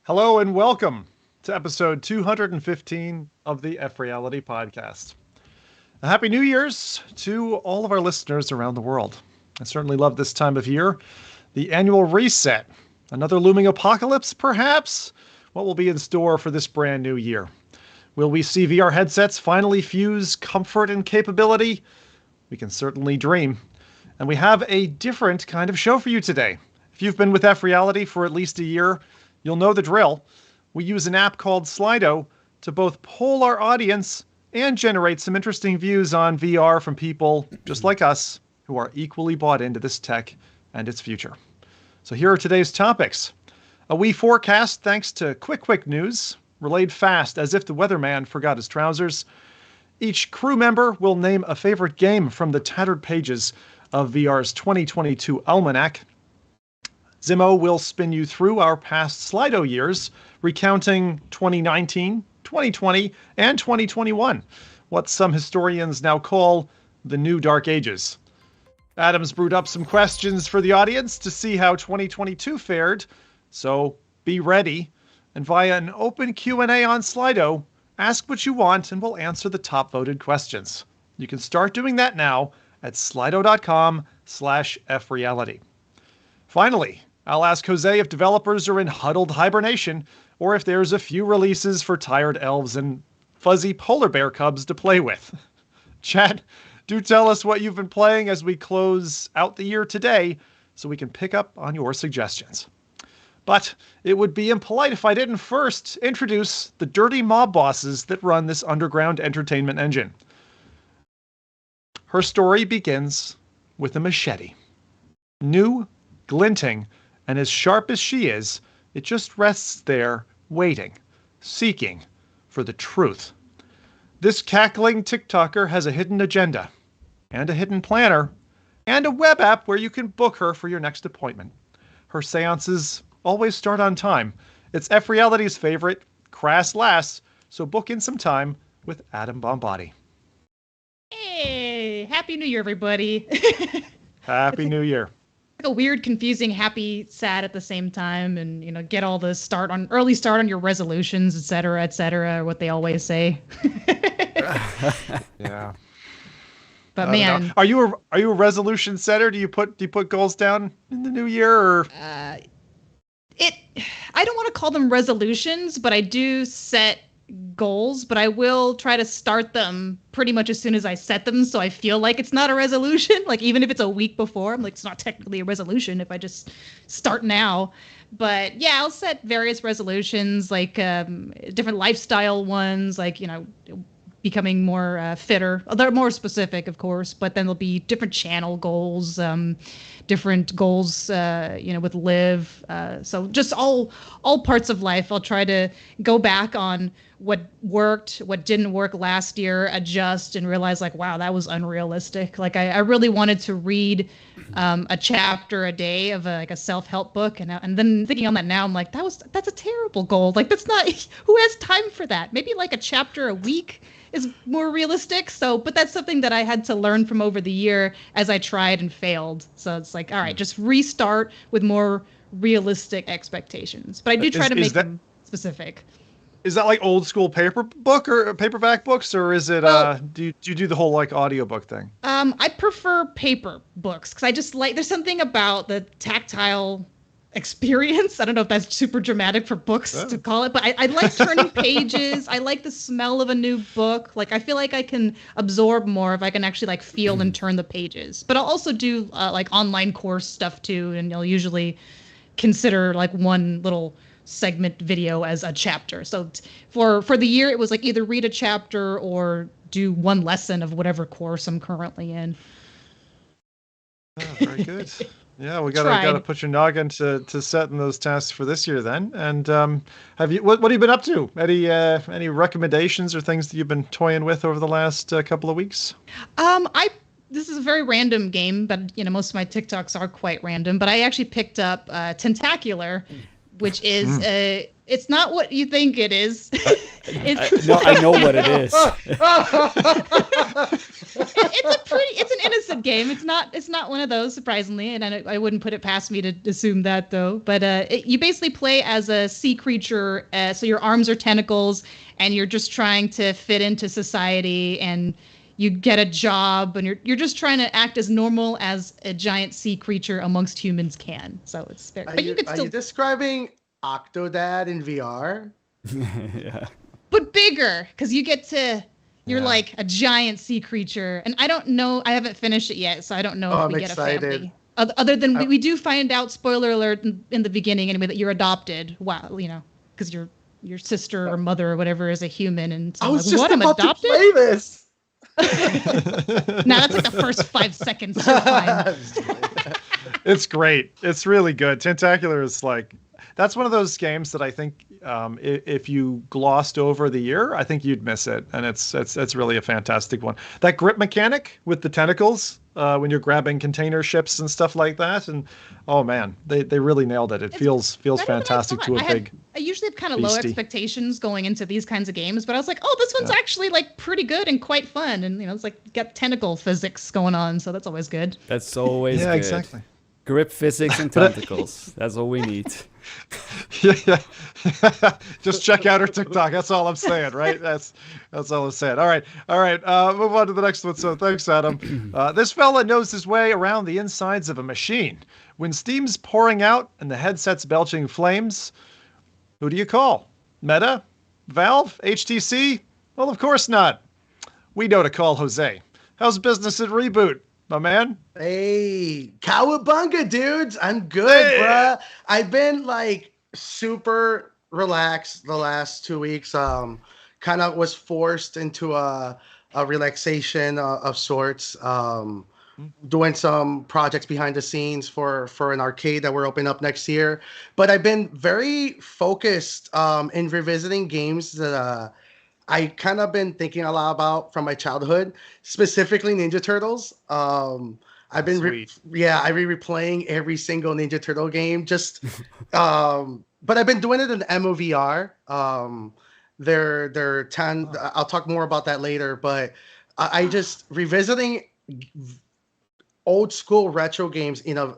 Hello and welcome to episode 215 of the FReality Podcast. A Happy New Year's to all of our listeners around the world. I certainly love this time of year. The annual reset. Another looming apocalypse, perhaps? What will be in store for this brand new year? Will we see VR headsets finally fuse comfort and capability? We can certainly dream. And we have a different kind of show for you today. If you've been with FReality for at least a year, you'll know the drill. We use an app called Slido to both poll our audience and generate some interesting views on VR from people just like us who are equally bought into this tech and its future. So here are today's topics. A wee forecast thanks to quick news, relayed fast as if the weatherman forgot his trousers. Each crew member will name a favorite game from the tattered pages of VR's 2022 Almanac. Zimo will spin you through our past Slido years, recounting 2019, 2020, and 2021, what some historians now call the new dark ages. Adam's brewed up some questions for the audience to see how 2022 fared, so be ready. And via an open Q&A on Slido, ask what you want and we'll answer the top voted questions. You can start doing that now at slido.com/FReality. Finally, I'll ask Jose if developers are in huddled hibernation or if there's a few releases for tired elves and fuzzy polar bear cubs to play with. Chat, do tell us what you've been playing as we close out the year today so we can pick up on your suggestions. But it would be impolite if I didn't first introduce the dirty mob bosses that run this underground entertainment engine. Her story begins with a machete. New, glinting, and as sharp as she is, it just rests there, waiting, seeking for the truth. This cackling TikToker has a hidden agenda, and a hidden planner, and a web app where you can book her for your next appointment. Her seances always start on time. It's FReality's favorite, crass lass, so book in some time with Adam Bombardi. Hey, Happy New Year, everybody. Happy New Year. A weird, confusing, happy, sad at the same time, and get all the early start on your resolutions, etc., what they always say. Yeah. But man, are you a resolution setter? Do you put goals down in the new year, or I don't want to call them resolutions, but I do set goals, but I will try to start them pretty much as soon as I set them, so I feel like it's not a resolution. Like, even if it's a week before, I'm like, it's not technically a resolution if I just start now. But yeah, I'll set various resolutions, like different lifestyle ones, like becoming more fitter. They're more specific, of course, but then there'll be different channel goals, different goals, with Live. So just all parts of life. I'll try to go back on what worked, what didn't work last year, adjust, and realize, like, wow, that was unrealistic. Like, I really wanted to read a chapter a day of a self-help book, and then thinking on that now, I'm like, that's a terrible goal. Like, that's not, who has time for that? Maybe like a chapter a week is more realistic. So, but that's something that I had to learn from over the year as I tried and failed. So it's like, all right, just restart with more realistic expectations. But I do try to make them specific. Is that like old school paper book or paperback books, or is it do you do the whole like audiobook thing? I prefer paper books because I just like, there's something about the tactile experience. I don't know if that's super dramatic for books to call it, but I like turning pages. I like the smell of a new book. Like, I feel like I can absorb more if I can actually like feel and turn the pages. But I'll also do like online course stuff too, and I'll usually consider like one little segment video as a chapter. So for the year, it was like either read a chapter or do one lesson of whatever course I'm currently in. Oh, very good. Yeah, we gotta put your noggin to setting those tasks for this year then. And have you what have you been up to? Any recommendations or things that you've been toying with over the last couple of weeks? This is a very random game, but most of my TikToks are quite random. But I actually picked up Tentacular, which is it's not what you think it is. I know what it is. It's an innocent game. It's not one of those, surprisingly, and I wouldn't put it past me to assume that though. But you basically play as a sea creature, so your arms are tentacles, and you're just trying to fit into society, and you get a job, and you're just trying to act as normal as a giant sea creature amongst humans can. So it's fair. But you could still. Are you describing Octodad in VR? Yeah. But bigger, because you get to. You're like a giant sea creature, and I don't know. I haven't finished it yet, so I don't know if we get a family. Other than we do find out, spoiler alert, in the beginning anyway, that you're adopted. Wow, because your sister or mother or whatever is a human, and so I was like, just what? I'm about adopted. to play this. Now that's like the first 5 seconds. So fine. It's great. It's really good. Tentacular is like, that's one of those games that I think if you glossed over the year, I think you'd miss it. And it's really a fantastic one. That grip mechanic with the tentacles when you're grabbing container ships and stuff like that. And oh man, they really nailed it. It feels fantastic to a big. I usually have kind of low beastie. expectations going into these kinds of games, but I was like, oh, this one's actually like pretty good and quite fun. And it's like got tentacle physics going on, so that's always good. That's always good. Yeah, exactly. Grip physics and tentacles. That's all we need. Yeah. Just check out her TikTok. That's all I'm saying, right? That's all I'm saying. All right. Move on to the next one. So thanks, Adam. This fella knows his way around the insides of a machine. When steam's pouring out and the headset's belching flames, who do you call? Meta? Valve? HTC? Well, of course not. We know to call Jose. How's business at Reboot, my man? Hey, cowabunga, dudes. I'm good, bruh. I've been like super relaxed the last 2 weeks. Kind of was forced into a relaxation of sorts. Doing some projects behind the scenes for an arcade that we're opening up next year. But I've been very focused in revisiting games that I kind of been thinking a lot about from my childhood, specifically Ninja Turtles. I've been I replaying every single Ninja Turtle game. Just but I've been doing it in MOVR. They're 10. I'll talk more about that later. But I just revisiting old school retro games in a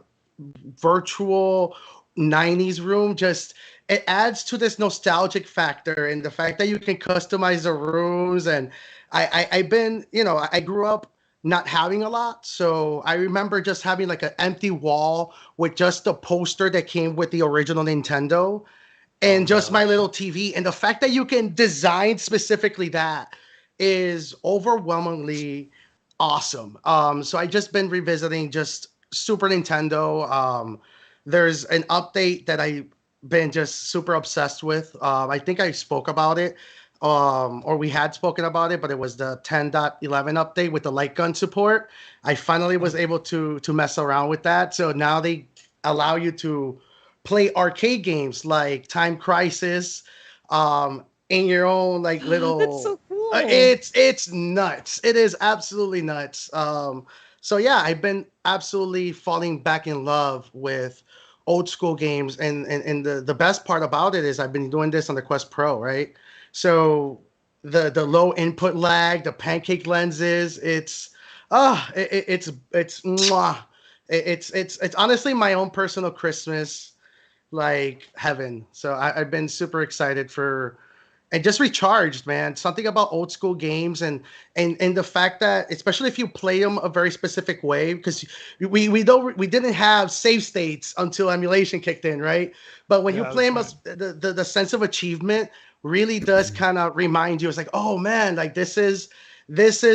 virtual 90s room. Just it adds to this nostalgic factor, and the fact that you can customize the rooms. And I've been, I grew up not having a lot, so I remember just having like an empty wall with just the poster that came with the original Nintendo and just my little TV. And the fact that you can design specifically that is overwhelmingly awesome. So I just been revisiting just Super Nintendo. There's an update that I've been just super obsessed with. I think I spoke about it, or we had spoken about it, but it was the 10.11 update with the light gun support. I finally was able to mess around with that. So now they allow you to play arcade games like Time Crisis, in your own like little. That's so cool. It's nuts. It is absolutely nuts. So yeah, I've been absolutely falling back in love with old school games, and the best part about it is I've been doing this on the Quest Pro, right? So the low input lag, the pancake lenses, it's mwah. It's honestly my own personal Christmas like heaven. So I've been super excited for. And just recharged, man. Something about old school games and the fact that, especially if you play them a very specific way, because we didn't have save states until emulation kicked in, right? But when you play them, the sense of achievement really does kind of remind you. It's like, oh man, like this is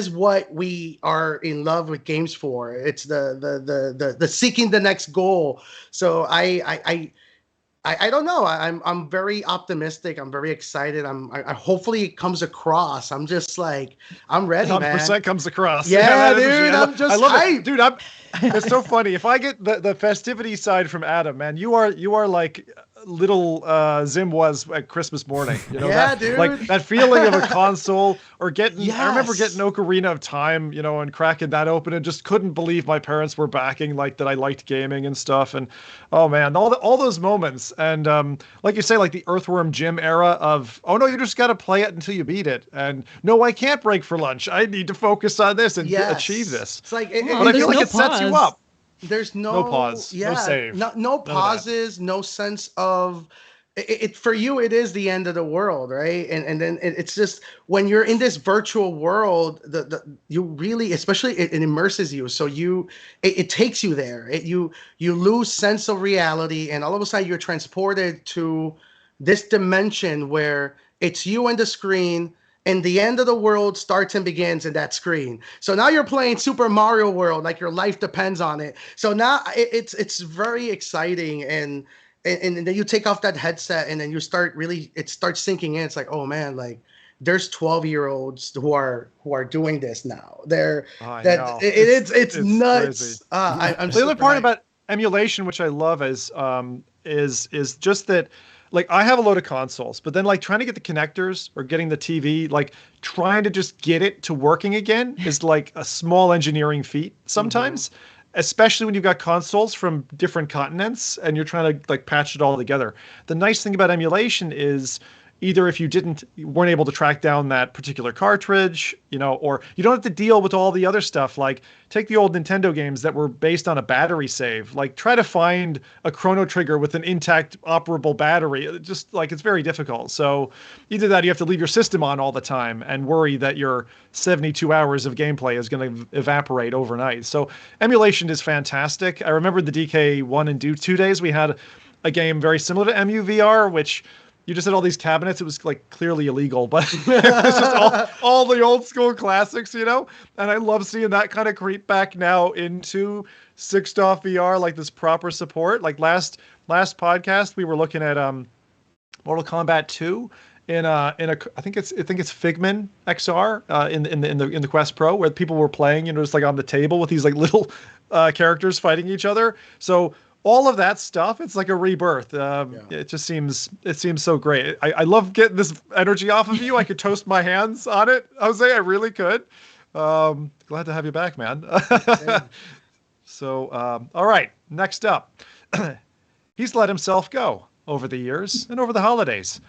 what we are in love with games for. It's the seeking the next goal. So I don't know. I'm very optimistic. I'm very excited. I hopefully it comes across. I'm just like, I'm ready, 100% man. 100% comes across. Yeah, dude. I'm just I love hyped. it. Dude, it's so funny. If I get the festivity side from Adam, man, you are like little Zim was at Christmas morning. You know, Yeah, that, dude. like that feeling of a console or getting, I remember Yes. getting Ocarina of Time, you know, and cracking that open and just couldn't believe my parents were backing like that I liked gaming and stuff. And oh man, all those moments. And like you say, like the Earthworm Jim era of, oh no, you just got to play it until you beat it. And no, I can't break for lunch. I need to focus on this and achieve this. It's like, But I feel like it sets you up. There's No pause, no save. no pauses, no sense of it. For you, it is the end of the world, right? And then it's just when you're in this virtual world, you really, especially it immerses you. So it takes you there. You lose sense of reality, and all of a sudden you're transported to this dimension where it's you and the screen. And the end of the world starts and begins in that screen. So now you're playing Super Mario World, like your life depends on it. So now it's very exciting, and then you take off that headset, and then you start it starts sinking in. It's like, oh man, like there's 12-year-olds who are doing this now. It's nuts. I'm the other part about emulation, which I love, is just that. Like I have a load of consoles, but then like trying to get the connectors or getting the TV, like trying to just get it to working again is like a small engineering feat sometimes, especially when you've got consoles from different continents and you're trying to like patch it all together. The nice thing about emulation is either if you weren't able to track down that particular cartridge, you know, or you don't have to deal with all the other stuff. Like take the old Nintendo games that were based on a battery save, like try to find a Chrono Trigger with an intact operable battery. Just like, it's very difficult. So either that, you have to leave your system on all the time and worry that your 72 hours of gameplay is going to evaporate overnight. So emulation is fantastic. I remember the DK1 and 2 days, we had a game very similar to MUVR, which you just had all these cabinets. It was like clearly illegal, but it was just all the old school classics, you know? And I love seeing that kind of creep back now into 6DoF VR, like this proper support. Like last podcast, we were looking at Mortal Kombat 2 in a I think it's Figment XR in the Quest Pro, where people were playing, you know, just like on the table with these like little characters fighting each other. So all of that stuff, it's like a rebirth. It just seems so great. I love getting this energy off of you. I could toast my hands on it, Jose. I really could. Glad to have you back, man. So, all right. Next up, he's let himself go over the years and over the holidays.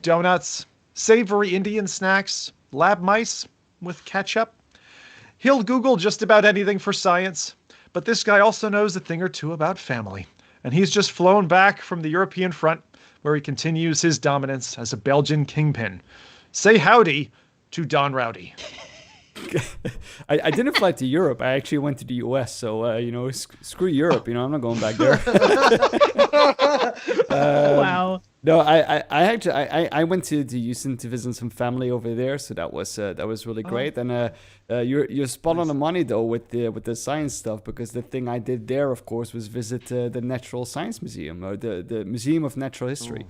Donuts, savory Indian snacks, lab mice with ketchup. He'll Google just about anything for science. But this guy also knows a thing or two about family. And he's just flown back from the European front, where he continues his dominance as a Belgian kingpin. Say howdy to Don Rowdy. I didn't fly to Europe. I actually went to the US. So, you know, screw Europe. You know, I'm not going back there. Wow. No, I went to Houston to visit some family over there. So that was really great. And you're spot on the money though with the science stuff, because the thing I did there, of course, was visit the Natural Science Museum, or the Museum of Natural History.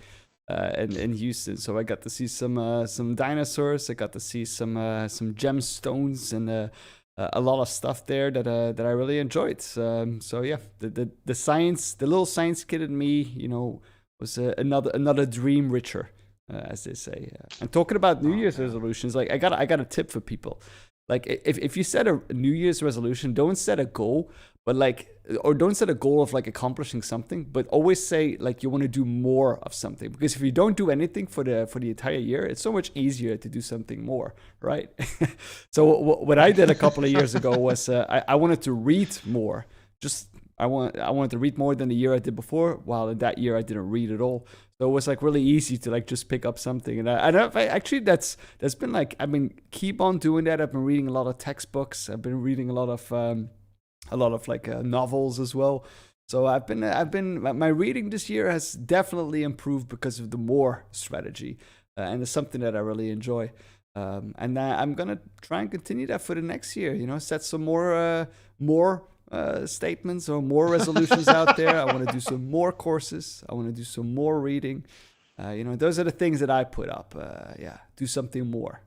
In Houston, so I got to see some dinosaurs. I got to see some gemstones and a lot of stuff there that I really enjoyed. So yeah, the science, the little science kid in me, you know, was another dream richer, as they say. And talking about New Year's resolutions, like I got a tip for people. Like if you set a New Year's resolution, don't set a goal, but or don't set a goal of like accomplishing something, but always say like you want to do more of something. Because if you don't do anything for the entire year, it's so much easier to do something more, right? So what I did a couple of years ago was I wanted to read more. I wanted to read more than the year I did before. While in that year I didn't read at all. So it was like really easy to like just pick up something. And actually that's been like, I've been keep on doing that. I've been reading a lot of textbooks. I've been reading a lot of like novels as well. So I've been my reading this year has definitely improved because of the more strategy, and it's something that I really enjoy. And I'm gonna try and continue that for the next year. You know, set some more statements or more resolutions out there. I want to do some more courses. I want to do some more reading. You know, those are the things that I put up. Do something more.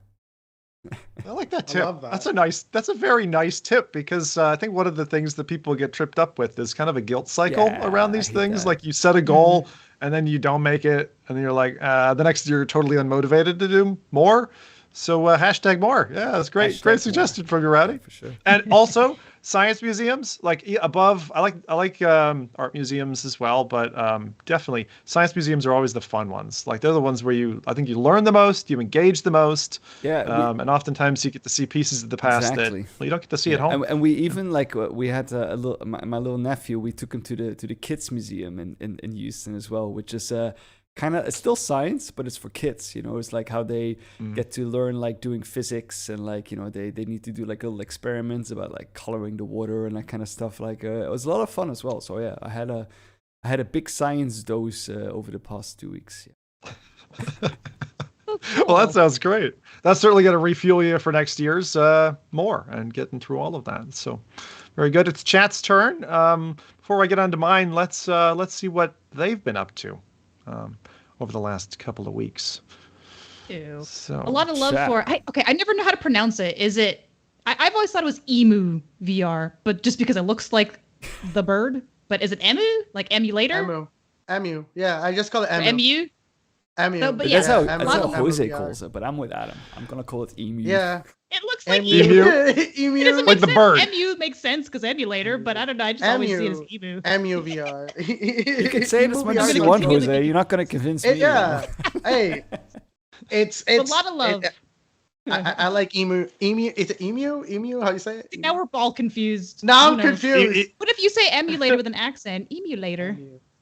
I like that tip. I love that. That's a very nice tip, because I think one of the things that people get tripped up with is kind of a guilt cycle around these things. Like you set a goal and then you don't make it, and then you're like, the next year you're totally unmotivated to do more. So hashtag more. Yeah, that's great. Hashtag Great more. suggestion from you, Rowdy. Yeah, for sure. And also science museums, like above. I like art museums as well, but definitely science museums are always the fun ones. Like they're the ones where I think you learn the most, you engage the most. Yeah, and oftentimes you get to see pieces of the past Exactly. that you don't get to see at home. And we even like we had my little nephew. We took him to the kids museum in Houston as well, which is kind of, it's still science, but it's for kids. It's like how they get to learn like doing physics, and like they need to do like little experiments about like coloring the water and that kind of stuff. Like it was a lot of fun as well. So yeah, I had a big science dose over the past 2 weeks. Yeah. Well, that sounds great. That's certainly going to refuel you for next year's more and getting through all of that. So very good. It's chat's turn. Before I get on to mine, let's see what they've been up to over the last couple of weeks. Ew. So A lot of love for. I never know how to pronounce it. Is it? I've always thought it was emu VR, but just because it looks like the bird. But is it emu? Like emulator? Emu. Yeah, I just call it emu. Emu. Emu. So, but That's yeah, how Emu Jose VR. calls it, but I'm with Adam. I'm gonna call it emu. Yeah. It looks like Emu. emu. Emu. It doesn't Like make the sense. bird. Emu makes sense because emulator, but I don't know. I just always see it as emu. Emu VR. You can say it as much as you gonna want, continue Jose. to- You're not gonna convince me. Yeah. Hey, it's A lot of love. I like emu. Emu. Is it emu? Emu? How do you say it? Now we're all confused. Now Who I'm knows? confused. What if you say emulator with an accent? Emulator.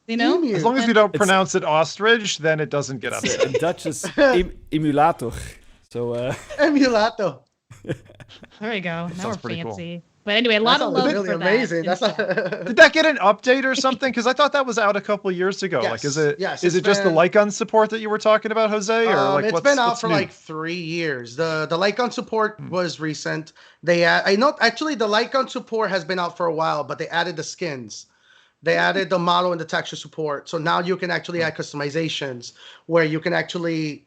You know? Emu. as long as you don't It's- pronounce it ostrich, then it doesn't get upset. In Dutch is emulator. So Emulato. There we go. Now we're sounds pretty cool. fancy. But anyway, a lot That of sounds love really for amazing. that. That's Did that get an update or something? Because I thought that was out a couple of years ago. Yes, Like, is it yes, is it's it just the been- Lycon support that you were talking about, Jose? Or like it's what's, been out what's for new? like 3 years. The Lycon support was recent. I know actually the Lycon support has been out for a while, but they added the skins. They added the model and the texture support. So now you can actually add customizations where you can actually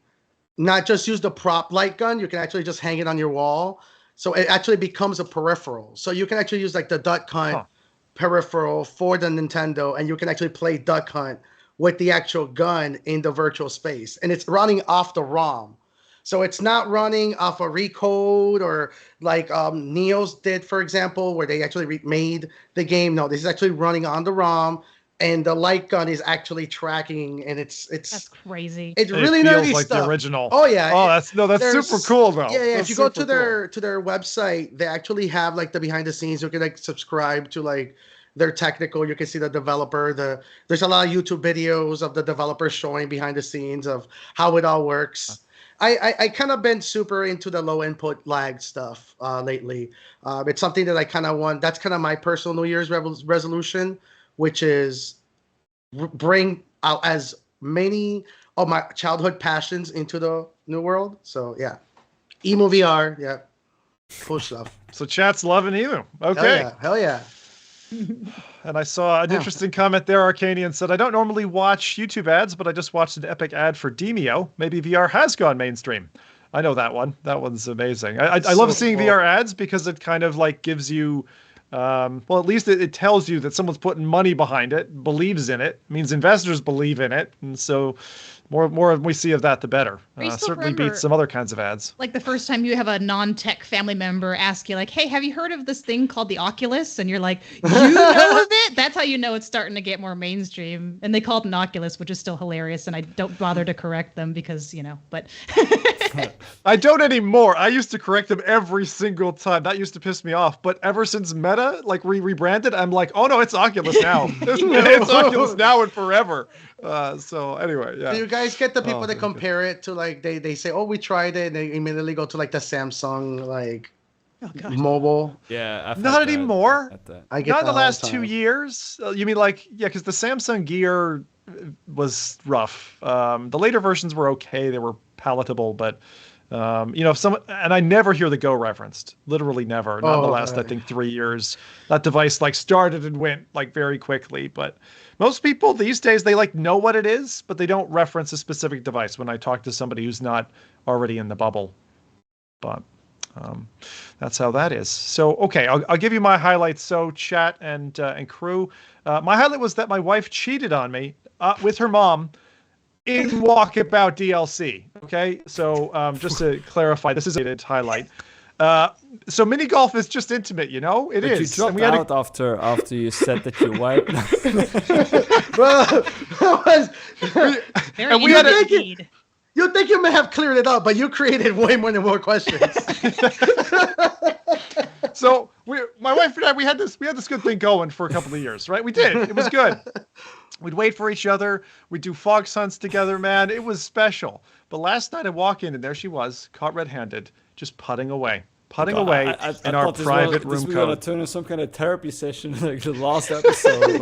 not just use the prop light gun, you can actually just hang it on your wall. So it actually becomes a peripheral. So you can actually use like the Duck Hunt peripheral for the Nintendo, and you can actually play Duck Hunt with the actual gun in the virtual space. And it's running off the ROM. So it's not running off a recode or like Neo's did, for example, where they actually remade the game. No, this is actually running on the ROM, and the light gun is actually tracking, and it's That's crazy. it's It really feels nerdy like stuff. the original. Oh yeah. Oh, that's There's- super cool though. Yeah, That's if you go super to their website, they actually have like the behind the scenes. You can like subscribe to like their technical. You can see the developer. There's a lot of YouTube videos of the developers showing behind the scenes of how it all works. I kind of been super into the low input lag stuff lately. It's something that I kind of want. That's kind of my personal New Year's resolution, which is bring out as many of my childhood passions into the new world. So yeah, emo VR, yeah, cool stuff. So chat's loving you. Okay. Hell yeah. And I saw an interesting comment there. Arcanian said, I don't normally watch YouTube ads, but I just watched an epic ad for Demio. Maybe VR has gone mainstream. I know that one. That one's amazing. I love So seeing cool. VR ads because it kind of like gives you, well, at least it tells you that someone's putting money behind it, believes in it, means investors believe in it. And so more we see of that, the better. you still Certainly remember- beats some other kinds of ads. Like the first time you have a non-tech family member ask you like, hey, have you heard of this thing called the Oculus? And you're like, you know of it? That's how you know it's starting to get more mainstream. And they call it an Oculus, which is still hilarious. And I don't bother to correct them because, but I don't anymore. I used to correct them every single time. That used to piss me off. But ever since Meta like rebranded, I'm like, oh no, it's Oculus now. It's Oculus now and forever. So anyway, yeah. Do you guys get the people Oh, that very compare it to like they say, oh, we tried it, and they immediately go to like the Samsung like mobile? yeah, I've Not had that. anymore. Had that. I get Not in that the all last 2 time. years. You mean like, yeah, because the Samsung Gear was rough. The later versions were okay. They were palatable, but if someone, and I never hear the Go referenced, literally never, not in the last, I right. think 3 years. That device like started and went like very quickly, but most people these days, they like know what it is, but they don't reference a specific device when I talk to somebody who's not already in the bubble. But That's how that is. So, okay, I'll give you my highlights. So, chat and crew, my highlight was that my wife cheated on me with her mom in Walkabout DLC. Okay, so just to clarify, this is a highlight. So mini golf is just intimate, you know. It is. You dropped out after you said that you wiped. Well, Very we had indeed. you think you may have cleared it up, but you created way more questions. So my wife and I, we had this good thing going for a couple of years, right? We did. It was good. We'd wait for each other. We'd do fox hunts together, man. It was special. But last night I walk in and there she was, caught red-handed, just putting away in our private room code. We're gonna turn into some kind of therapy session like the last episode.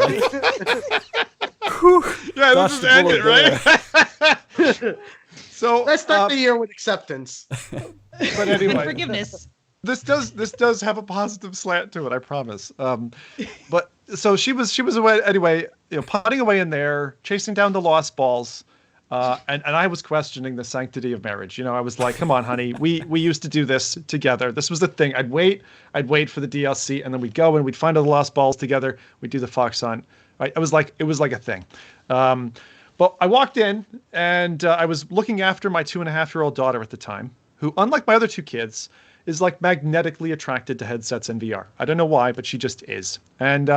Yeah, let's just end it, right? So let's start the year with acceptance. But anyway, forgiveness. This does have a positive slant to it, I promise. But so she was away anyway, putting away in there, chasing down the lost balls, and I was questioning the sanctity of marriage. I was like, come on, honey, we used to do this together. This was the thing. I'd wait for the DLC, and then we'd go and we'd find all the lost balls together. We'd do the fox hunt. Right? It was like a thing. But I walked in and I was looking after my 2.5-year-old daughter at the time, who, unlike my other two kids, is like magnetically attracted to headsets and VR. I don't know why, but she just is. And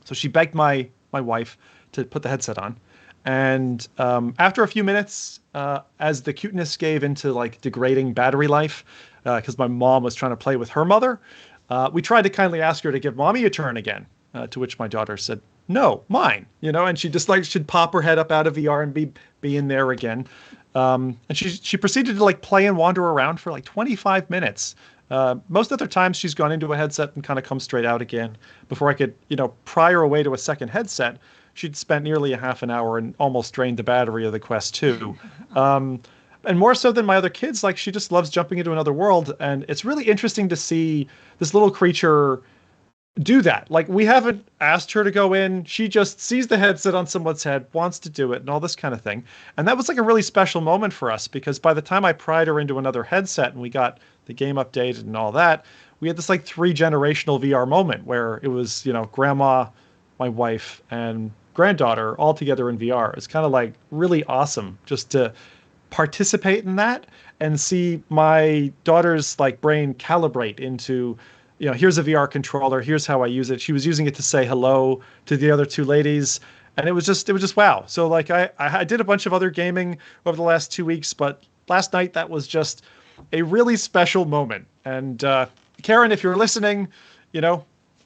so she begged my wife to put the headset on. And after a few minutes, as the cuteness gave into like degrading battery life, because my mom was trying to play with her mother, we tried to kindly ask her to give mommy a turn again, to which my daughter said, no, mine, and she just like she'd pop her head up out of VR and be in there again. And she proceeded to like play and wander around for like 25 minutes. Most other times she's gone into a headset and kind of come straight out again. Before I could, pry her away to a second headset, she'd spent nearly a half an hour and almost drained the battery of the Quest 2. And more so than my other kids, like she just loves jumping into another world. And it's really interesting to see this little creature do that. Like we haven't asked her to go in. She just sees the headset on someone's head, wants to do it and all this kind of thing. And that was like a really special moment for us because by the time I pried her into another headset and we got the game updated and all that, we had this like 3-generational VR moment where it was, grandma, my wife and granddaughter all together in VR. It's kind of like really awesome just to participate in that and see my daughter's like brain calibrate into, here's a VR controller. Here's how I use it. She was using it to say hello to the other two ladies. And it was just wow. So like I did a bunch of other gaming over the last 2 weeks, but last night that was just a really special moment. And Karen, if you're listening,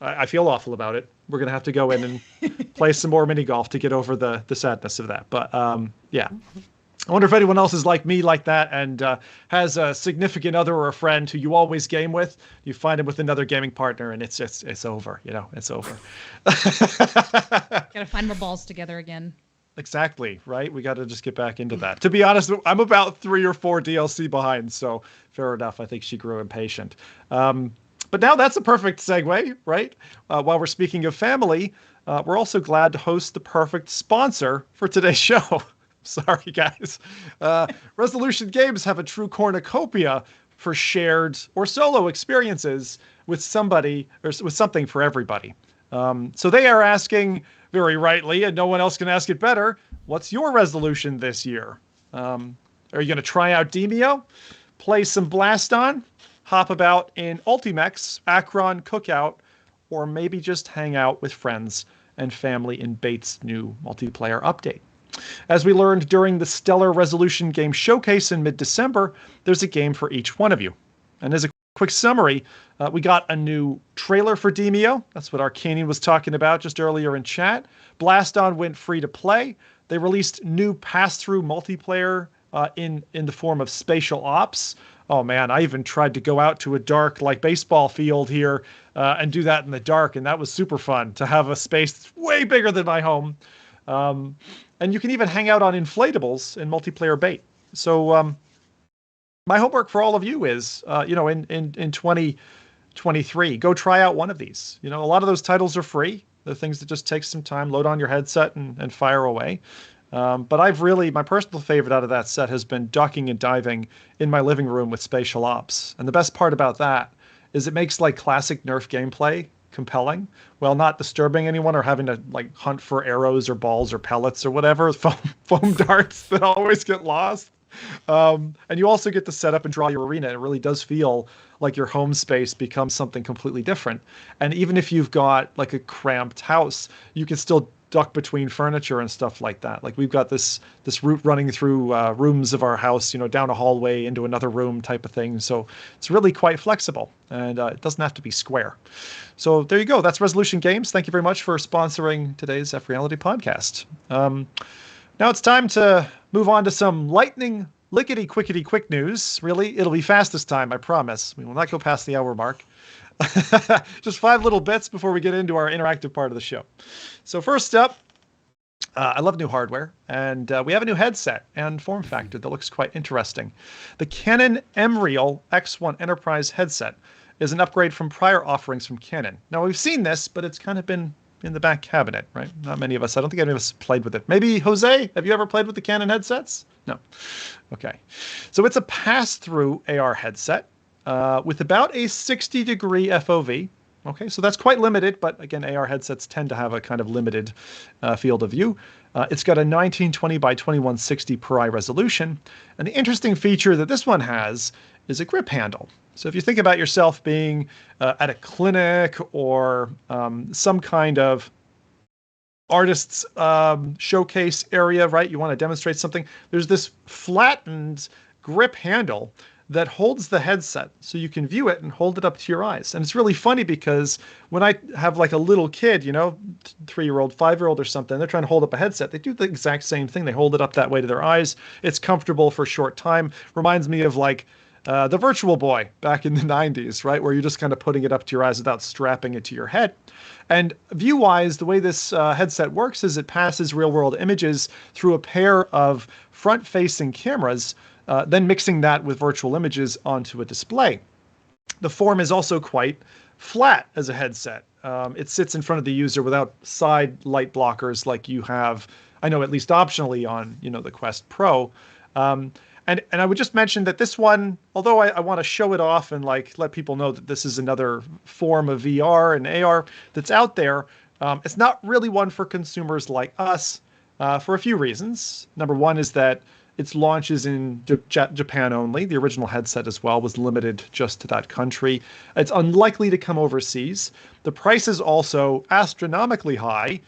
I feel awful about it. We're going to have to go in and play some more mini golf to get over the sadness of that. But yeah. I wonder if anyone else is like me like that and has a significant other or a friend who you always game with. You find him with another gaming partner and it's over, it's over. Gotta find more balls together again. Exactly, right? We got to just get back into that. To be honest, I'm about 3 or 4 DLC behind, so fair enough. I think she grew impatient. But now that's a perfect segue, right? While we're speaking of family, we're also glad to host the perfect sponsor for today's show. Sorry, guys. Resolution Games have a true cornucopia for shared or solo experiences with somebody or with something for everybody. So they are asking very rightly, and no one else can ask it better, what's your resolution this year? Are you going to try out Demio, play some Blast On, hop about in Ultimex, Akron Cookout, or maybe just hang out with friends and family in Bates' new multiplayer update? As we learned during the Stellar Resolution Game Showcase in mid-December, there's a game for each one of you. And as a quick summary, we got a new trailer for Demio. That's what Arcanian was talking about just earlier in chat. Blast On went free to play. They released new pass-through multiplayer in the form of spatial ops. Oh man, I even tried to go out to a dark like baseball field here and do that in the dark, and that was super fun to have a space that's way bigger than my home. And you can even hang out on inflatables in multiplayer bait. So my homework for all of you is, in 2023, go try out one of these. A lot of those titles are free. They're things that just take some time, load on your headset and fire away. But my personal favorite out of that set has been ducking and diving in my living room with spatial ops. And the best part about that is it makes like classic Nerf gameplay compelling, while not disturbing anyone or having to like hunt for arrows or balls or pellets or whatever, foam darts that always get lost. And you also get to set up and draw your arena. It really does feel like your home space becomes something completely different. And even if you've got like a cramped house, you can still duck between furniture and stuff like that. Like we've got this route running through rooms of our house, down a hallway into another room type of thing. So it's really quite flexible, and it doesn't have to be square. So there you go. That's Resolution Games. Thank you very much for sponsoring today's FReality podcast. Now it's time to move on to some lightning lickety quickety quick news. Really, it'll be fast this time, I promise. We will not go past the hour mark. Just 5 little bits before we get into our interactive part of the show. So first up, I love new hardware, and we have a new headset and form factor that looks quite interesting. The Canon Mreal X1 Enterprise headset is an upgrade from prior offerings from Canon. Now we've seen this, but it's kind of been in the back cabinet, right? Not many of us. I don't think any of us played with it. Maybe Jose, have you ever played with the Canon headsets? No. Okay. So it's a pass-through AR headset with about a 60-degree FOV. Okay, so that's quite limited, but again, AR headsets tend to have a kind of limited field of view. It's got a 1920 by 2160 per eye resolution. And the interesting feature that this one has is a grip handle. So if you think about yourself being at a clinic or some kind of artist's showcase area, right? You want to demonstrate something. There's this flattened grip handle that holds the headset so you can view it and hold it up to your eyes. And it's really funny because when I have like a little kid, 3-year-old, 5-year-old or something, they're trying to hold up a headset. They do the exact same thing. They hold it up that way to their eyes. It's comfortable for a short time. Reminds me of like the Virtual Boy back in the 90s, right? Where you're just kind of putting it up to your eyes without strapping it to your head. And view-wise, the way this headset works is it passes real-world images through a pair of front-facing cameras, then mixing that with virtual images onto a display. The form is also quite flat as a headset. It sits in front of the user without side light blockers like you have, I know at least optionally on, the Quest Pro. And I would just mention that this one, although I want to show it off and like let people know that this is another form of VR and AR that's out there, it's not really one for consumers like us for a few reasons. Number one is that its launch is in Japan only. The original headset as well was limited just to that country. It's unlikely to come overseas. The price is also astronomically high,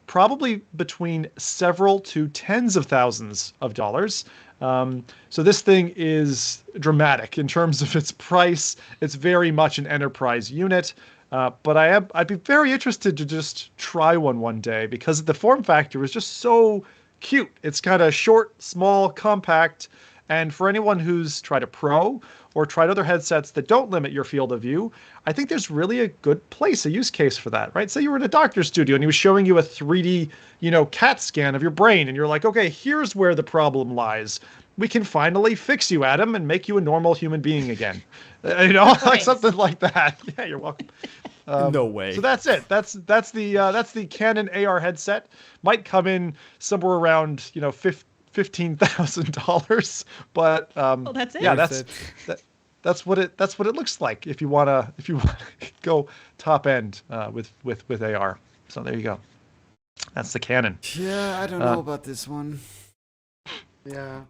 probably between several to tens of thousands of dollars. So this thing is dramatic in terms of its price. It's very much an enterprise unit. But I'd be very interested to just try one day because the form factor is just so cute. It's kind of short, small, compact. And for anyone who's tried a Pro or tried other headsets that don't limit your field of view, I think there's really a good place, a use case for that, right? Say you were in a doctor's studio and he was showing you a 3D, CAT scan of your brain. And you're like, okay, here's where the problem lies. We can finally fix you, Adam, and make you a normal human being again. Like something like that. Yeah, you're welcome. No way. So that's it. That's the Canon AR headset. Might come in somewhere around $15,000, but that's it. Yeah, that's what it looks like if you wanna go top end with AR. So there you go. That's the Canon. Yeah, I don't know about this one. Yeah.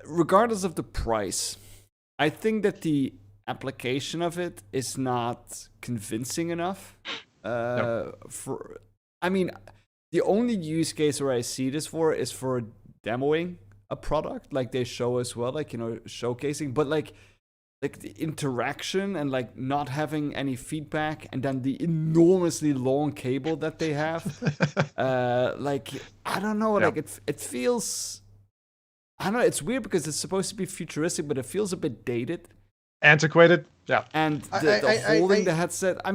Regardless of the price, I think that the application of it is not convincing enough. The only use case where I see this for is for demoing a product, like they show as well, showcasing, but like the interaction and like not having any feedback, and then the enormously long cable that they have, I don't know, it feels, I don't know, it's weird because it's supposed to be futuristic, but it feels a bit dated. Antiquated, yeah. And the holding the headset, I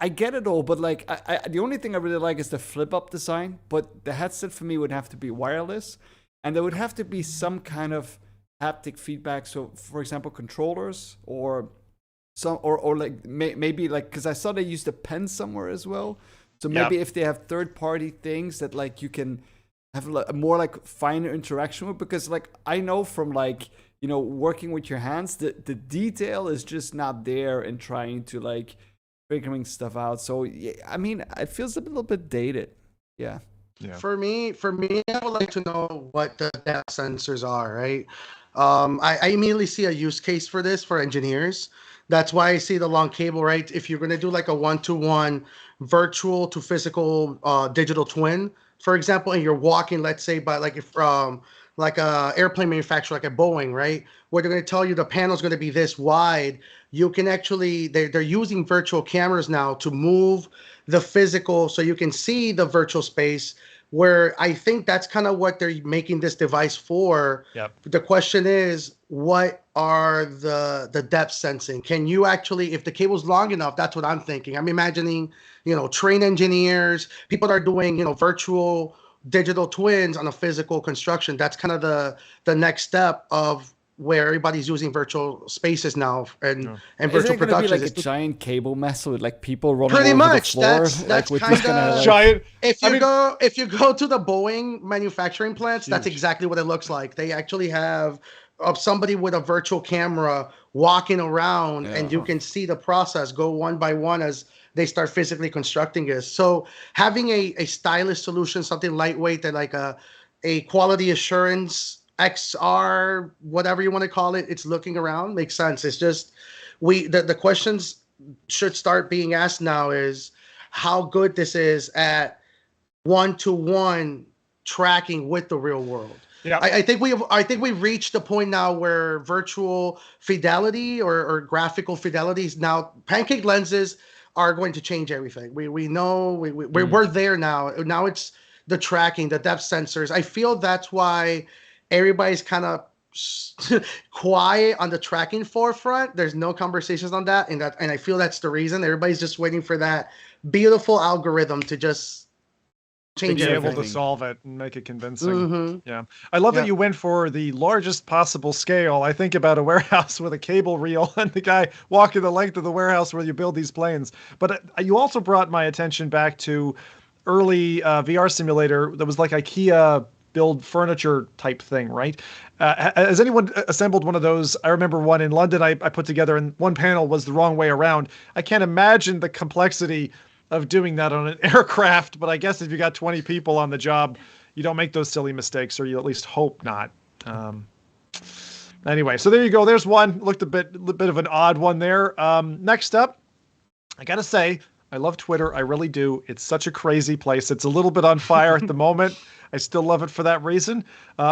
get it all, but the only thing I really like is the flip-up design, but the headset for me would have to be wireless, and there would have to be some kind of haptic feedback. So, for example, controllers or maybe because I saw they used a pen somewhere as well. So maybe if they have third-party things that like you can have a more like finer interaction with, because like I know from like, you know, working with your hands, the detail is just not there in trying to like figuring stuff out. So yeah, I mean, it feels a little bit dated. Yeah. For me, I would like to know what the depth sensors are, right? I immediately see a use case for this for engineers. That's why I see the long cable, right? If you're going to do like a one-to-one virtual to physical digital twin, for example, and you're walking, let's say, by like if like a airplane manufacturer, like a Boeing, right? Where they're going to tell you the panel's going to be this wide. You can actually, they're using virtual cameras now to move the physical so you can see the virtual space, where I think that's kind of what they're making this device for. Yep. The question is, what are the depth sensing? Can you actually, if the cable's long enough, that's what I'm thinking. I'm imagining, you know, train engineers, people that are doing, you know, virtual digital twins on a physical construction. That's kind of the next step of where everybody's using virtual spaces now and virtual Isn't it gonna production. be like a giant cable mess with like people running Pretty over much. the floor? That's like, kind of giant. If you go to the Boeing manufacturing plants, that's exactly what it looks like. They actually have somebody with a virtual camera walking around, and you can see the process go one by one as they start physically constructing it. So having a stylish solution, something lightweight that like a quality assurance XR, whatever you want to call it, it's looking around, makes sense. It's just the questions should start being asked now is how good this is at one-to-one tracking with the real world. Yeah, I think we've reached the point now where virtual fidelity or graphical fidelity is now, pancake lenses are going to change everything. We know we're there now. Now it's the tracking, the depth sensors. I feel that's why everybody's kind of quiet on the tracking forefront. There's no conversations on that, and I feel that's the reason. Everybody's just waiting for that beautiful algorithm to just change be everything. able to solve it and make it convincing. Mm-hmm. Yeah, I love that you went for the largest possible scale. I think about a warehouse with a cable reel and the guy walking the length of the warehouse where you build these planes. But you also brought my attention back to early VR simulator that was like IKEA build furniture type thing, right? Has anyone assembled one of those? I remember one in London I put together, and one panel was the wrong way around. I can't imagine the complexity of doing that on an aircraft, but I guess if you got 20 people on the job, you don't make those silly mistakes, or you at least hope not. Anyway, so there you go. There's one. Looked a bit of an odd one there. Next up, I gotta say, I love Twitter. I really do. It's such a crazy place. It's a little bit on fire at the moment. I still love it for that reason.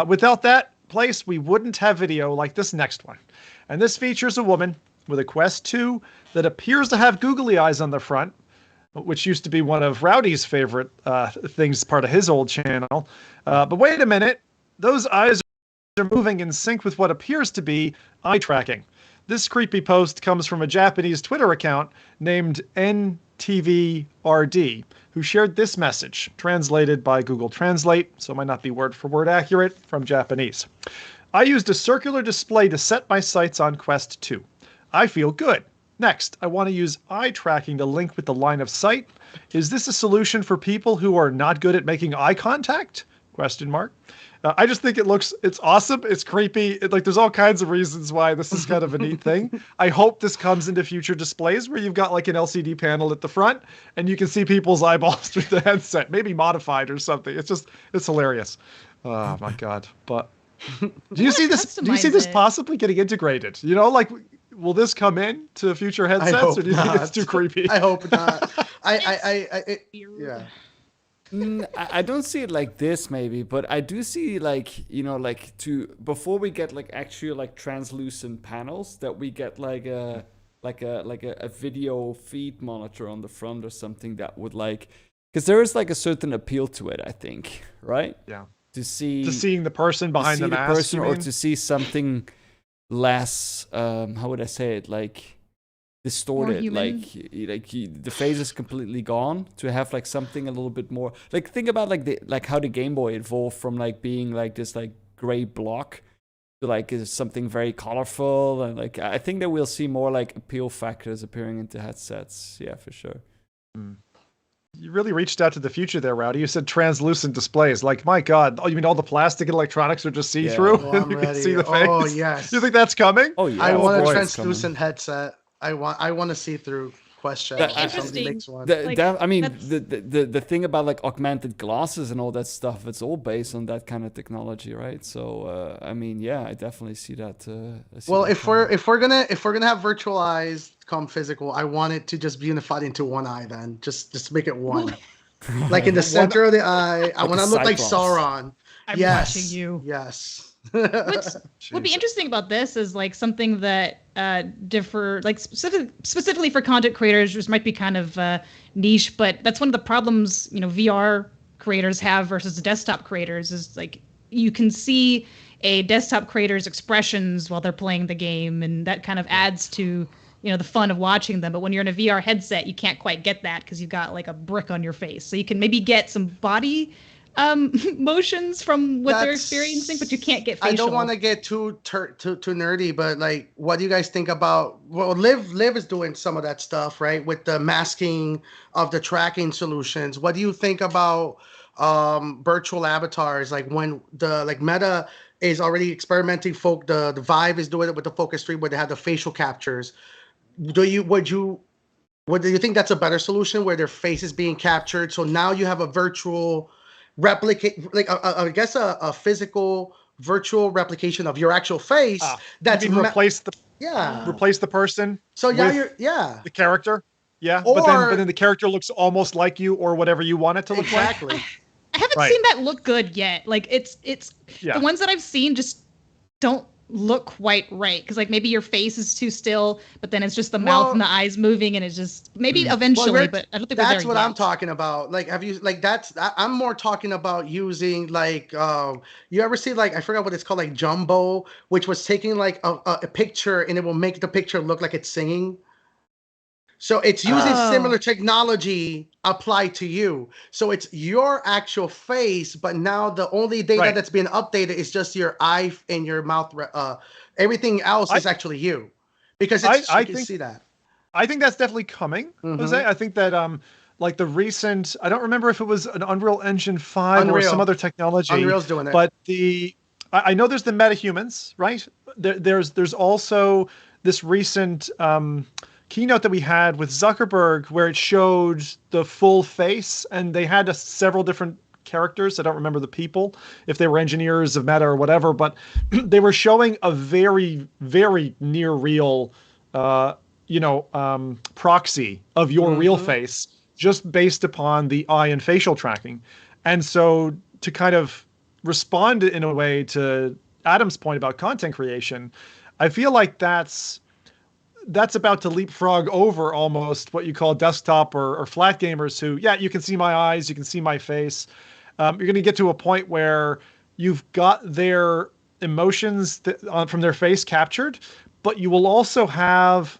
Without that place, we wouldn't have video like this next one. And this features a woman with a Quest 2 that appears to have googly eyes on the front, which used to be one of Rowdy's favorite things, part of his old channel. But wait a minute. Those eyes are moving in sync with what appears to be eye tracking. This creepy post comes from a Japanese Twitter account named NTVRD, who shared this message, translated by Google Translate, so it might not be word for word accurate, from Japanese. I used a circular display to set my sights on Quest 2. I feel good. Next, I want to use eye tracking to link with the line of sight. Is this a solution for people who are not good at making eye contact? Question mark. I just think it's awesome. It's creepy. There's all kinds of reasons why this is kind of a neat thing. I hope this comes into future displays where you've got like an LCD panel at the front and you can see people's eyeballs through the headset, maybe modified or something. It's hilarious. Oh my God. But do you see this possibly getting integrated? You know, like, will this come in to future headsets, or do you think it's too creepy? I hope not. Yeah. I don't see it like this, maybe, but I do see before we get like actually like translucent panels, that we get like a video feed monitor on the front or something that would because there is like a certain appeal to it, I think, right? Yeah. Seeing the person behind the mask, or to see something less how would I say it, like distorted, the face is completely gone, to have like something a little bit more like, think about like how the Game Boy evolved from like being like this like gray block to like is something very colorful, and like I think that we'll see more like appeal factors appearing into headsets. Yeah, for sure. You really reached out to the future there, Rowdy. You said translucent displays. Like, my God, oh, you mean all the plastic and electronics are just see-through, Oh, and I'm you can ready. see the face? Oh, yes. You think that's coming? Oh yeah. I want a boy, it's translucent headset. I want to see through question. That- If somebody Interesting. makes one. Like, I mean, that's- the thing about like augmented glasses and all that stuff, it's all based on that kind of technology, right? So, I mean, yeah, I definitely see that. Well, if we're gonna have virtualized come physical, I want it to just be unified into one eye. Then just make it one, like in the center of the eye. I want to look like Cyclops. Sauron. I'm Yes. watching you. Yes. What's would be Jesus. interesting about this is like something that differ like specifically for content creators, which might be kind of niche, but that's one of the problems VR creators have versus desktop creators is like you can see a desktop creator's expressions while they're playing the game, and that kind of adds to the fun of watching them. But when you're in a VR headset, you can't quite get that because you've got like a brick on your face. So you can maybe get some body motions from what they're experiencing, but you can't get facial. I don't want to get too nerdy, but like, what do you guys think about? Well, Liv is doing some of that stuff, right, with the masking of the tracking solutions. What do you think about virtual avatars? Like when the Meta is already experimenting. The Vive is doing it with the Focus 3, where they have the facial captures. Do you think that's a better solution, where their face is being captured? So now you have a virtual replicate, like I guess a physical virtual replication of your actual face. That's replace the person. So yeah, with the character. Yeah, or, but then the character looks almost like you, or whatever you want it to look like. Exactly. I haven't seen that look good yet. Like it's the ones that I've seen just don't look quite right, because like maybe your face is too still, but then it's just the mouth and the eyes moving, and it's just maybe eventually, but I don't think that's what I'm talking about. Like, have you I'm more talking about using like you ever see, like, I forgot what it's called, like Jumbo, which was taking like a picture and it will make the picture look like it's singing. So it's using similar technology applied to you. So it's your actual face, but now the only data that's being updated is just your eye and your mouth. Everything else is actually you, because you can see that. I think that's definitely coming, Jose. I think that like the recent, I don't remember if it was an Unreal Engine 5 or some other technology. Unreal's doing it. But I know there's the metahumans, right? There's also this recent keynote that we had with Zuckerberg, where it showed the full face, and they had several different characters. I don't remember the people, if they were engineers of Meta or whatever, but they were showing a very, very near real, proxy of your real face, just based upon the eye and facial tracking. And so to kind of respond in a way to Adam's point about content creation, I feel like that's about to leapfrog over almost what you call desktop or flat gamers who, you can see my eyes, you can see my face. You're going to get to a point where you've got their emotions from their face captured, but you will also have,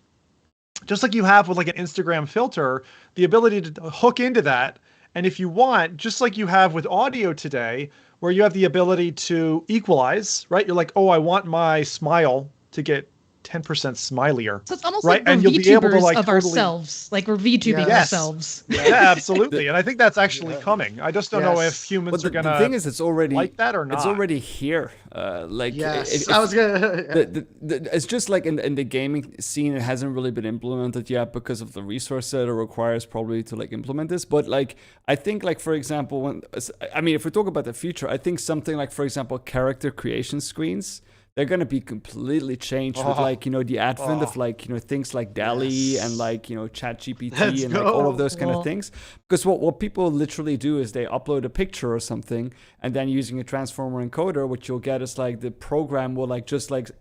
just like you have with like an Instagram filter, the ability to hook into that. And if you want, just like you have with audio today, where you have the ability to equalize, right? You're like, oh, I want my smile to get 10% smilier. So it's almost right? like we're and you'll be able to, like, of totally... ourselves. Like we're VTubing ourselves. Yeah, absolutely. And I think that's actually coming. I just don't know if humans are going to the thing is, it's already like that or not. It's already here. I was gonna. It's just like in the gaming scene, it hasn't really been implemented yet because of the resource that it requires probably to like implement this. But like, I think like, for example, if we talk about the future, I think something like, for example, character creation screens, they're going to be completely changed with like, the advent of like, things like DALL-E and like, ChatGPT and like all of those kind of things. Because what people literally do is they upload a picture or something, and then using a transformer encoder, what you'll get is like the program will like just like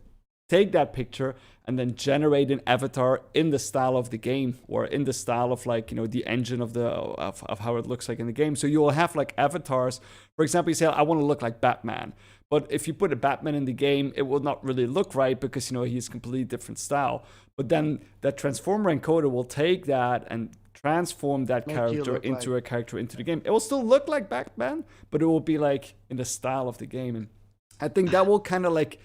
take that picture and then generate an avatar in the style of the game, or in the style of like, the engine of how it looks like in the game. So you will have like avatars. For example, you say, I want to look like Batman. But if you put a Batman in the game, it will not really look right because, he's completely different style. But then that transformer encoder will take that and transform that character into a character into the game. It will still look like Batman, but it will be like in the style of the game. And I think that will kind of like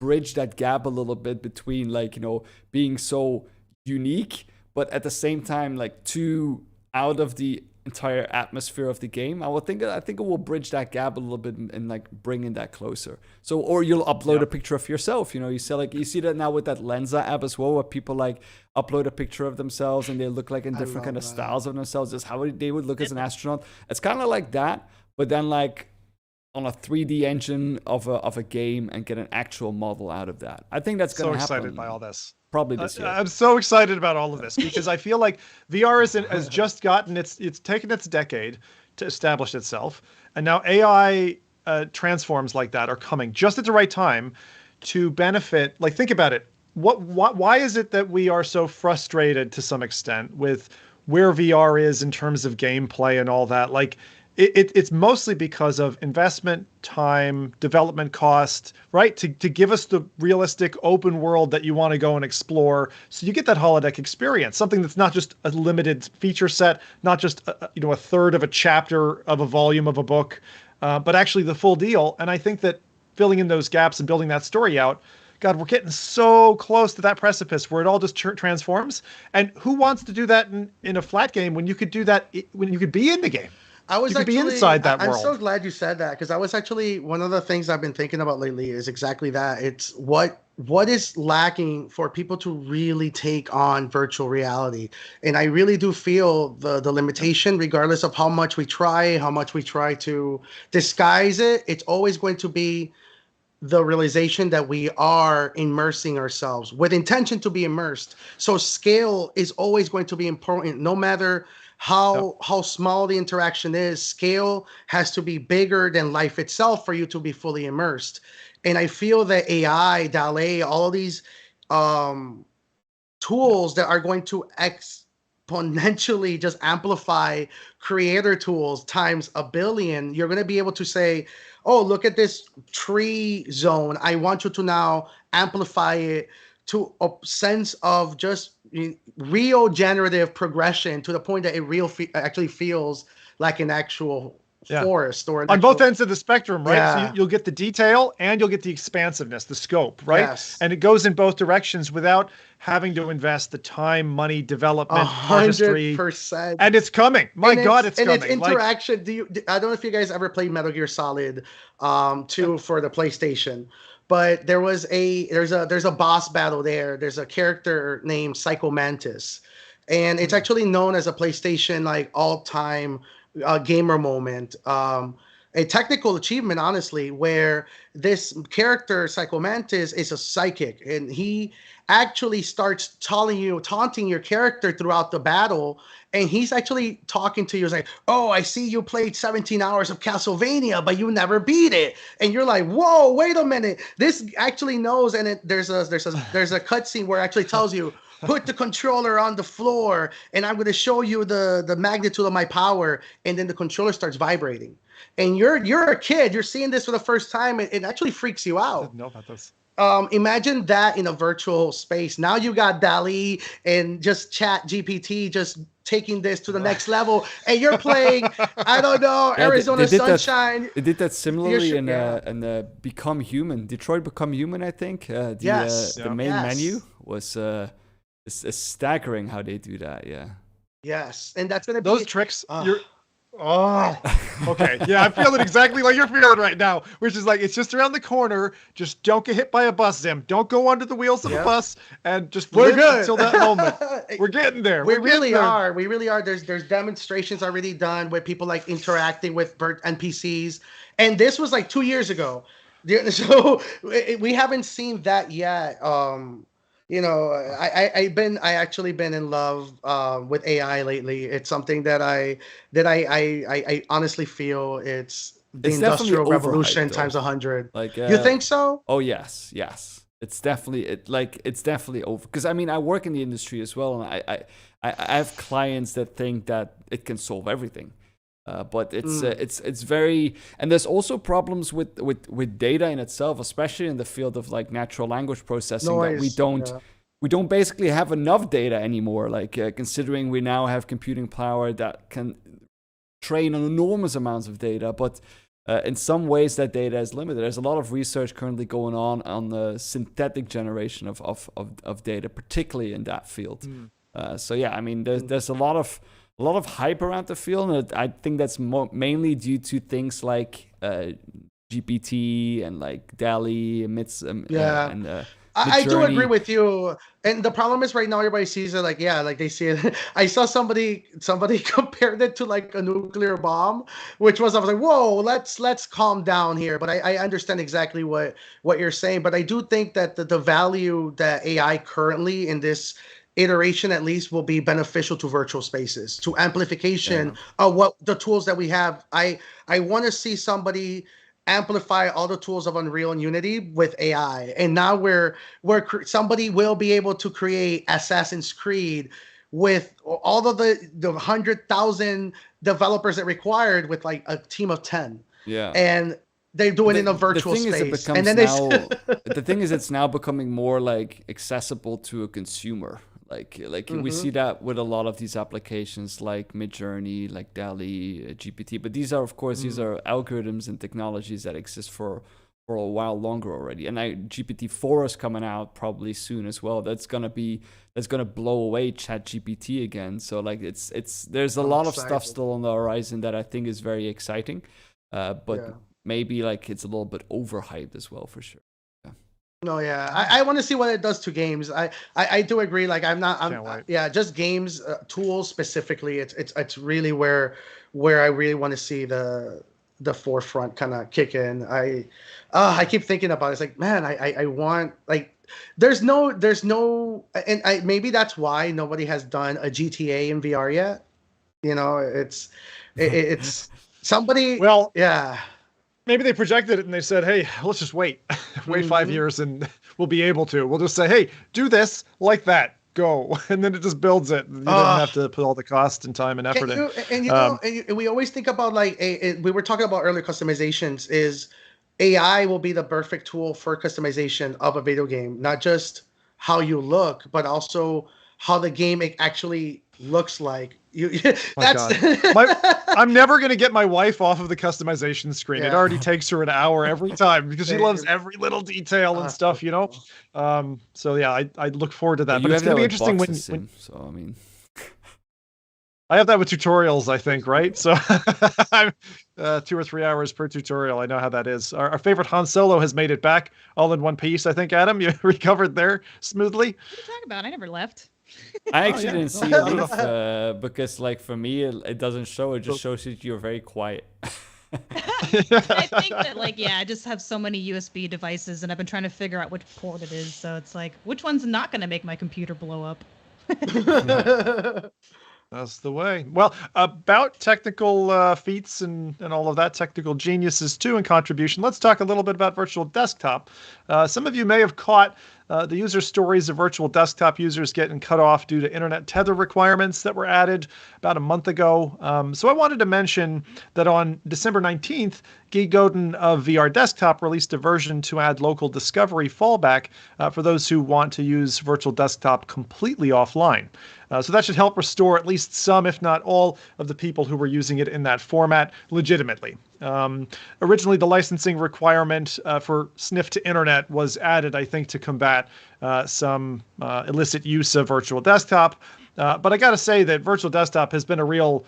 bridge that gap a little bit between like, being so unique, but at the same time like too out of the entire atmosphere of the game. I think it will bridge that gap a little bit and like bringing that closer. So, or you'll upload a picture of yourself. You know, you see that now with that Lensa app as well, where people like upload a picture of themselves and they look like in different kind of styles of themselves, just how they would look as an astronaut. It's kind of like that, but then like on a 3D engine of a game and get an actual model out of that. I think that's going to happen. So excited by all this. Probably this year. I'm so excited about all of this because I feel like VR has just gotten it's taken its decade to establish itself, and now AI transforms like that are coming just at the right time to benefit. Like, think about it. Why is it that we are so frustrated to some extent with where VR is in terms of gameplay and all that? Like, it's mostly because of investment, time, development cost, right? To give us the realistic open world that you want to go and explore. So you get that holodeck experience, something that's not just a limited feature set, not just a third of a chapter of a volume of a book, but actually the full deal. And I think that filling in those gaps and building that story out, God, we're getting so close to that precipice where it all just transforms. And who wants to do that in a flat game when you could do that, when you could be in the game? You could be inside that world. I'm so glad you said that, because I was actually, one of the things I've been thinking about lately is exactly that. It's what is lacking for people to really take on virtual reality. And I really do feel the limitation, regardless of how much we try to disguise it, it's always going to be the realization that we are immersing ourselves with intention to be immersed. So scale is always going to be important, no matter how small the interaction is. Scale has to be bigger than life itself for you to be fully immersed. And I feel that AI, DALL-E, all of these tools that are going to exponentially just amplify creator tools times a billion, you're going to be able to say, oh, look at this tree zone. I want you to now amplify it to a sense of just real generative progression, to the point that it actually feels like an actual forest, or on both ends of the spectrum, right? Yeah. So you'll get the detail and you'll get the expansiveness, the scope, right? Yes. And it goes in both directions without having to invest the time, money, development, artistry. 100%. And it's coming. My God, it's coming. And it's interaction. I don't know if you guys ever played Metal Gear Solid 2 for the PlayStation, but there's a boss battle there. There's a character named Psycho Mantis, and it's actually known as a PlayStation like all-time gamer moment. A technical achievement, honestly, where this character, Psycho Mantis, is a psychic, and he actually starts taunting your character throughout the battle, and he's actually talking to you. He's like, oh, I see you played 17 hours of Castlevania, but you never beat it. And you're like, whoa, wait a minute. This actually knows, and there's a cutscene where it actually tells you, put the controller on the floor, and I'm going to show you the magnitude of my power. And then the controller starts vibrating. And you're a kid. You're seeing this for the first time. It actually freaks you out. I didn't know about this. Imagine that in a virtual space. Now you got DALL-E and just Chat GPT just taking this to the next level, and you're playing, I don't know, Arizona Sunshine. They did that similarly in Become Human. Detroit Become Human, I think. The main menu was it's staggering how they do that. Yeah. Yes, and that's gonna be those tricks. Okay. Yeah, I'm feeling exactly like you're feeling right now, which is like, it's just around the corner. Just don't get hit by a bus, Zim. Don't go under the wheels of a bus, and just live until that moment. We're getting there. We really are. There's demonstrations already done with people like interacting with NPCs, and this was like 2 years ago. So we haven't seen that yet. I actually been in love with AI lately. It's something that I honestly feel it's industrial revolution times 100. Like, you think so? Oh yes. It's definitely over. Because I mean, I work in the industry as well, and I have clients that think that it can solve everything. But it's very, and there's also problems with data in itself, especially in the field of like natural language processing. That we don't basically have enough data anymore. Like considering we now have computing power that can train on enormous amounts of data, but in some ways that data is limited. There's a lot of research currently going on the synthetic generation of data, particularly in that field. So yeah, I mean, there's a lot of a lot of hype around the field, and I think that's mainly due to things like GPT and like DALL-E, and I do agree Midjourney. with you. And the problem is right now everybody sees it like, yeah, like they see it. I saw somebody compared it to like a nuclear bomb, which was, I was like, whoa, let's calm down here. But I understand exactly what you're saying. But I do think that the value that AI currently in this iteration at least will be beneficial to virtual spaces, to amplification of what the tools that we have. I want to see somebody amplify all the tools of Unreal and Unity with AI. And now somebody will be able to create Assassin's Creed with all of the 100,000 developers it required with like a team of 10. Yeah. And they do it in a virtual space. And then the thing is, it's now becoming more like accessible to a consumer. Like we see that with a lot of these applications like Midjourney, like DALL-E, GPT. But these are, of course, these are algorithms and technologies that exist for a while longer already. And GPT-4 is coming out probably soon as well. That's gonna blow away ChatGPT again. So like there's a lot of stuff still on the horizon that I think is very exciting. But maybe like it's a little bit overhyped as well, for sure. No, yeah, I want to see what it does to games. I do agree. Like just games, tools specifically. It's really where I really want to see the forefront kind of kick in. I keep thinking about it. It's like, man, I want, like, there's no, and maybe that's why nobody has done a GTA in VR yet. You know, it's somebody. Well, yeah. Maybe they projected it and they said, hey, let's just wait 5 years and we'll be able to. We'll just say, hey, do this like that. Go. And then it just builds it. You don't have to put all the cost and time and effort in. And we always think about, like, we were talking about earlier customizations, is AI will be the perfect tool for customization of a video game. Not just how you look, but also how the game actually looks like. I'm never going to get my wife off of the customization screen. It already takes her an hour every time because she loves every little detail and stuff, you know? So yeah, I look forward to that. But it's going to be interesting when so I mean, I have that with tutorials, I think, right? So I'm 2 or 3 hours per tutorial. I know how that is. Our favorite Han Solo has made it back all in one piece. I think, Adam, you recovered there smoothly. What are you talking about? I never left. I actually didn't see it leave because, like, for me, it doesn't show. It just shows that you're very quiet. I think that, like, I just have so many USB devices, and I've been trying to figure out which port it is. So it's like, which one's not going to make my computer blow up? That's the way. Well, about technical feats and all of that, technical geniuses too, and contribution, let's talk a little bit about Virtual Desktop. Some of you may have caught the user stories of Virtual Desktop users getting cut off due to internet tether requirements that were added about a month ago. So I wanted to mention that on December 19th, Guy Godin of VR Desktop released a version to add local discovery fallback for those who want to use Virtual Desktop completely offline. So that should help restore at least some, if not all, of the people who were using it in that format legitimately. Originally, the licensing requirement for Sniff to Internet was added, I think, to combat some illicit use of Virtual Desktop. But I got to say that Virtual Desktop has been a real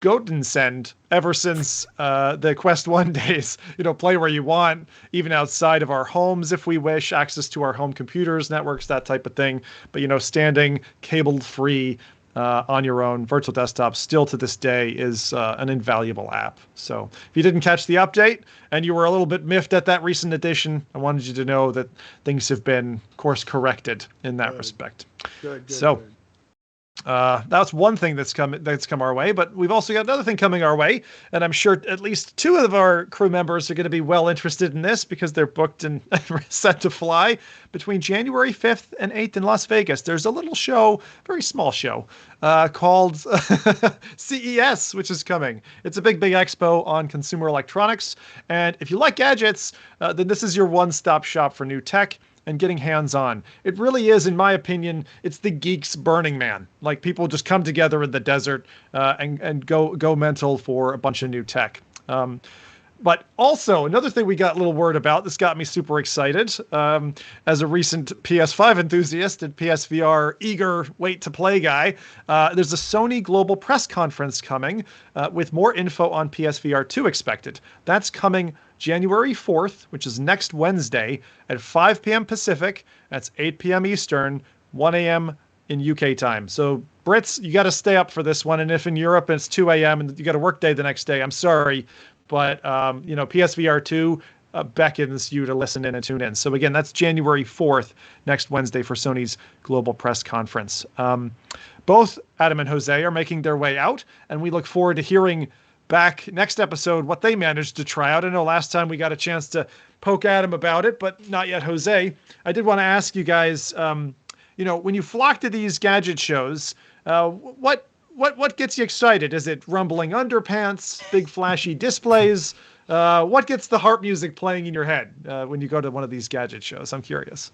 Godsend ever since the Quest 1 days. You know, play where you want, even outside of our homes if we wish, access to our home computers, networks, that type of thing. But, you know, standing cable free on your own, Virtual Desktop still to this day is an invaluable app. So if you didn't catch the update and you were a little bit miffed at that recent addition, I wanted you to know that things have been course corrected in that respect. Good. That's one thing that's come our way, but we've also got another thing coming our way, and I'm sure at least 2 of our crew members are going to be well interested in this because they're booked and set to fly between January 5th and 8th in Las Vegas. There's a little show, very small show, called CES, which is coming. It's a big expo on consumer electronics, and if you like gadgets, then this is your one-stop shop for new tech and getting hands-on. It really is, in my opinion, it's the geeks Burning Man. Like, people just come together in the desert and go mental for a bunch of new tech. But also, another thing we got a little word about, this got me super excited. As a recent PS5 enthusiast and PSVR eager wait to play guy, there's a Sony Global Press Conference coming with more info on PSVR 2 expected. That's coming January 4th, which is next Wednesday at 5 p.m. Pacific. That's 8 p.m. Eastern, 1 a.m. in UK time. So Brits, you got to stay up for this one. And if in Europe it's 2 a.m. and you got a work day the next day, I'm sorry. But, PSVR 2 beckons you to listen in and tune in. So again, that's January 4th, next Wednesday for Sony's Global Press Conference. Both Adam and Jose are making their way out, and we look forward to hearing back next episode what they managed to try out. I know last time we got a chance to poke Adam about it, but not yet Jose. I did want to ask you guys, when you flock to these gadget shows, what gets you excited? Is it rumbling underpants, big flashy displays? What gets the harp music playing in your head when you go to one of these gadget shows? I'm curious.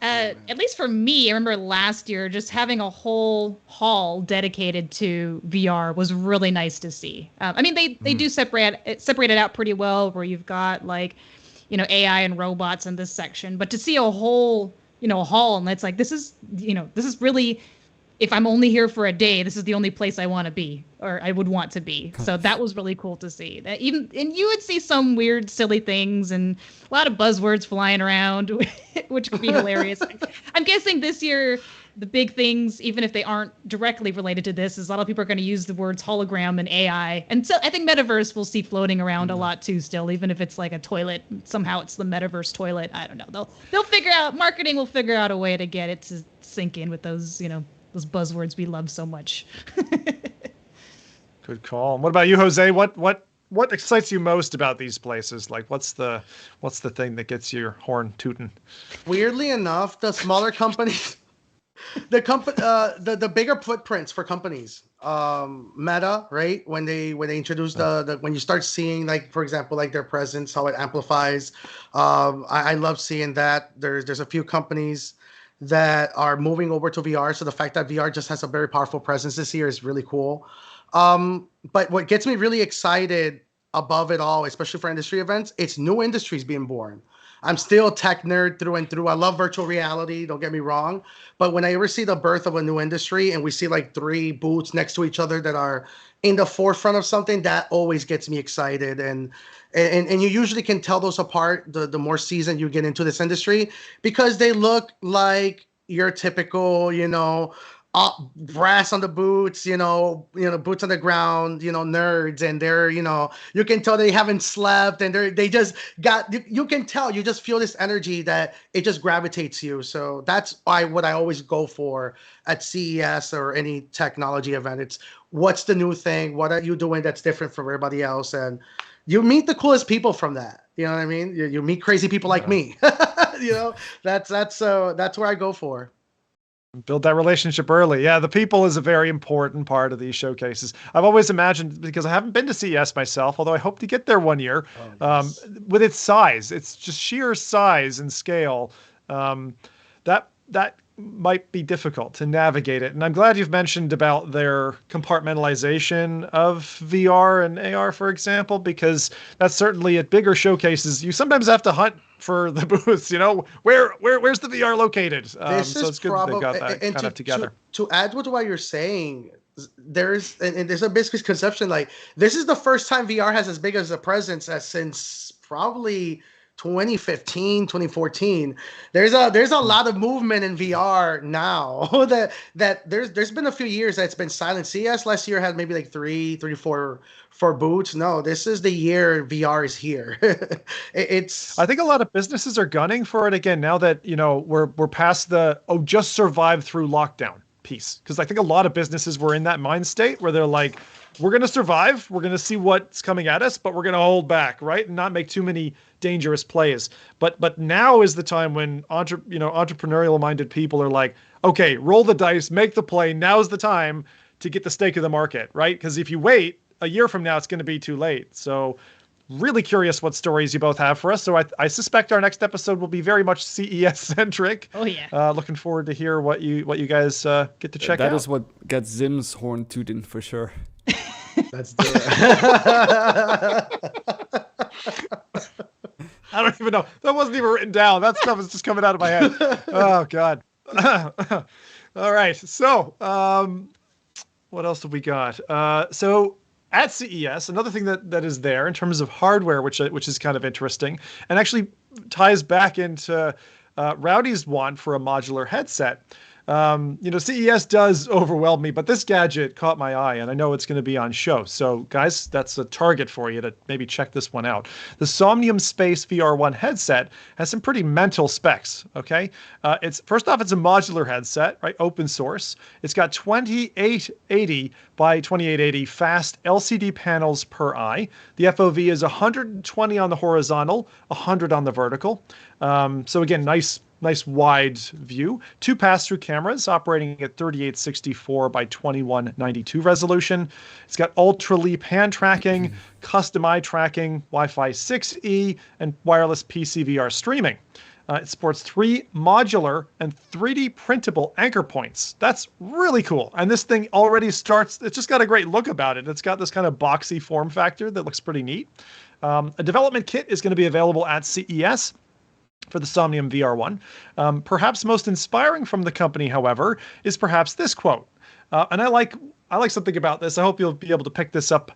At least for me, I remember last year just having a whole hall dedicated to VR was really nice to see. They do separate it out pretty well, where you've got AI and robots in this section, but to see a whole hall, and it's like this is really, if I'm only here for a day, this is the only place I want to be, or I would want to be. So that was really cool to see. And you would see some weird, silly things and a lot of buzzwords flying around, which could be hilarious. I'm guessing this year, the big things, even if they aren't directly related to this, is a lot of people are going to use the words hologram and AI. And so I think metaverse we'll see floating around a lot too still, even if it's like a toilet. Somehow it's the metaverse toilet. I don't know. They'll figure out, marketing will figure out a way to get it to sink in with those, those buzzwords we love so much. Good call. And what about you, Jose? What excites you most about these places? Like, what's the thing that gets your horn tooting? Weirdly enough, the smaller companies, the bigger footprints for companies. Meta, right? When they introduce when you start seeing, like, for example, like their presence, how it amplifies. I love seeing that. There's a few companies that are moving over to VR. So the fact that VR just has a very powerful presence this year is really cool. But what gets me really excited above it all, especially for industry events, it's new industries being born. I'm still a tech nerd through and through. I love virtual reality, don't get me wrong. But when I ever see the birth of a new industry and we see like 3 booths next to each other that are in the forefront of something, that always gets me excited. And you usually can tell those apart the more seasoned you get into this industry, because they look like your typical, brass on the boots, boots on the ground, nerds, and they're, you can tell they haven't slept, and they just got, you can tell, you just feel this energy that it just gravitates you. So that's what I always go for at CES or any technology event. It's what's the new thing? What are you doing that's different from everybody else? And you meet the coolest people from that. You know what I mean? You meet crazy people like me. That's where I go for. Build that relationship early. Yeah, the people is a very important part of these showcases. I've always imagined, because I haven't been to CES myself, although I hope to get there one year, with its size. It's just sheer size and scale. That might be difficult to navigate it. And I'm glad you've mentioned about their compartmentalization of VR and AR, for example, because that's certainly at bigger showcases. You sometimes have to hunt for the booths, where's the VR located? So it's good that they got that kind of together. To add with what you're saying, there's a misconception, like, this is the first time VR has as big as a presence as since probably 2015, 2014. There's a lot of movement in VR now. that there's been a few years that it's been silent. CES last year had maybe like three, four booths. No, this is the year VR is here. I think a lot of businesses are gunning for it again now that we're past the just survive through lockdown piece, because I think a lot of businesses were in that mind state where they're like, we're going to survive, we're going to see what's coming at us, but we're going to hold back, right, and not make too many dangerous plays. But now is the time when entrepreneurial minded people are like, okay, roll the dice, make the play. Now's the time to get the stake of the market, right? Because if you wait a year from now, it's going to be too late. So really curious what stories you both have for us. So I suspect our next episode will be very much CES centric. Oh yeah. Looking forward to hear what you guys get to check out. That is what gets Zim's horn tooting for sure. Let's do it. I don't even know. That wasn't even written down. That stuff is just coming out of my head. Oh God. All right. So, what else have we got? So at CES, another thing that is there in terms of hardware, which is kind of interesting, and actually ties back into Rowdy's want for a modular headset. CES does overwhelm me, but this gadget caught my eye, and I know it's going to be on show. So, guys, that's a target for you to maybe check this one out. The Somnium Space VR1 headset has some pretty mental specs, okay? It's first off, it's a modular headset, right? Open source. It's got 2880 by 2880 fast LCD panels per eye. The FOV is 120 on the horizontal, 100 on the vertical. So again, nice wide view. 2 pass-through cameras operating at 3864 by 2192 resolution. It's got ultra leap hand tracking, custom eye tracking, Wi-Fi 6E, and wireless PCVR streaming. It supports 3 modular and 3D printable anchor points. That's really cool. And this thing already starts, it's just got a great look about it. It's got this kind of boxy form factor that looks pretty neat. A development kit is going to be available at CES for the Somnium VR1. Perhaps most inspiring from the company, however, is perhaps this quote. And I like something about this. I hope you'll be able to pick this up.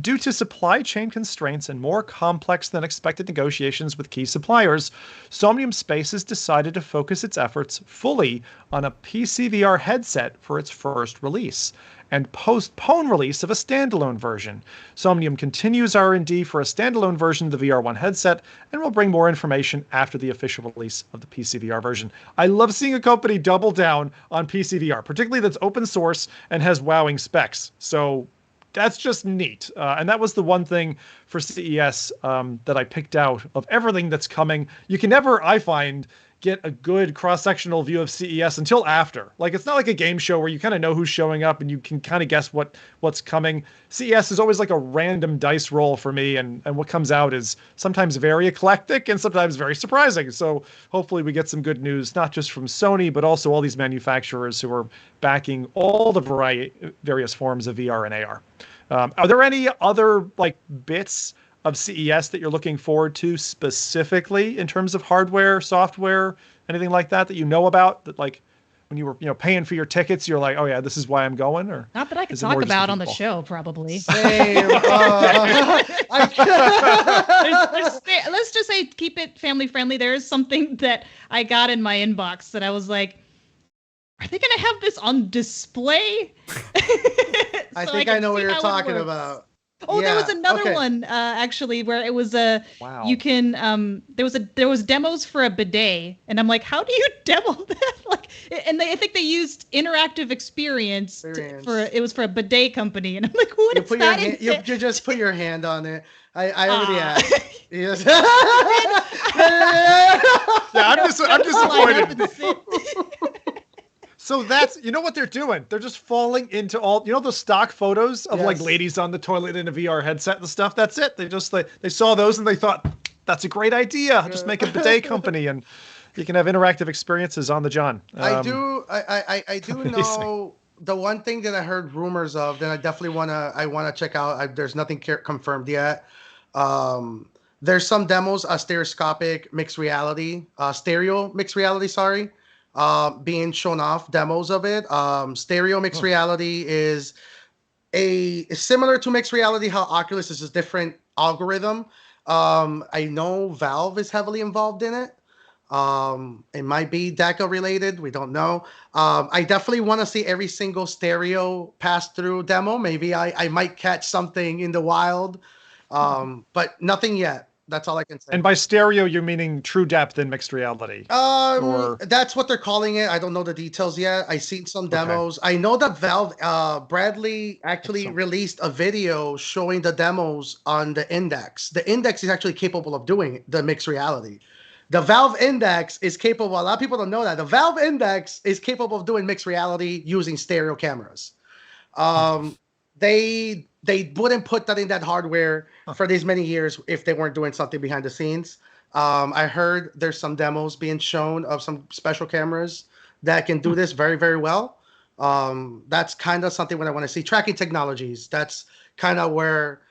Due to supply chain constraints and more complex than expected negotiations with key suppliers, Somnium Space has decided to focus its efforts fully on a PCVR headset for its first release and postpone release of a standalone version. Somnium continues R&D for a standalone version of the VR1 headset and will bring more information after the official release of the PCVR version. I love seeing a company double down on PCVR, particularly that's open source and has wowing specs. So that's just neat. And that was the one thing for CES that I picked out of everything that's coming. You can never, I find, get a good cross-sectional view of CES until after. Like, it's not like a game show where you kind of know who's showing up and you can kind of guess what's coming. CES is always like a random dice roll for me, and what comes out is sometimes very eclectic and sometimes very surprising. So hopefully we get some good news, not just from Sony, but also all these manufacturers who are backing all the various forms of VR and AR. Are there any other bits of CES that you're looking forward to specifically in terms of hardware, software, anything like that you know about, that when you were paying for your tickets, you're like, oh yeah, this is why I'm going? Or not that I could talk about on the show, probably. Same. Let's just say keep it family friendly. There is something that I got in my inbox that I was like, are they going to have this on display? I think I know what you're talking about. Oh, yeah, there was another one actually where it was wow. You can there was demos for a bidet, and I'm like, how do you demo that? I think they used interactive experience for a bidet company, and I'm like, what is that? You just put your hand on it. I already asked. Yes. Yeah, I'm disappointed. So that's, what they're doing. They're just falling into all, the stock photos of ladies on the toilet in a VR headset and stuff. That's it. They saw those and they thought, that's a great idea. I'll just make a bidet company and you can have interactive experiences on the John. I do know the one thing that I heard rumors of that I definitely want to check out. There's nothing confirmed yet. There's some demos, stereoscopic mixed reality, stereo mixed reality, sorry. Being shown off demos of it. Stereo mixed reality is similar to mixed reality, how Oculus is a different algorithm. I know Valve is heavily involved in it. It might be DECA related. We don't know. I definitely want to see every single stereo pass-through demo. Maybe I might catch something in the wild, but nothing yet. That's all I can say. And by stereo, you're meaning true depth in mixed reality? That's what they're calling it. I don't know the details yet. I've seen some demos. Okay. I know that Valve, Bradley actually released a video showing the demos on the Index. The Index is actually capable of doing the mixed reality. The Valve Index is capable, a lot of people don't know that. The Valve Index is capable of doing mixed reality using stereo cameras. They wouldn't put that in that hardware for these many years if they weren't doing something behind the scenes. I heard there's some demos being shown of some special cameras that can do this very, very well. That's kind of something what I want to see. Tracking technologies, that's kind of where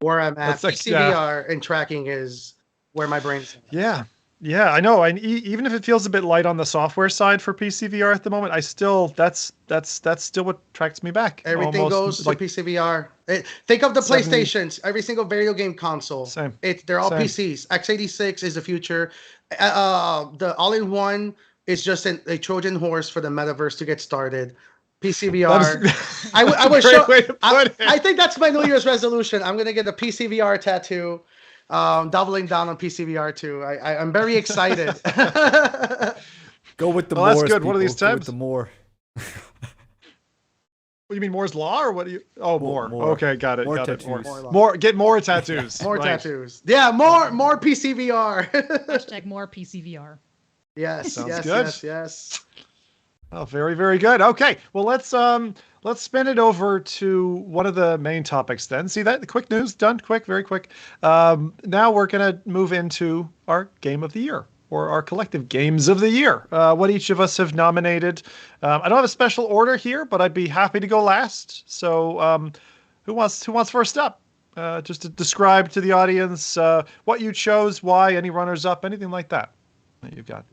where I'm at. That's like- PCVR and tracking is where my brain is at. Yeah, I know. Even if it feels a bit light on the software side for PCVR at the moment, I still that's still what attracts me back. Everything Almost goes like to PCVR. Think of the 70 PlayStations. Every single video game console. Same. They're all Same. PCs. x86 is the future. The all-in-one is just a Trojan horse for the metaverse to get started. PCVR. I would show. I think that's my New Year's resolution. I'm gonna get a PCVR tattoo. Doubling down on PCVR too. I'm very excited. Go with the Well, more. that's good. What are these Go with tabs? the more. What do you mean Moore's law or what do you? Oh, more. More. Okay, got it. More got it. tattoos. More. Get more tattoos. More Right. tattoos. Yeah, more PCVR. Hashtag more PCVR. yes, Sounds yes, good. yes. Oh, very, very good. Okay, well let's spin it over to one of the main topics then. See that? The quick news done, quick, very quick. Now we're gonna move into our game of the year, or our collective games of the year. What each of us have nominated. I don't have a special order here, but I'd be happy to go last. So, who wants first up? Just to describe to the audience what you chose, why, any runners up, anything like that you've got.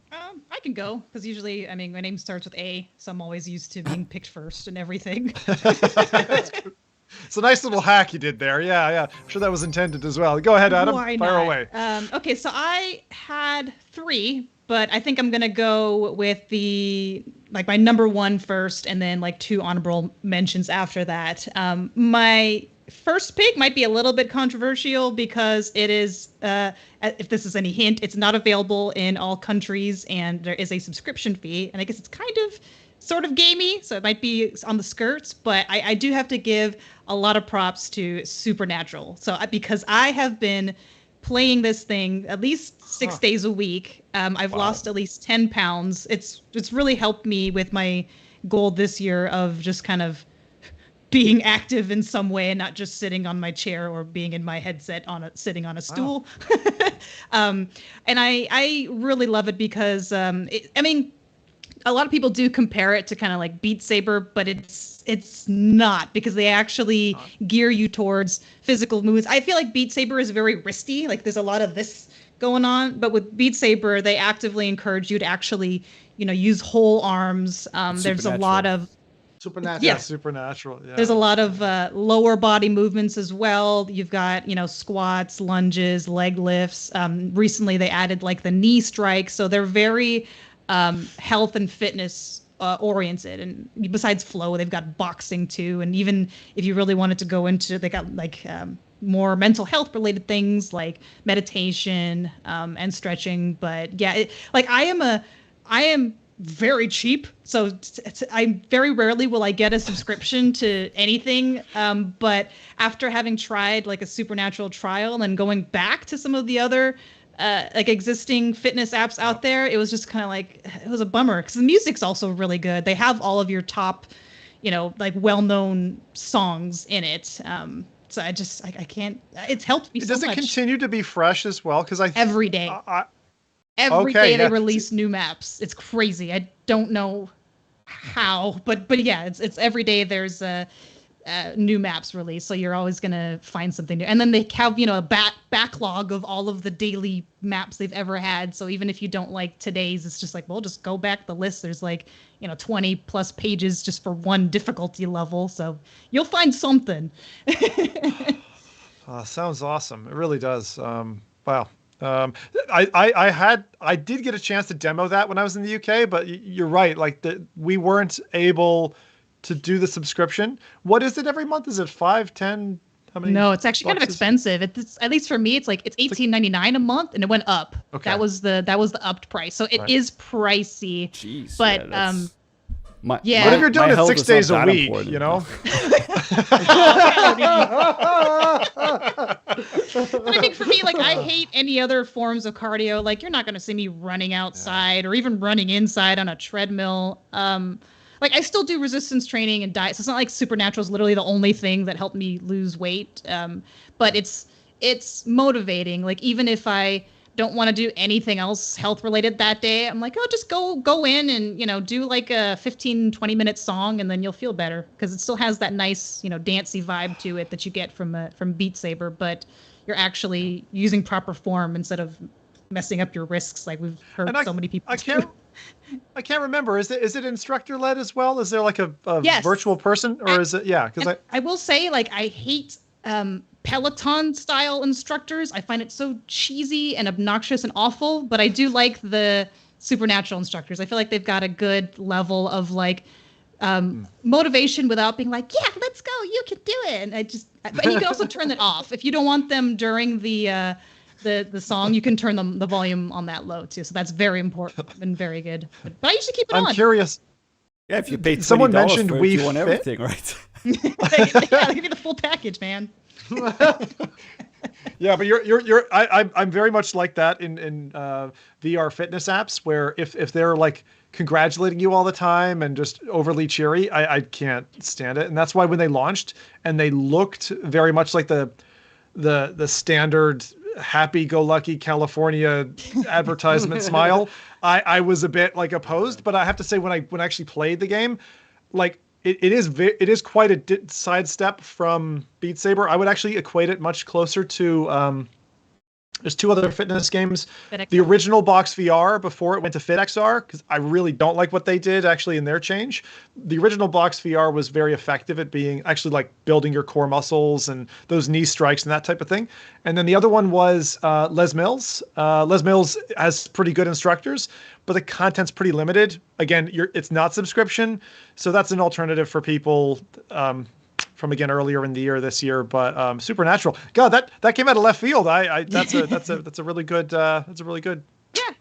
I can go because usually, I mean, my name starts with A, so I'm always used to being picked first and everything. It's a nice little hack you did there. Yeah. I'm sure that was intended as well. Go ahead, Adam. Why Fire not? away. Okay, so I had 3, but I think I'm gonna go with my number 1 first, and then 2 honorable mentions after that. My first pick might be a little bit controversial because it is, if this is any hint, it's not available in all countries, and there is a subscription fee, and I guess it's kind of sort of gamey, so it might be on the skirts, but I do have to give a lot of props to Supernatural. So because I have been playing this thing at least 6 days a week. I've lost at least 10 pounds. It's really helped me with my goal this year of just kind of being active in some way and not just sitting on my chair or being in my headset sitting on a stool. And I really love it because a lot of people do compare it to kind of like Beat Saber, but it's not, because they actually gear you towards physical movements. I feel like Beat Saber is very wristy. Like there's a lot of this going on, but with Beat Saber, they actively encourage you to actually, use whole arms. There's a lot of Supernatural. Yeah. Supernatural. Yeah. There's a lot of lower body movements as well. You've got, squats, lunges, leg lifts. Recently, they added like the knee strike. So they're very health and fitness oriented. And besides flow, they've got boxing too. And even if you really wanted to go into, they got like more mental health related things like meditation and stretching. But yeah, I am very cheap, so I very rarely will I get a subscription to anything, but after having tried like a Supernatural trial and then going back to some of the other like existing fitness apps out there, it was just kind of like, it was a bummer because the music's also really good. They have all of your top like well-known songs in it, so I can't, it's helped me so much. Does it continue to be fresh as well? Because every day. Every day they release new maps. It's crazy. I don't know how, but yeah, it's every day there's new maps released. So you're always gonna find something new. And then they have a backlog of all of the daily maps they've ever had. So even if you don't like today's, it's just like, well, just go back the list. There's like 20 plus pages just for one difficulty level. So you'll find something. Sounds awesome. It really does. Wow. I did get a chance to demo that when I was in the UK, but you're right. Like we weren't able to do the subscription. What is it every month? Is it 5, 10? How many? No, it's actually kind of expensive. It's at least for me, it's $18.99 a month, and it went up. Okay. That was the upped price. So it is pricey. Jeez. But What if you're doing it 6 days a week? But I think for me, like, I hate any other forms of cardio. Like, you're not going to see me running outside or even running inside on a treadmill. Like, I still do resistance training and diet. So it's not like Supernatural is literally the only thing that helped me lose weight. But it's motivating. Like, even if I don't want to do anything else health related that day, I'm like, oh, just go in and, you know, do like a 15-20 minute song, and then you'll feel better, because it still has that nice, you know, dancey vibe to it that you get from Beat Saber, but you're actually using proper form instead of messing up your wrists like we've heard so many people do. I can't remember. Is it instructor led as well? Is there like a yes. virtual person, or is it? Yeah, because I will say, like, I hate Peloton style instructors. I find it so cheesy and obnoxious and awful, but I do like the supernatural instructors. I feel like they've got a good level of like motivation without being like, yeah, let's go, you can do it. And and you can also turn it off if you don't want them during the song. You can turn the volume on that low too. So that's very important and very good. But I usually keep it on. I'm curious. Yeah, if you paid someone mentioned we want everything, right? Yeah, they give you the full package, man. Yeah, but I'm very much like that in VR fitness apps, where if they're like congratulating you all the time and just overly cheery, I can't stand it. And that's why when they launched and they looked very much like the standard happy-go-lucky California advertisement smile, I was a bit like opposed. But I have to say, when I actually played the game, like it is quite a sidestep from Beat Saber. I would actually equate it much closer to there's two other fitness games. The original Box VR before it went to FitXR, because I really don't like what they did actually in their change. The original Box VR was very effective at being actually like building your core muscles and those knee strikes and that type of thing. And then the other one was Les Mills. Les Mills has pretty good instructors, but the content's pretty limited. Again, it's not subscription, so that's an alternative for people from again earlier in the year this year. But Supernatural, God, that came out of left field. That's a really good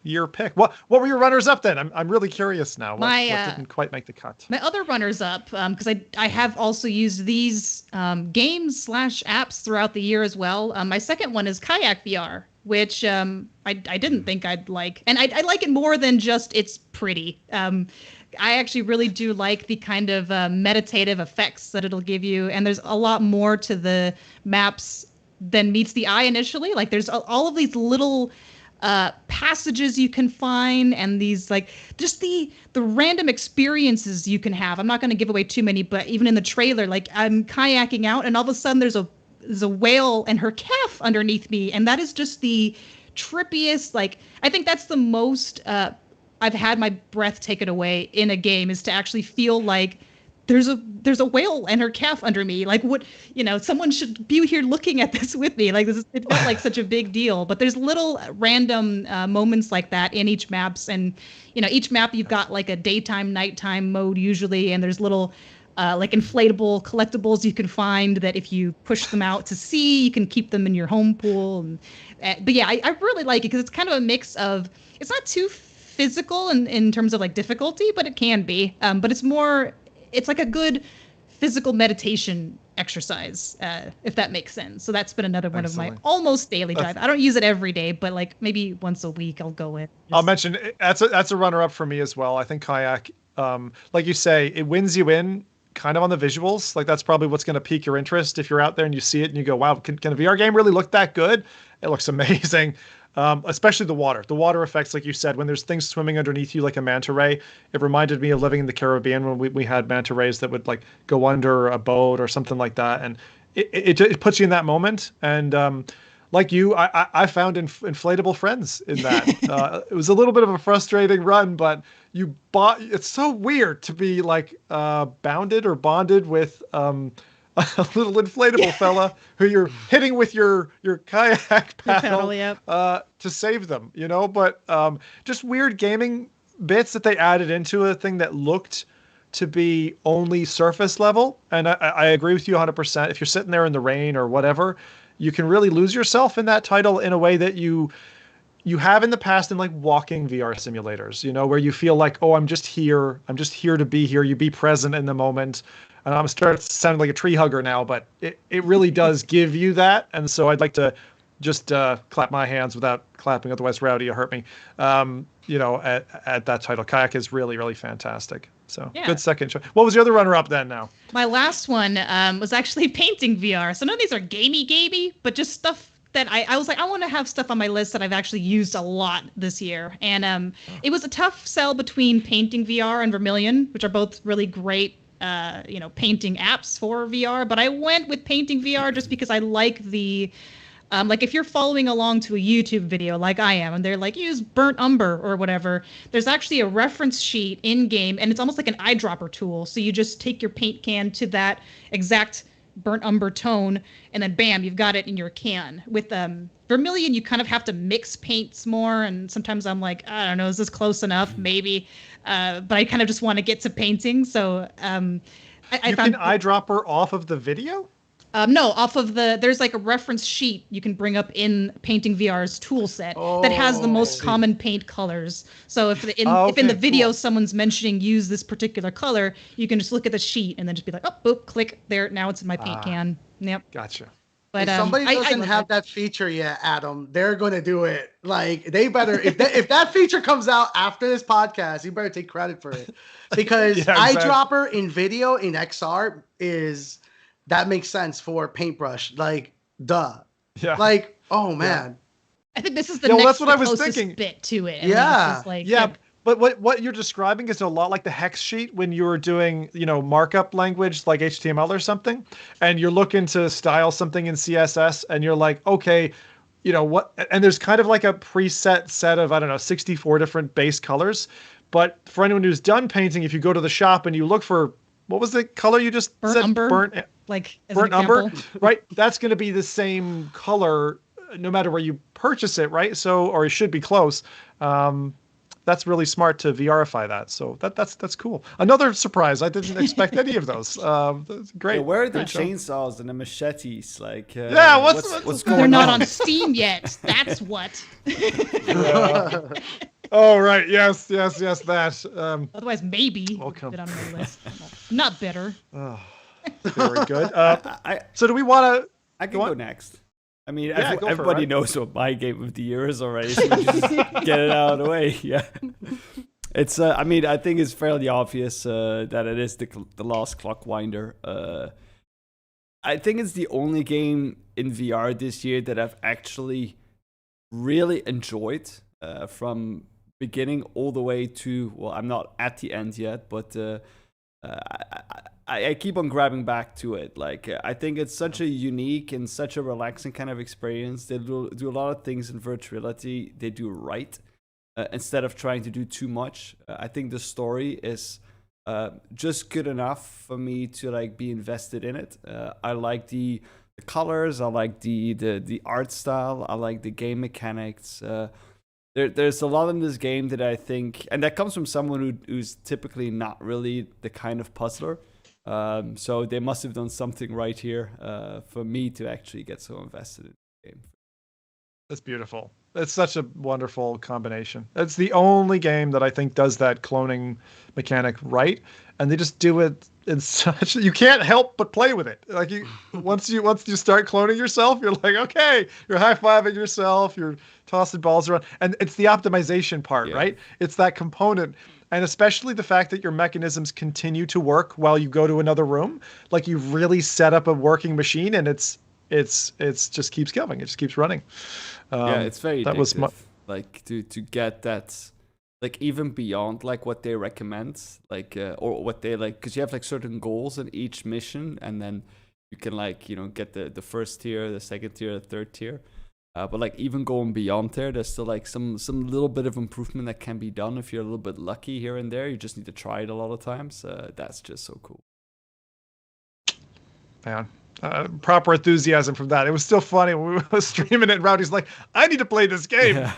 year pick. What were your runners up then? I'm really curious now. What didn't quite make the cut? My other runners up, because I have also used these games / apps throughout the year as well. My second one is Kayak VR, which I didn't think I'd like, and I like it more than just it's pretty. I actually really do like the kind of meditative effects that it'll give you, and there's a lot more to the maps than meets the eye initially. Like there's all of these little passages you can find, and these like just the random experiences you can have. I'm not going to give away too many, but even in the trailer, like I'm kayaking out, and all of a sudden there's a whale and her calf underneath me, and that is just the trippiest. Like I think that's the most I've had my breath taken away in a game, is to actually feel like there's a whale and her calf under me. Like, what, you know, someone should be here looking at this with me. Like it felt like such a big deal. But there's little random moments like that in each maps, and you know, each map you've got like a daytime, nighttime mode usually, and there's little like inflatable collectibles you can find that if you push them out to sea, you can keep them in your home pool. And but yeah, I really like it because it's kind of a mix of, it's not too physical in terms of like difficulty, but it can be. But it's like a good physical meditation exercise, if that makes sense. So that's been another one of my almost daily drive. I don't use it every day, but like maybe once a week I'll go in. I'll mention that's a runner up for me as well. I think Kayak, like you say, it wins you in kind of on the visuals. Like that's probably what's going to pique your interest if you're out there and you see it and you go, wow, can a VR game really look that good? It looks amazing. Especially the water effects, like you said, when there's things swimming underneath you like a manta ray. It reminded me of living in the Caribbean when we had manta rays that would like go under a boat or something like that, and it puts you in that moment. And like you, I found inflatable friends in that. It was a little bit of a frustrating run, but it's so weird to be like bounded or bonded with a little inflatable fella who you're hitting with your kayak paddle to save them, you know. But just weird gaming bits that they added into a thing that looked to be only surface level. And I agree with you 100%. If you're sitting there in the rain or whatever, you can really lose yourself in that title in a way that you have in the past in like walking VR simulators, you know, where you feel like, oh, I'm just here to be here. You be present in the moment. And I'm starting to sound like a tree hugger now, but it really does give you that. And so I'd like to just clap my hands without clapping, otherwise Rowdy will hurt me. You know, at that title. Kayak is really, really fantastic. So yeah. Good second choice. What was your other runner-up then now? My last one was actually painting VR. So none of these are gamey, but just stuff that I was like, I want to have stuff on my list that I've actually used a lot this year. And it was a tough sell between Painting VR and Vermilion, which are both really great, painting apps for VR. But I went with Painting VR just because I like the, like if you're following along to a YouTube video like I am, and they're like, use burnt umber or whatever, there's actually a reference sheet in game, and it's almost like an eyedropper tool. So you just take your paint can to that exact burnt umber tone, and then bam, you've got it in your can. With Vermilion, you kind of have to mix paints more, and sometimes I'm like, I don't know, is this close enough? Maybe, but I kind of just want to get to painting. So I found eyedropper off of the video. No, off of there's like a reference sheet you can bring up in Painting VR's tool set that has the most common paint colors. So if in the video someone's mentioning use this particular color, you can just look at the sheet and then just be like, oh, boop, click there. Now it's in my paint can. Yep. Gotcha. But if somebody doesn't have that feature yet, Adam, they're going to do it. Like they better, if that feature comes out after this podcast, you better take credit for it, because eyedropper in video in XR that makes sense for paintbrush. Like, duh. Yeah. Like, oh man. I think this is the next that's what I was thinking. Bit to it. But what you're describing is a lot like the hex sheet when you were doing, markup language like HTML or something, and you're looking to style something in CSS, and you're like, okay, what? And there's kind of like a preset set of, 64 different base colors. But for anyone who's done painting, if you go to the shop and you look for, what was the color you just said? Umber. Burnt umber, right? That's going to be the same color no matter where you purchase it, right? So, or it should be close. That's really smart to VRify that. So that's cool. Another surprise. I didn't expect any of those. That's great. Yeah, where are the chainsaws and the machetes? Like, what's going on? They're not on Steam yet. That's what. Oh, right. Yes, that. Otherwise, maybe we'll put it on my list. Not bitter. Oh, very good. So do we want to? I can go next. I mean, everybody knows what my game of the year is already, so we just get it out of the way. Yeah, it's. I think it's fairly obvious that it is the Last Clockwinder. I think it's the only game in VR this year that I've actually really enjoyed from beginning all the way to. Well, I'm not at the end yet, but I keep on grabbing back to it. Like, I think it's such a unique and such a relaxing kind of experience. They do a lot of things in virtuality they do right, instead of trying to do too much. I think the story is just good enough for me to like be invested in it. I like the colors. I like the art style. I like the game mechanics. There's a lot in this game that I think, and that comes from someone who's typically not really the kind of puzzler. So they must have done something right here for me to actually get so invested in the game. That's beautiful. It's such a wonderful combination. It's the only game that I think does that cloning mechanic right, and they just do it in such you can't help but play with it. Like once you start cloning yourself, you're like, okay, you're high-fiving yourself, you're tossing balls around, and it's the optimization part, right? It's that component. And especially the fact that your mechanisms continue to work while you go to another room. Like you've really set up a working machine, and it's just keeps going. It just keeps running. It's very addictive. Like to get that, like even beyond like what they recommend, like or what they like, because you have like certain goals in each mission, and then you can like get the first tier, the second tier, the third tier. But like even going beyond there's still like some little bit of improvement that can be done if you're a little bit lucky here and there. You just need to try it a lot of times. That's just so cool. Man, proper enthusiasm from that. It was still funny when we were streaming it, and Rowdy's like, I need to play this game. Yeah.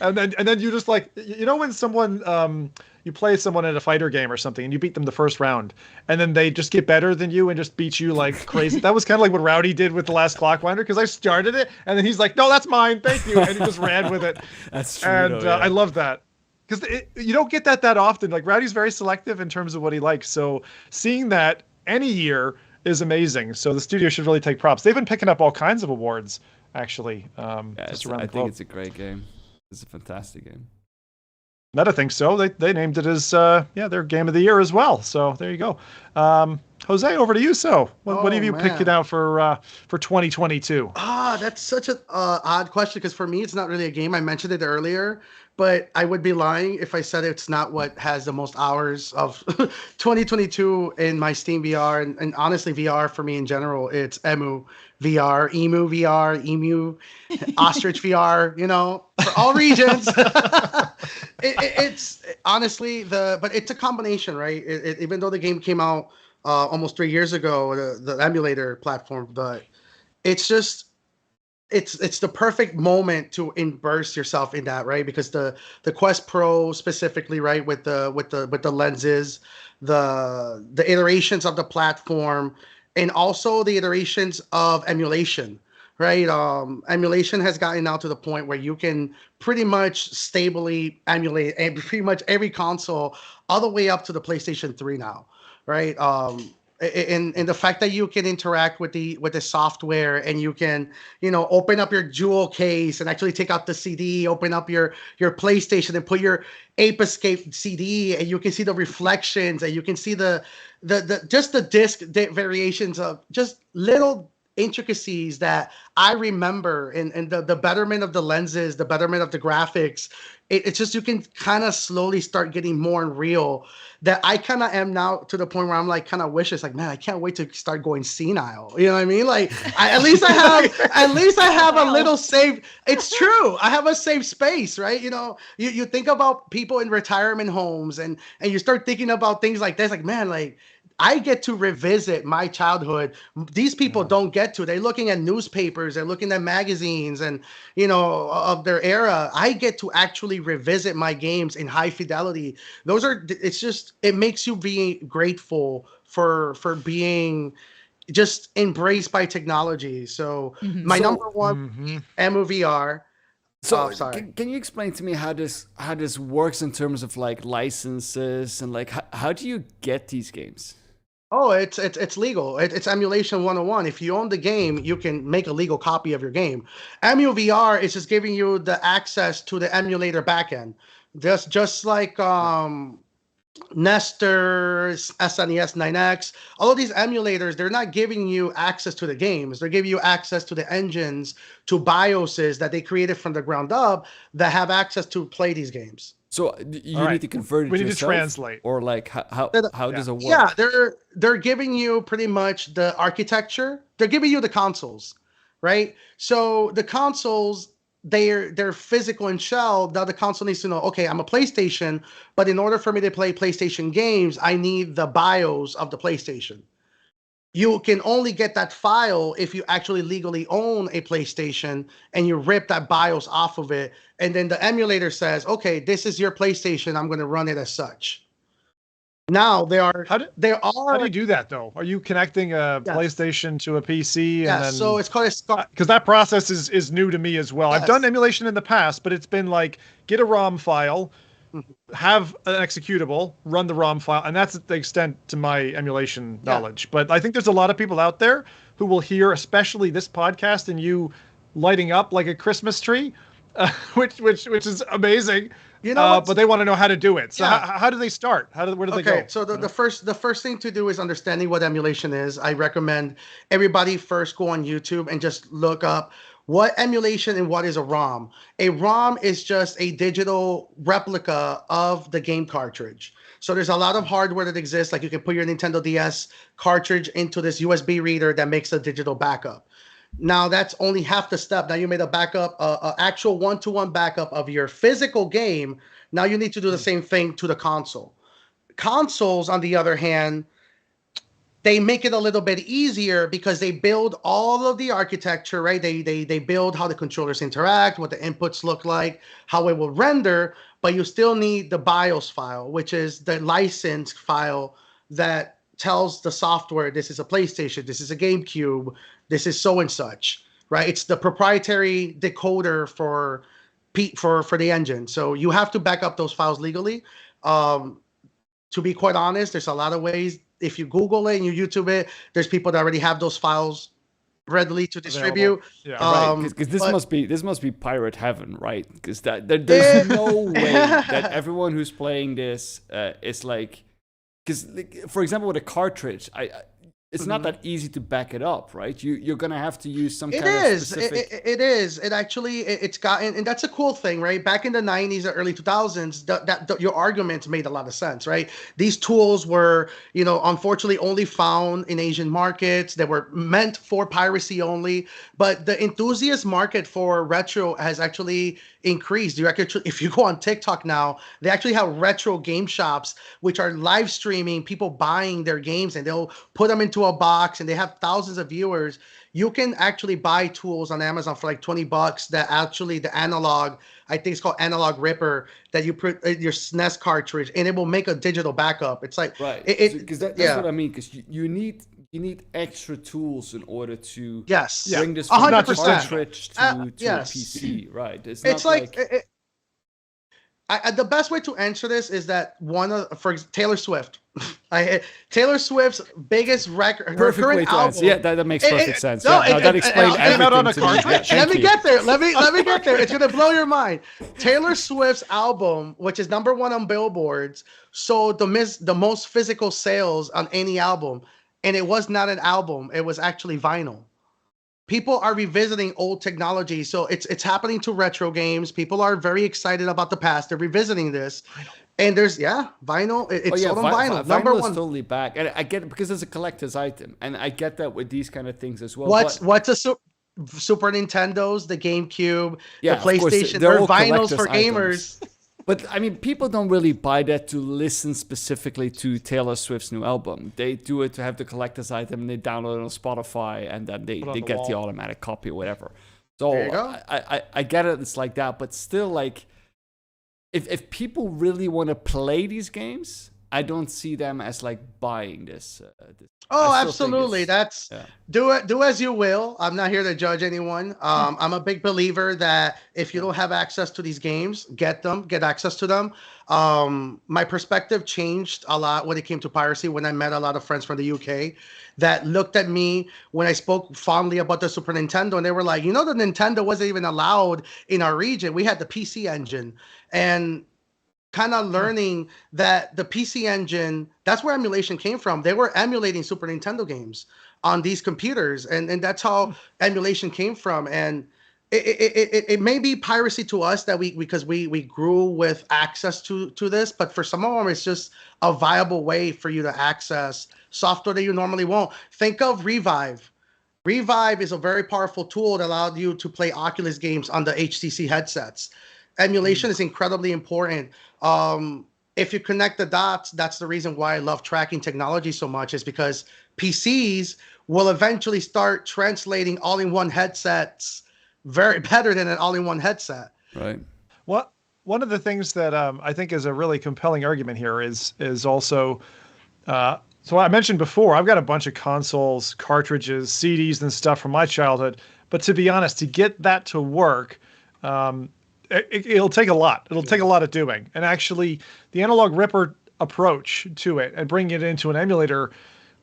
And then you just like, when someone you play someone in a fighter game or something and you beat them the first round and then they just get better than you and just beat you like crazy. That was kind of like what Rowdy did with The Last Clockwinder, because I started it and then he's like, no, that's mine, thank you, and he just ran with it. That's true. And I love that, because you don't get that often. Like Rowdy's very selective in terms of what he likes, so seeing that any year is amazing. So the studio should really take props. They've been picking up all kinds of awards actually. Just around the globe. I think it's a great game. It's a fantastic game. Meta thinks so. They named it as their game of the year as well. So there you go. Jose, over to you. So, what have you man. picked out for 2022? That's such an odd question because for me, it's not really a game. I mentioned it earlier, but I would be lying if I said it's not what has the most hours of 2022 in my Steam VR. And honestly, VR for me in general, it's Emu VR, Emu, Ostrich VR, for all regions. It's honestly but it's a combination, right? Even though the game came out almost 3 years ago, the emulator platform, but it's just it's the perfect moment to immerse yourself in that, right? Because the Quest Pro specifically, right, with the lenses, the iterations of the platform, and also the iterations of emulation, right? Emulation has gotten now to the point where you can pretty much stably emulate pretty much every console all the way up to the PlayStation 3 now, right? And the fact that you can interact with the software, and you can open up your jewel case and actually take out the CD, open up your PlayStation and put your Ape Escape CD, and you can see the reflections, and you can see the just the disc variations of just little intricacies that I remember, and the betterment of the lenses, the betterment of the graphics. It's just, you can kind of slowly start getting more and real, that I kind of am now to the point where I'm like, kind of wish it's like, man, I can't wait to start going senile. You know what I mean? Like, at least I have a little safe. It's true. I have a safe space, right? You think about people in retirement homes, and you start thinking about things like this, like, man, like, I get to revisit my childhood. These people don't get to. They're looking at newspapers, they're looking at magazines, and of their era. I get to actually revisit my games in high fidelity. It makes you be grateful for being just embraced by technology. So my number one, MVR. So sorry. Can you explain to me how this works in terms of like licenses, and like how do you get these games? Oh, it's legal. It's emulation 101. If you own the game, you can make a legal copy of your game. EmuVR is just giving you the access to the emulator backend. Just like Nestor, SNES 9X, all of these emulators, they're not giving you access to the games. They're giving you access to the engines, to BIOSes that they created from the ground up that have access to play these games. So you need to convert it. We need yourself, to translate, or like how does it work? Yeah, they're giving you pretty much the architecture. They're giving you the consoles, right? So the consoles, they're physical in shell. Now the console needs to know, okay, I'm a PlayStation, but in order for me to play PlayStation games, I need the BIOS of the PlayStation. You can only get that file if you actually legally own a PlayStation, and you rip that BIOS off of it. And then the emulator says, okay, this is your PlayStation. I'm going to run it as such. Now How do you do that though? Are you connecting a PlayStation to a PC? Yeah, and then, so it's called because that process is new to me as well. Yes. I've done emulation in the past, but it's been like, get a ROM file, have an executable, run the ROM file, and that's the extent to my emulation knowledge. But I think there's a lot of people out there who will hear, especially this podcast, and you lighting up like a Christmas tree, which is amazing. But they want to know how to do it. So how do they start? Where do they go? So the first thing to do is understanding what emulation is. I recommend everybody first go on YouTube and just look up what emulation and what is a ROM. A ROM is just a digital replica of the game cartridge. So there's a lot of hardware that exists. Like you can put your Nintendo DS cartridge into this USB reader that makes a digital backup. Now that's only half the step. Now you made a backup, actual one-to-one backup of your physical game. Now you need to do the same thing to the console. Consoles, on the other hand, they make it a little bit easier because they build all of the architecture, right? They build how the controllers interact, what the inputs look like, how it will render, but you still need the BIOS file, which is the license file that tells the software, this is a PlayStation, this is a GameCube, this is so and such, right? It's the proprietary decoder for the engine. So you have to back up those files legally. To be quite honest, there's a lot of ways. If you Google it and you YouTube it, there's people that already have those files readily to distribute. Yeah, right. Because this must be pirate heaven, right? Because there's no way that everyone who's playing this is like. Because, for example, with a cartridge, it's not that easy to back it up, right? You're gonna have to use some It kind of is. specific. It is. It actually. It's gotten, and that's a cool thing, right? Back in the '90s or early 2000s, your arguments made a lot of sense, right? These tools were, unfortunately, only found in Asian markets. They were meant for piracy only. But the enthusiast market for retro has actually increased. If you go on TikTok now, they actually have retro game shops, which are live streaming people buying their games, and they'll put them into a box, and they have thousands of viewers. You can actually buy tools on Amazon for like $20 that actually the analog, I think it's called Analog Ripper, that you put your SNES cartridge and it will make a digital backup. It's like, Right. Because that's what I mean. Because you need extra tools in order to bring this from a cartridge to a PC. Right. It's not like the best way to answer this is that for Taylor Swift. Taylor Swift's biggest record, her current album. Yeah, that makes perfect sense. That explains everything. On a cartridge. Let me get there. Let me get there. It's gonna blow your mind. Taylor Swift's album, which is #1 on Billboards, sold the most physical sales on any album, and it was not an album. It was actually vinyl. People are revisiting old technology, so it's happening to retro games. People are very excited about the past. They're revisiting this, and there's vinyl. It's sold on vinyl. Vinyl is totally back, and I get it because it's a collector's item, and I get that with these kind of things as well. What's a Super Nintendos, the GameCube, the PlayStation? They're vinyls for gamers. But I mean, people don't really buy that to listen specifically to Taylor Swift's new album. They do it to have the collector's item, and they download it on Spotify, and then they get the automatic copy or whatever. So I get it, it's like that, but still, like, if people really want to play these games, I don't see them as like buying this. Oh, absolutely. Do as you will. I'm not here to judge anyone. I'm a big believer that if you don't have access to these games, get access to them. My perspective changed a lot when it came to piracy when I met a lot of friends from the UK that looked at me when I spoke fondly about the Super Nintendo, and they were like, the Nintendo wasn't even allowed in our region. We had the PC Engine, and kind of learning that the PC Engine, that's where emulation came from. They were emulating Super Nintendo games on these computers, and that's how emulation came from. And it may be piracy to us because we grew with access to this, but for some of them, it's just a viable way for you to access software that you normally won't. Think of Revive. Revive is a very powerful tool that allowed you to play Oculus games on the HTC headsets. Emulation is incredibly important. If you connect the dots, that's the reason why I love tracking technology so much, is because PCs will eventually start translating all-in-one headsets very better than an all-in-one headset. Right. Well, one of the things that I think is a really compelling argument here is also, so I mentioned before, I've got a bunch of consoles, cartridges, CDs, and stuff from my childhood. But to be honest, to get that to work, it'll take a lot. It'll take a lot of doing. And actually, the Analog Ripper approach to it and bringing it into an emulator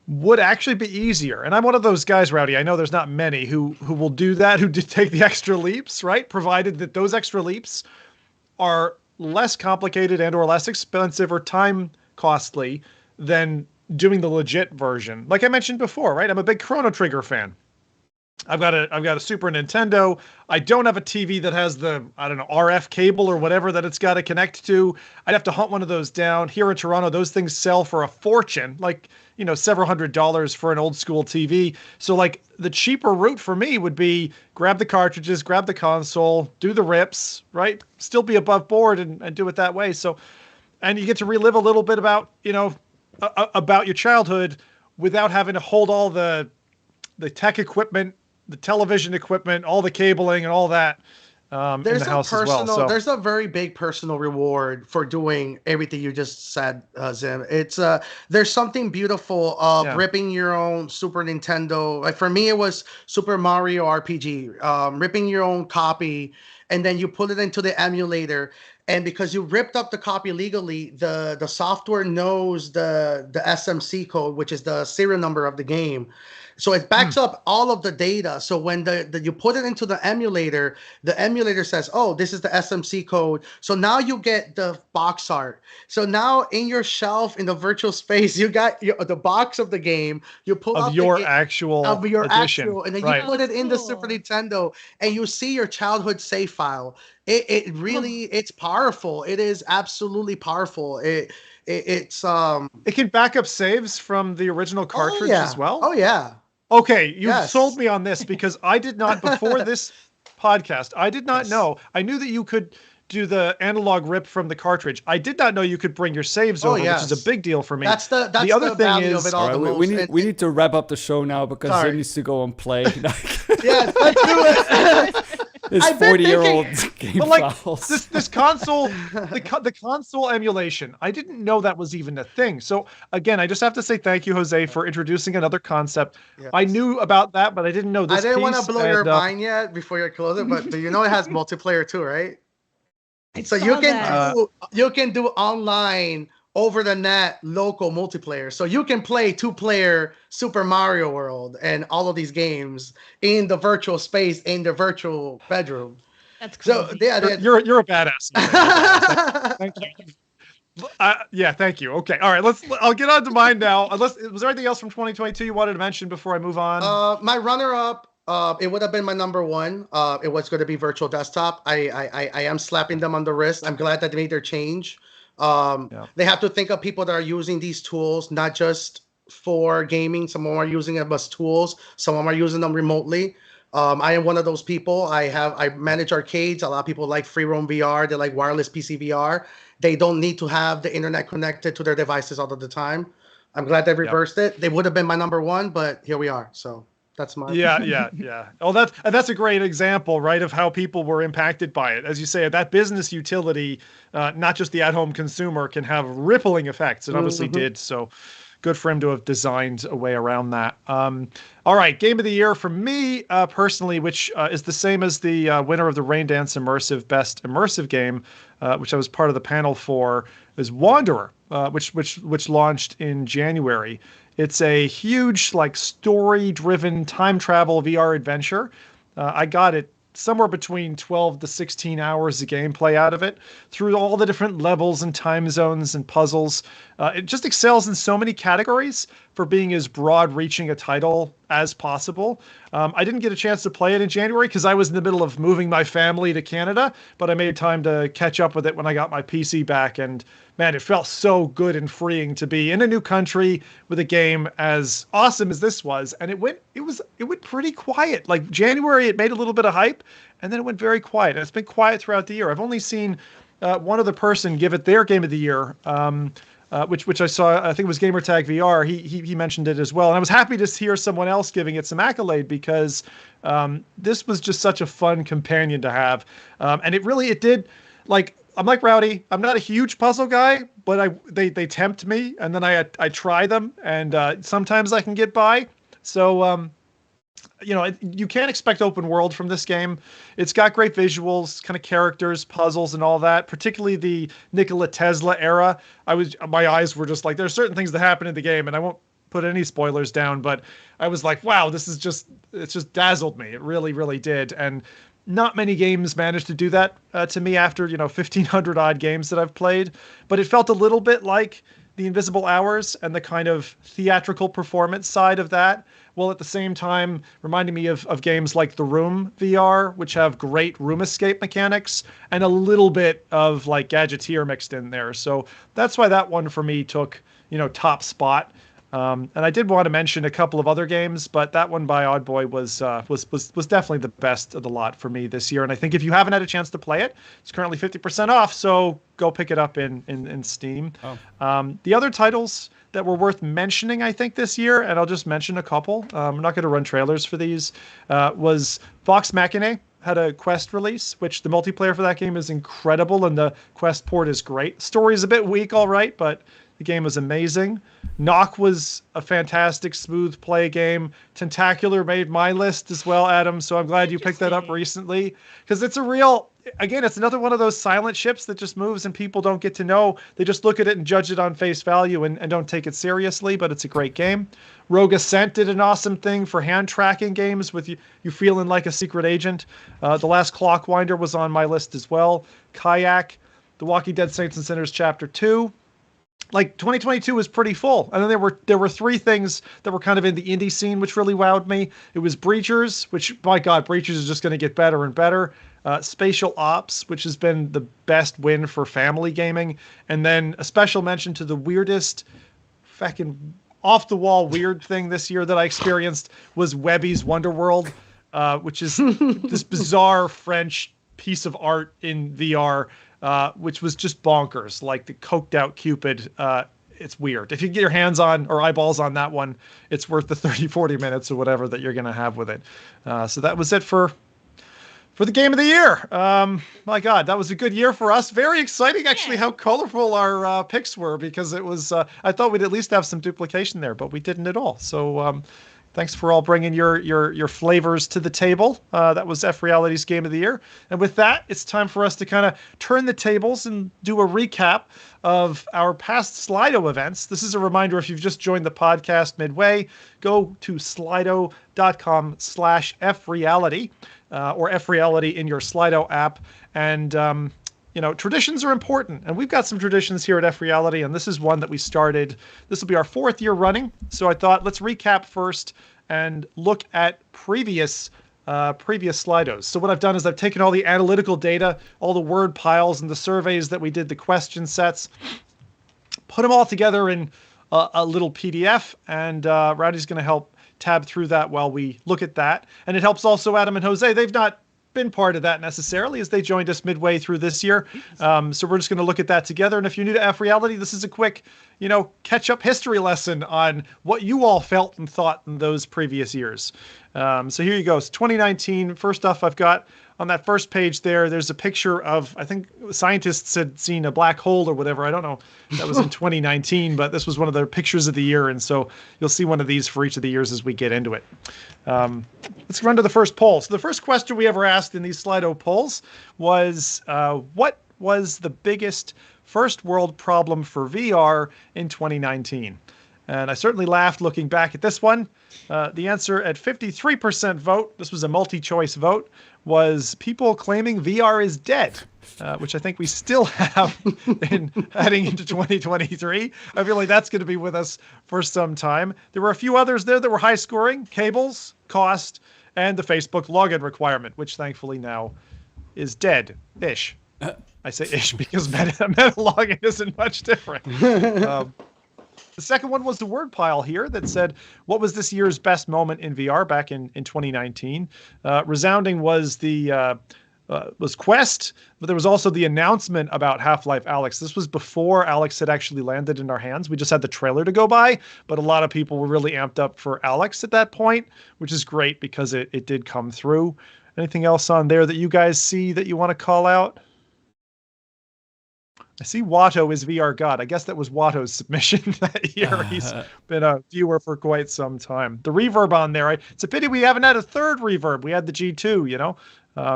would actually be easier. And I'm one of those guys, Rowdy. I know there's not many who will do that, who take the extra leaps, right? Provided that those extra leaps are less complicated and or less expensive or time costly than doing the legit version. Like I mentioned before, right? I'm a big Chrono Trigger fan. I've got a Super Nintendo. I don't have a TV that has the, RF cable or whatever that it's got to connect to. I'd have to hunt one of those down. Here in Toronto, those things sell for a fortune, like, several $100s for an old school TV. So like the cheaper route for me would be grab the cartridges, grab the console, do the rips, right? Still be above board and do it that way. So, and you get to relive a little bit about, about your childhood without having to hold all the tech equipment, the television equipment, all the cabling and all that in the house as well. So there's a very big personal reward for doing everything you just said, Zim. It's there's something beautiful of ripping your own Super Nintendo. Like for me, it was Super Mario RPG, ripping your own copy, and then you put it into the emulator. And because you ripped up the copy legally, the software knows the SMC code, which is the serial number of the game. So it backs up all of the data. So when you put it into the emulator says, oh, this is the SMC code. So now you get the box art. So now in your shelf in the virtual space, you got the box of the game. You pull of out your actual edition. and then you put it in the Super Nintendo, and you see your childhood save file. It really it's powerful. It is absolutely powerful. It can back up saves from the original cartridge as well. Oh yeah. Okay, you sold me on this, because I did not, before this podcast, I did not know. I knew that you could do the analog rip from the cartridge. I did not know you could bring your saves over, which is a big deal for me. That's the other thing is, of it all. Right, we need to wrap up the show now, because Zim needs to go and play. Yes, let's do it. His 40-year-old game files. This console, the console emulation, I didn't know that was even a thing. So again, I just have to say thank you, Jose, for introducing another concept. Yes. I knew about that, but I didn't know this. I didn't want to blow your mind yet before you close it, but you know it has multiplayer too, right? So you can do online, over the net, local multiplayer. So you can play 2-player Super Mario World and all of these games in the virtual space, in the virtual bedroom. That's crazy. So you're a badass. Thank you. Thank you. Okay, all right. I'll get on to mine now. Was there anything else from 2022 you wanted to mention before I move on? My runner-up. It would have been my number one. It was going to be Virtual Desktop. I am slapping them on the wrist. I'm glad that they made their change. They have to think of people that are using these tools, not just for gaming. Some of them are using them as tools. Some of them are using them remotely. I am one of those people. I manage arcades. A lot of people like free roam VR. They like wireless PC VR. They don't need to have the internet connected to their devices all of the time. I'm glad they reversed it. They would have been my number one, but here we are. So that's my yeah. Oh, that's a great example, right, of how people were impacted by it. As you say, that business utility, not just the at-home consumer, can have rippling effects. It obviously did. So good for him to have designed a way around that. All right, game of the year for me personally, which is the same as the winner of the Rain Dance Immersive Best Immersive Game, which I was part of the panel for, is Wanderer, which launched in January. It's a huge, story-driven time travel VR adventure. I got it somewhere between 12 to 16 hours of gameplay out of it, through all the different levels and time zones and puzzles. It just excels in so many categories for being as broad-reaching a title as possible. I didn't get a chance to play it in January because I was in the middle of moving my family to Canada, but I made time to catch up with it when I got my PC back, and man, it felt so good and freeing to be in a new country with a game as awesome as this was. And it went pretty quiet. Like January, it made a little bit of hype, and then it went very quiet. And it's been quiet throughout the year. I've only seen one other person give it their game of the year, which I saw. I think it was Gamertag VR. He mentioned it as well, and I was happy to hear someone else giving it some accolade, because this was just such a fun companion to have, and it did. I'm like Rowdy. I'm not a huge puzzle guy, but they tempt me, and then I try them, and sometimes I can get by. So you can't expect open world from this game. It's got great visuals, kind of characters, puzzles, and all that. Particularly the Nikola Tesla era. My eyes were just like, there's certain things that happen in the game, and I won't put any spoilers down, but I was like, wow, it's just dazzled me. It really, really did, and not many games managed to do that to me after 1,500 odd games that I've played, but it felt a little bit like the Invisible Hours and the kind of theatrical performance side of that, while at the same time reminding me of games like The Room VR, which have great room escape mechanics and a little bit of Gadgeteer mixed in there. So that's why that one for me took top spot. And I did want to mention a couple of other games, but that one by Oddboy was definitely the best of the lot for me this year. And I think if you haven't had a chance to play it, it's currently 50% off, so go pick it up in Steam. The other titles that were worth mentioning, I think, this year, and I'll just mention a couple. I'm not going to run trailers for these. Was Vox Machina had a Quest release, which the multiplayer for that game is incredible, and the Quest port is great. Story is a bit weak, all right, but The game was amazing. Knock was a fantastic, smooth play game. Tentacular made my list as well, Adam. So I'm glad you picked that up recently, because it's a real, again, it's another one of those silent ships that just moves and people don't get to know. They just look at it and judge it on face value and don't take it seriously, but it's a great game. Rogue Ascent did an awesome thing for hand tracking games with you feeling like a secret agent. The Last Clockwinder was on my list as well. Kayak, The Walking Dead Saints and Sinners Chapter 2. Like 2022 was pretty full. And then there were three things that were kind of in the indie scene, which really wowed me. It was Breachers, which, my God, Breachers is just going to get better and better. Spatial Ops, which has been the best win for family gaming. And then a special mention to the weirdest fucking off-the-wall weird thing this year that I experienced was Webby's Wonderworld, which is this bizarre French piece of art in VR, which was just bonkers, like the coked out Cupid. It's weird. If you get your hands on or eyeballs on that one, it's worth the 30-40 minutes or whatever that you're going to have with it. So that was it for the game of the year. My God, that was a good year for us. Very exciting, actually, how colorful our picks were, because it was, I thought we'd at least have some duplication there, but we didn't at all. So thanks for all bringing your flavors to the table. That was FReality's Game of the Year. And with that, it's time for us to kind of turn the tables and do a recap of our past Slido events. This is a reminder, if you've just joined the podcast midway, go to Slido.com/FReality or FReality in your Slido app. And, traditions are important. And we've got some traditions here at FReality, and this is one that we started. This will be our 4th year running. So I thought, let's recap first and look at previous Slidos. So what I've done is I've taken all the analytical data, all the word piles and the surveys that we did, the question sets, put them all together in a little PDF, and Rowdy's going to help tab through that while we look at that. And it helps also Adam and Jose. They've not been part of that necessarily, as they joined us midway through this year. So we're just going to look at that together. And if you're new to FReality, this is a quick, catch-up history lesson on what you all felt and thought in those previous years. So here you go. It's 2019. First off, I've got on that first page there's a picture of, I think scientists had seen a black hole or whatever. I don't know. That was in 2019, but this was one of the pictures of the year. And so you'll see one of these for each of the years as we get into it. Let's run to the first poll. So the first question we ever asked in these Slido polls was, what was the biggest first world problem for VR in 2019? And I certainly laughed looking back at this one. The answer at 53% vote, this was a multi-choice vote, was people claiming VR is dead, which I think we still have in heading into 2023. I feel like that's going to be with us for some time. There were a few others there that were high scoring: cables, cost, and the Facebook login requirement, which thankfully now is dead-ish. I say ish because meta login isn't much different. The second one was the word pile here that said, what was this year's best moment in VR back in 2019? Resounding was was Quest, but there was also the announcement about Half-Life Alyx. This was before Alyx had actually landed in our hands. We just had the trailer to go by, but a lot of people were really amped up for Alyx at that point, which is great because it did come through. Anything else on there that you guys see that you want to call out? I see Watto is VR God. I guess that was Watto's submission that year. He's been a viewer for quite some time. The reverb on there, it's a pity we haven't had a third reverb. We had the G2,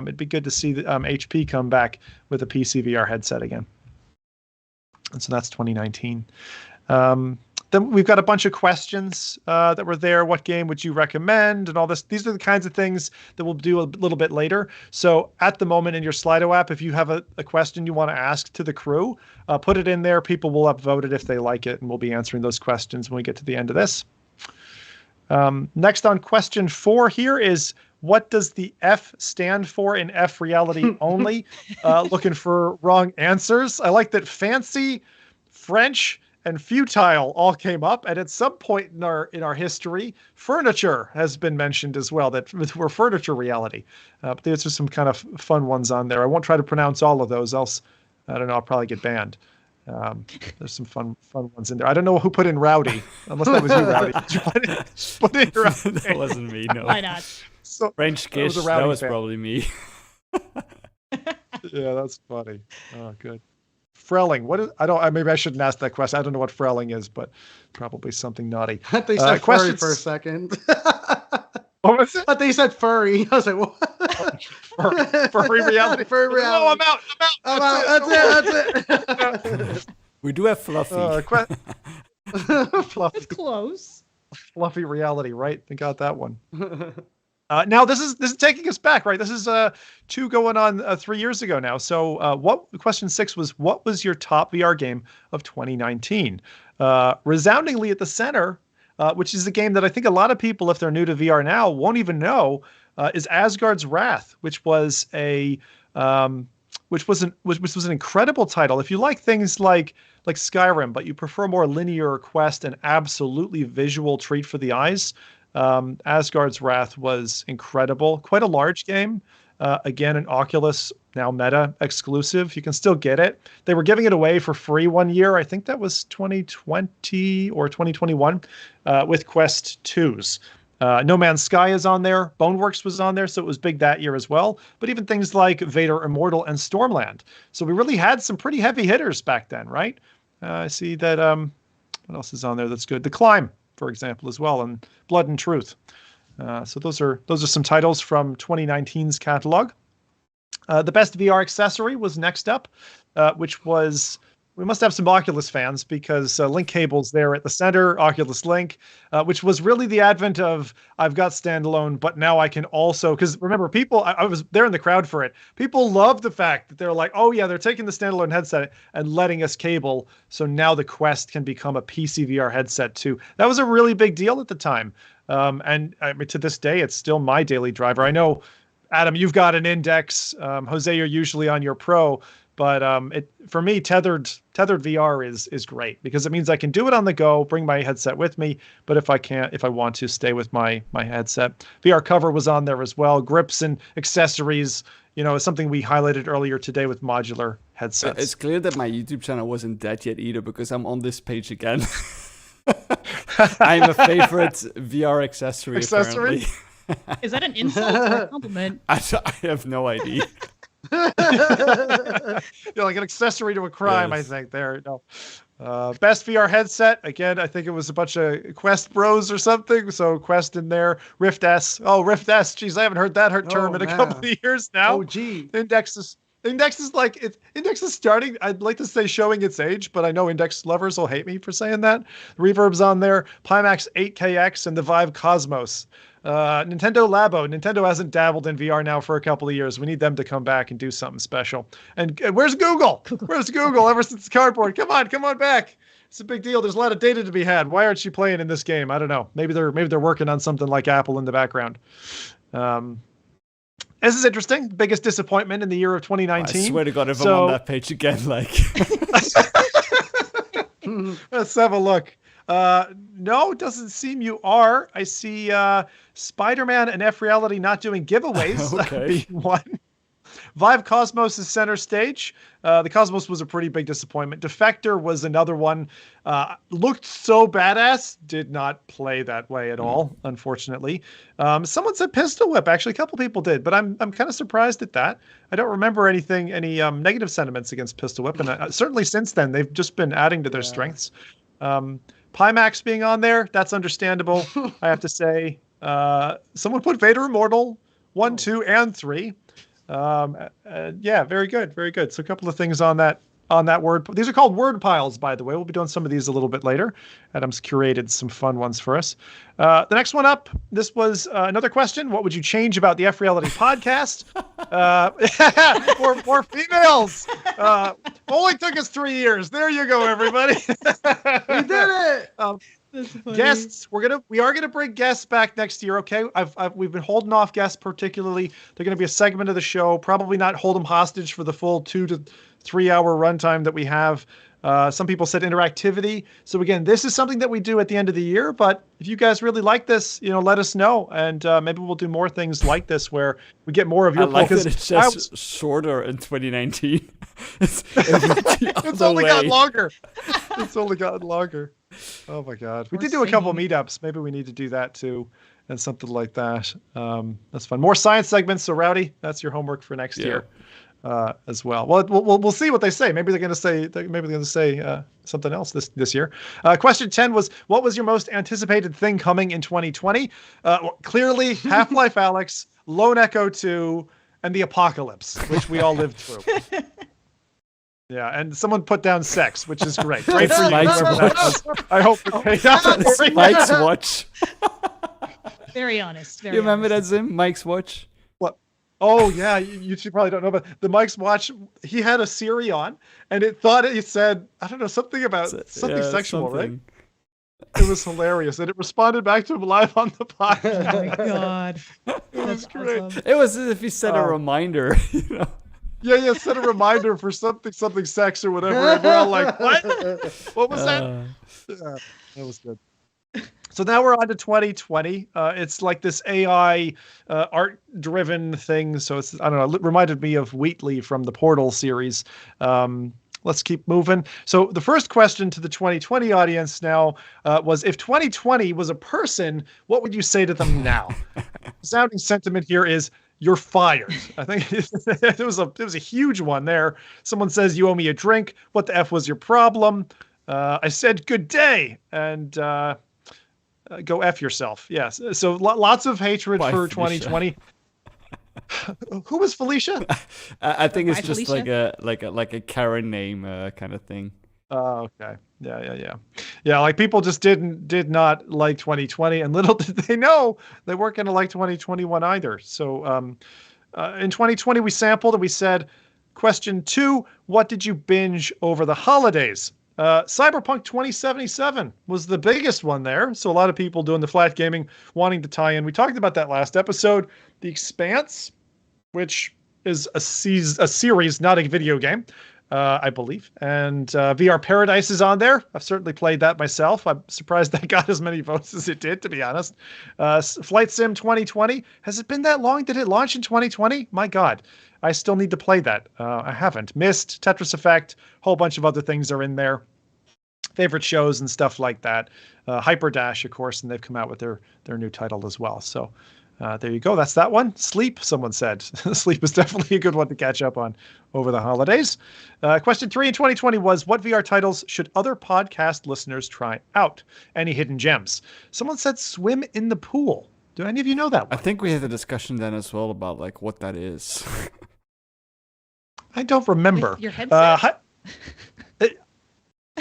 It'd be good to see HP come back with a PC VR headset again. And so that's 2019. Then we've got a bunch of questions that were there. What game would you recommend? And all this. These are the kinds of things that we'll do a little bit later. So at the moment in your Slido app, if you have a question you want to ask to the crew, put it in there. People will upvote it if they like it, and we'll be answering those questions when we get to the end of this. Next on question 4 here is, what does the F stand for in FReality only? Looking for wrong answers. I like that fancy, French, and futile all came up, and at some point in our history, furniture has been mentioned as well. That we're furniture reality. But there's just some kind of fun ones on there. I won't try to pronounce all of those, else I don't know. I'll probably get banned. There's some fun ones in there. I don't know who put in Rowdy, unless that was you, Rowdy. Did you put in Rowdy? That wasn't me. No. Why not? So, French kiss. That was probably me. Yeah, that's funny. Oh, good. Frelling. What is? Maybe I shouldn't ask that question. I don't know what frelling is, but probably something naughty. I thought you said furry for a second. What was it? I thought you said furry. I was like, what? Furry reality. Furry reality. No, I'm out. That's it. We do have Fluffy. Fluffy. Close. Fluffy reality, right? I got that one. Now this is taking us back, right? This is 2 going on 3 years ago now. So question 6 was, what was your top VR game of 2019? Resoundingly at the center, which is a game that I think a lot of people, if they're new to VR now, won't even know, is Asgard's Wrath, which was an incredible title. If you like things like Skyrim, but you prefer more linear quest and absolutely visual treat for the eyes, Asgard's Wrath was incredible. Quite a large game. Again, an Oculus, now Meta exclusive. You can still get it. They were giving it away for free one year. I think that was 2020 or 2021 with Quest 2s. No Man's Sky is on there. Boneworks was on there, so it was big that year as well. But even things like Vader Immortal and Stormland. So we really had some pretty heavy hitters back then, right? I see that. What else is on there that's good? The Climb, for example, as well, and Blood and Truth. So those are some titles from 2019's catalog. The best VR accessory was next up, which was, we must have some Oculus fans because link cables there at the center, Oculus Link, which was really the advent of, I've got standalone, but now I can also, because remember, people, I was there in the crowd for it. People love the fact that they're like, oh yeah, they're taking the standalone headset and letting us cable. So now the Quest can become a PC VR headset too. That was a really big deal at the time. And I mean, to this day, it's still my daily driver. I know, Adam, you've got an Index. Jose, you're usually on your Pro. But for me, tethered VR is great because it means I can do it on the go, bring my headset with me. But if I want to, stay with my headset. VR cover was on there as well. Grips and accessories, is something we highlighted earlier today with modular headsets. It's clear that my YouTube channel wasn't dead yet either because I'm on this page again. I'm a favorite VR accessory. Apparently. Is that an insult or a compliment? I have no idea. Like an accessory to a crime, yes. I think there. No. Best VR headset. Again, I think it was a bunch of Quest Bros or something. So Quest in there. Rift S. Oh, Rift S. Jeez, I haven't heard that term in a couple of years now. Oh, gee. Index is starting. I'd like to say showing its age, but I know Index lovers will hate me for saying that. Reverb's on there. Pimax 8KX and the Vive Cosmos. Nintendo Labo. Nintendo hasn't dabbled in VR now for a couple of years. We need them to come back and do something special. And where's Google? Where's Google? Ever since Cardboard, come on back. It's a big deal. There's a lot of data to be had. Why aren't you playing in this game? I don't know. Maybe they're working on something like Apple in the background. This is interesting. Biggest disappointment in the year of 2019. I swear to God, if I'm on that page again, like. Let's have a look. No, it doesn't seem you are. I see Spider-Man and FReality not doing giveaways. Okay. Being one. Vive Cosmos is center stage. The Cosmos was a pretty big disappointment. Defector was another one. Looked so badass. Did not play that way at all, unfortunately. Someone said Pistol Whip. Actually, a couple people did, but I'm kind of surprised at that. I don't remember any negative sentiments against Pistol Whip, and certainly since then they've just been adding to their strengths. Pimax being on there, that's understandable. I have to say. Someone put Vader Immortal 1, 2, and 3. Yeah, very good, very good. So a couple of things on that word. These are called word piles, by the way. We'll be doing some of these a little bit later. Adam's curated some fun ones for us. The next one up, this was another question. What would you change about the FReality podcast? More females. Only took us 3 years. There you go, everybody. We did it. Guests, we are gonna bring guests back next year. Okay, we've been holding off guests particularly. They're gonna be a segment of the show. Probably not hold them hostage for the full 2 to 3 hour runtime that we have. Some people said interactivity. So again, this is something that we do at the end of the year. But if you guys really like this, let us know, and maybe we'll do more things like this where we get more of your. I like that it's just shorter in 2019. It's only gotten longer. It's only gotten longer. Oh my God. We did do a couple meetups. Maybe we need to do that too. And something like that. That's fun. More science segments. So Rowdy, that's your homework for next year. as well. Well, we'll see what they say. Maybe they're going to say something else this year. Question 10 was, what was your most anticipated thing coming in 2020? Clearly, Half-Life Alyx, Lone Echo 2, and the apocalypse, which we all lived through. Yeah, and someone put down sex, which is great. Great for you. Whoever that was. I hope it paid off for you. Mike's watch. Very honest. You remember that, Zim? Mike's watch? What? Oh, yeah. You two probably don't know, but the Mike's watch, he had a Siri on, and it said, I don't know, something about something sexual, right? It was hilarious, and it responded back to him live on the podcast. Oh, my God. It was great. Awesome. It was as if you set a reminder, Yeah, set a reminder for something sex or whatever. And we're all like, what? What was that? Yeah, that was good. So now we're on to 2020. It's like this AI art-driven thing. So it's, I don't know, it reminded me of Wheatley from the Portal series. Let's keep moving. So the first question to the 2020 audience now was, if 2020 was a person, what would you say to them now? The sounding sentiment here is, you're fired. I think it was a huge one there. Someone says, you owe me a drink. What the F was your problem? I said, good day. And go F yourself. Yes. So lots of hatred for 2020. Who was Felicia? I think it's just Felicia? like a Karen name kind of thing. Oh, okay. Yeah. Like people just did not like 2020, and little did they know they weren't going to like 2021 either. So, in 2020 we sampled and we said, question 2: what did you binge over the holidays? Cyberpunk 2077 was the biggest one there. So a lot of people doing the flat gaming, wanting to tie in. We talked about that last episode. The Expanse, which is a series, not a video game. I believe. And VR Paradise is on there. I've certainly played that myself. I'm surprised that got as many votes as it did, to be honest. Flight Sim 2020. Has it been that long? Did it launch in 2020? My God. I still need to play that. I haven't. Myst, Tetris Effect, whole bunch of other things are in there. Favorite shows and stuff like that. Hyper Dash, of course, and they've come out with their new title as well. So there you go. That's that one. Sleep, someone said. Sleep is definitely a good one to catch up on over the holidays. Question 3 in 2020 was, what VR titles should other podcast listeners try out? Any hidden gems? Someone said swim in the pool. Do any of you know that one? I think we had a discussion then as well about like what that is. I don't remember. With your headset?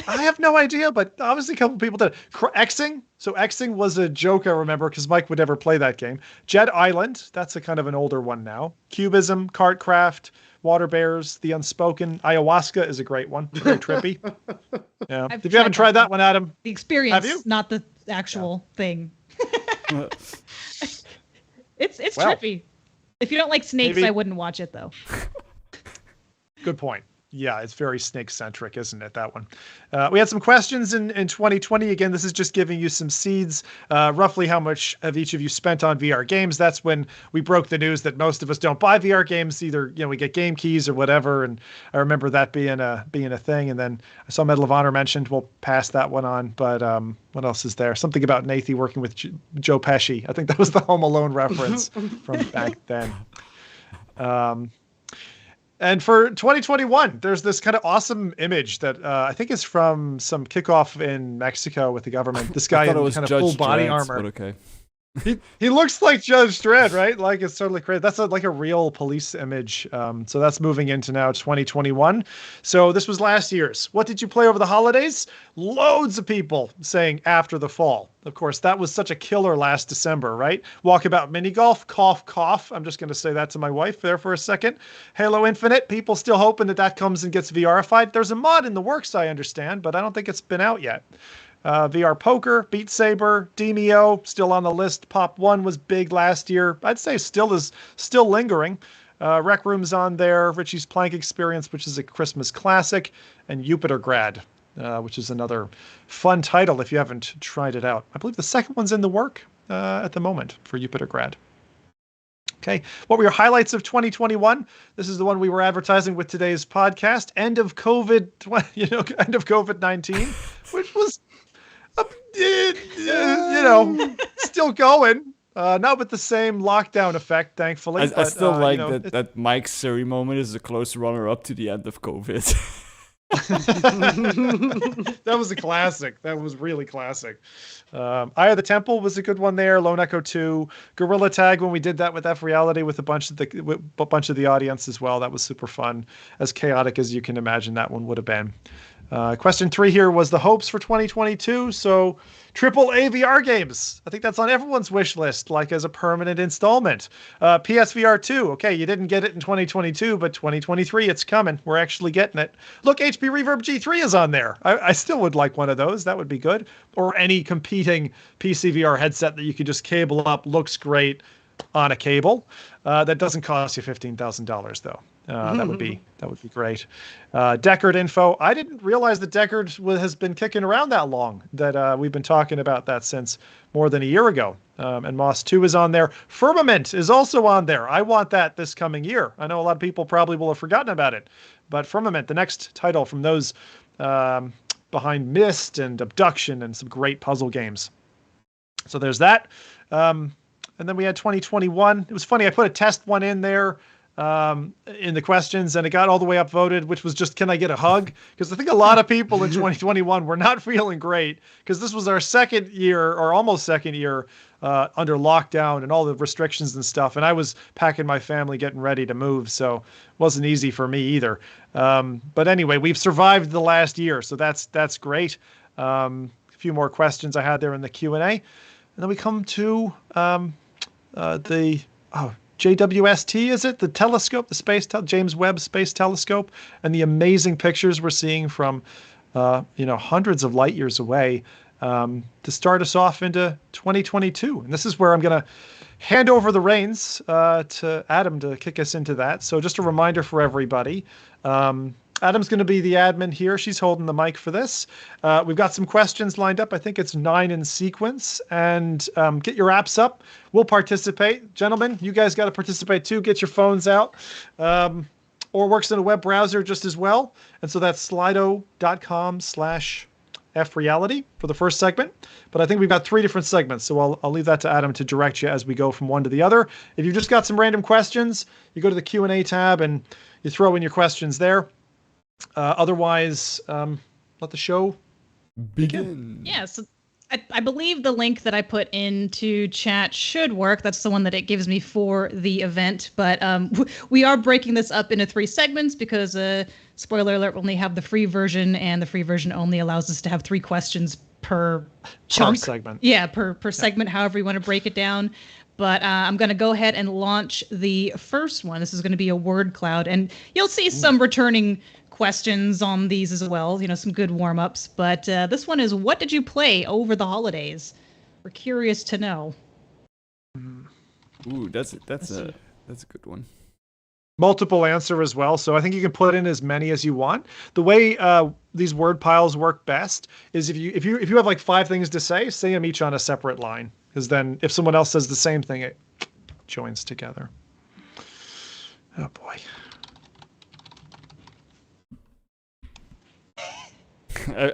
I have no idea, but obviously a couple people did. Xing. So Xing was a joke, I remember, because Mike would never play that game. Jet Island. That's a kind of an older one now. Cubism, Cartcraft, Water Bears, The Unspoken. Ayahuasca is a great one. Very trippy. Yeah. If you haven't tried that one, Adam. The experience, have you? not the actual thing. It's trippy. If you don't like snakes, maybe. I wouldn't watch it, though. Good point. Yeah, it's very snake-centric, isn't it, that one? We had some questions in 2020. Again, this is just giving you some seeds. Roughly how much have each of you spent on VR games? That's when we broke the news that most of us don't buy VR games. Either, we get game keys or whatever. And I remember that being a thing. And then I saw Medal of Honor mentioned. We'll pass that one on. But what else is there? Something about Nathy working with Joe Pesci. I think that was the Home Alone reference from back then. And for 2021, there's this kind of awesome image that I think is from some kickoff in Mexico with the government. This guy in kind of full body armor. Okay. He looks like Judge Dredd, right? Like, it's totally crazy. That's like a real police image. So that's moving into now 2021. So this was last year's. What did you play over the holidays? Loads of people saying After the Fall. Of course, that was such a killer last December, right? Walkabout Mini Golf, cough, cough. I'm just going to say that to my wife there for a second. Halo Infinite, people still hoping that comes and gets VRified. There's a mod in the works, I understand, but I don't think it's been out yet. VR Poker, Beat Saber, Demio, still on the list. Pop 1 was big last year. I'd say still lingering. Rec Room's on there. Richie's Plank Experience, which is a Christmas classic. And Jupitergrad, which is another fun title if you haven't tried it out. I believe the second one's in the work at the moment for Jupitergrad. Okay, what were your highlights of 2021? This is the one we were advertising with today's podcast. End of COVID-19, which was, still going. Not with the same lockdown effect, thankfully. I still like you know, that Mike's Siri moment is a close runner-up to the end of COVID. That was a classic. That was really classic. Eye of the Temple was a good one there. Lone Echo 2, Gorilla Tag when we did that with FReality with a bunch of the audience as well. That was super fun. As chaotic as you can imagine that one would have been. Question 3 here was the hopes for 2022. So AAA VR games. I think that's on everyone's wish list, like as a permanent installment. PSVR 2. Okay, you didn't get it in 2022, but 2023, it's coming. We're actually getting it. Look, HP Reverb G3 is on there. I still would like one of those. That would be good. Or any competing PC VR headset that you could just cable up. Looks great on a cable. That doesn't cost you $15,000 though. That would be great. Deckard info. I didn't realize that Deckard has been kicking around that long. That we've been talking about that since more than a year ago. And Moss 2 is on there. Firmament is also on there. I want that this coming year. I know a lot of people probably will have forgotten about it, but Firmament, the next title from those behind Myst and Abduction and some great puzzle games. So there's that. And then we had 2021. It was funny. I put a test one in there in the questions, and it got all the way upvoted, which was just, can I get a hug? Because I think a lot of people in 2021 were not feeling great because this was our second year or almost second year under lockdown and all the restrictions and stuff. And I was packing my family, getting ready to move. So it wasn't easy for me either. But anyway, we've survived the last year. So that's great. A few more questions I had there in the Q&A. And then we come to JWST, is it? The telescope, the James Webb Space Telescope, and the amazing pictures we're seeing from, hundreds of light years away to start us off into 2022. And this is where I'm going to hand over the reins to Adam to kick us into that. So just a reminder for everybody. Adam's going to be the admin here. She's holding the mic for this. We've got some questions lined up. I think it's 9 in sequence. And get your apps up. We'll participate. Gentlemen, you guys got to participate too. Get your phones out. Or works in a web browser just as well. And so that's Slido.com/FReality for the first segment. But I think we've got 3 different segments. So I'll leave that to Adam to direct you as we go from one to the other. If you've just got some random questions, you go to the Q&A tab and you throw in your questions there. Otherwise, let the show begin. Yeah, so I believe the link that I put into chat should work. That's the one that it gives me for the event. But we are breaking this up into 3 segments because, spoiler alert, we only have the free version, and the free version only allows us to have 3 questions per chunk. Per segment. Yeah, per segment, however you want to break it down. But I'm going to go ahead and launch the first one. This is going to be a word cloud, and you'll see some returning questions on these as well, some good warm-ups. But this one is, what did you play over the holidays? We're curious to know. Ooh, that's a good one. Multiple answer as well. So I think you can put in as many as you want. The way these word piles work best is if you have like 5 things to say them each on a separate line. Because then if someone else says the same thing, it joins together. Oh boy.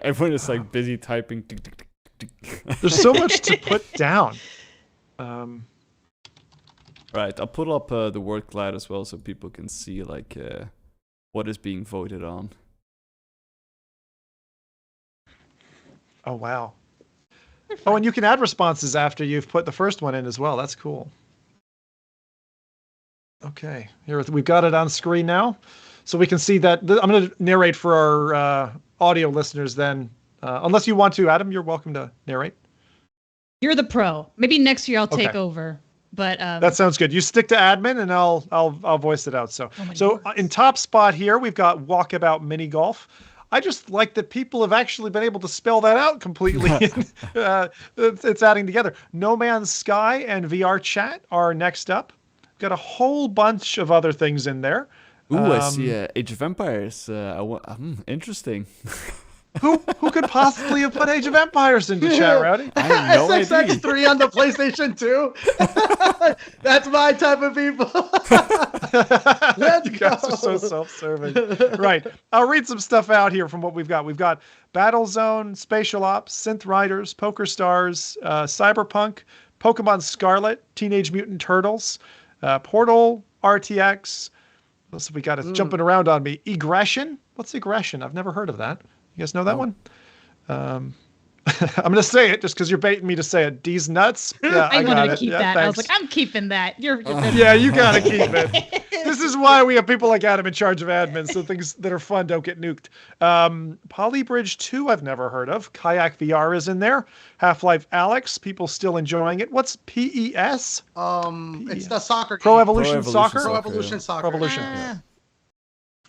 Everyone is like busy typing. There's so much to put down. Right, I'll put up the word cloud as well so people can see like what is being voted on. Oh wow. Oh, and you can add responses after you've put the first one in as well. That's cool. Okay, here we've got it on screen now, so we can see that. I'm going to narrate for our audio listeners then. Unless you want to, Adam, you're welcome to narrate. You're the pro. Maybe next year I'll take over. But that sounds good. You stick to admin, and I'll voice it out. So in top spot here, we've got Walkabout Mini Golf. I just like that people have actually been able to spell that out completely. It's adding together. No Man's Sky and VR Chat are next up. Got a whole bunch of other things in there. Ooh, I see Age of Empires. Interesting. Who could possibly have put Age of Empires into chat, Rowdy? I have no idea. SXX3 on the PlayStation 2. That's my type of people. Let's You guys are so self-serving. Right. I'll read some stuff out here from what we've got. We've got Battlezone, Spatial Ops, Synth Riders, Poker Stars, Cyberpunk, Pokemon Scarlet, Teenage Mutant Turtles, Portal, RTX. What else have we got? It's jumping around on me. Egression? What's Egression? I've never heard of that. You guys know that one? I'm going to say it just because you're baiting me to say it. D's Nuts? Yeah, I wanted to keep Yeah, that. thanks. I was like, I'm keeping that. You're Yeah, you got to keep it. This is why we have people like Adam in charge of admin, so things that are fun don't get nuked. Polybridge 2, I've never heard of. Kayak VR is in there. Half-Life Alyx, people still enjoying it. What's PES? It's the soccer Pro game. Evolution Soccer? Pro Evolution Soccer. Pro Evolution. Ah.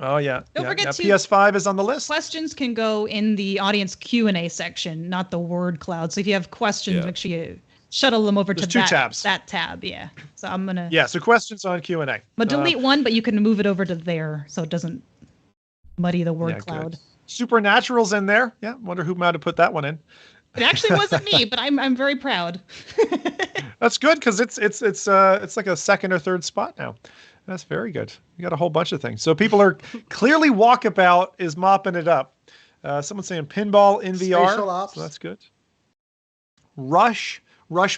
Oh, yeah. Don't yeah, forget yeah. to- PS5 is on the list. Questions can go in the audience Q&A section, not the word cloud. So if you have questions, make sure you shuttle them over There's to two tabs. that tab. Yeah. So I'm going to... Yeah, so questions on Q&A. I'm going to delete one, but you can move it over to there so it doesn't muddy the word cloud. Good. Supernatural's in there. Yeah, wonder who might have put that one in. It actually wasn't me, but I'm very proud. That's good because it's like a second or third spot now. That's very good. You got a whole bunch of things. So people are clearly Walkabout is mopping it up. Someone's saying pinball in VR. Spatial Ops. So that's good. Rush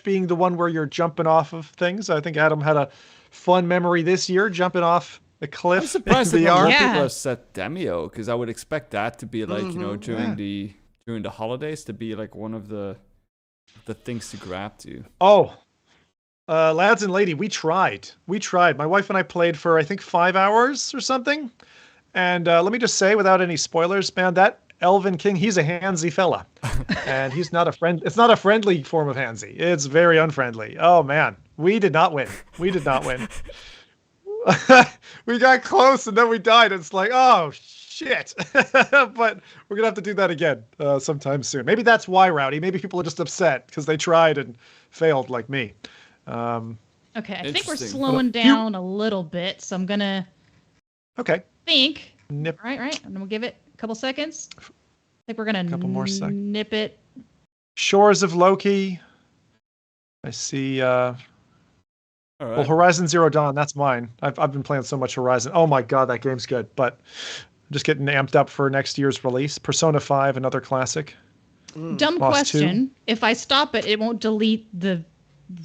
being the one where you're jumping off of things. I think Adam had a fun memory this year jumping off a cliff. I'm surprised in that VR. more Yeah. people have said Demio, because I would expect that to be like, during the holidays to be like one of the things to grab to. Oh, lads and lady, we tried. My wife and I played for, I think, 5 hours or something. And let me just say, without any spoilers, man, that Elven King, he's a handsy fella. And he's not a friend. It's not a friendly form of handsy. It's very unfriendly. Oh, man. We did not win. We got close and then we died. It's like, oh, shit. But we're going to have to do that again sometime soon. Maybe that's why, Rowdy. Maybe people are just upset because they tried and failed like me. Okay, I think we're Interesting. slowing down a little bit, so I'm going to think. Nip. Right. And we'll give it a couple seconds. I think we're going to Couple more seconds. nip it. Shores of Loki. I see. All right. Well, Horizon Zero Dawn, that's mine. I've been playing so much Horizon. Oh my god, that game's good. But I'm just getting amped up for next year's release. Persona 5, another classic. Dumb Lost question. 2. If I stop it, it won't delete the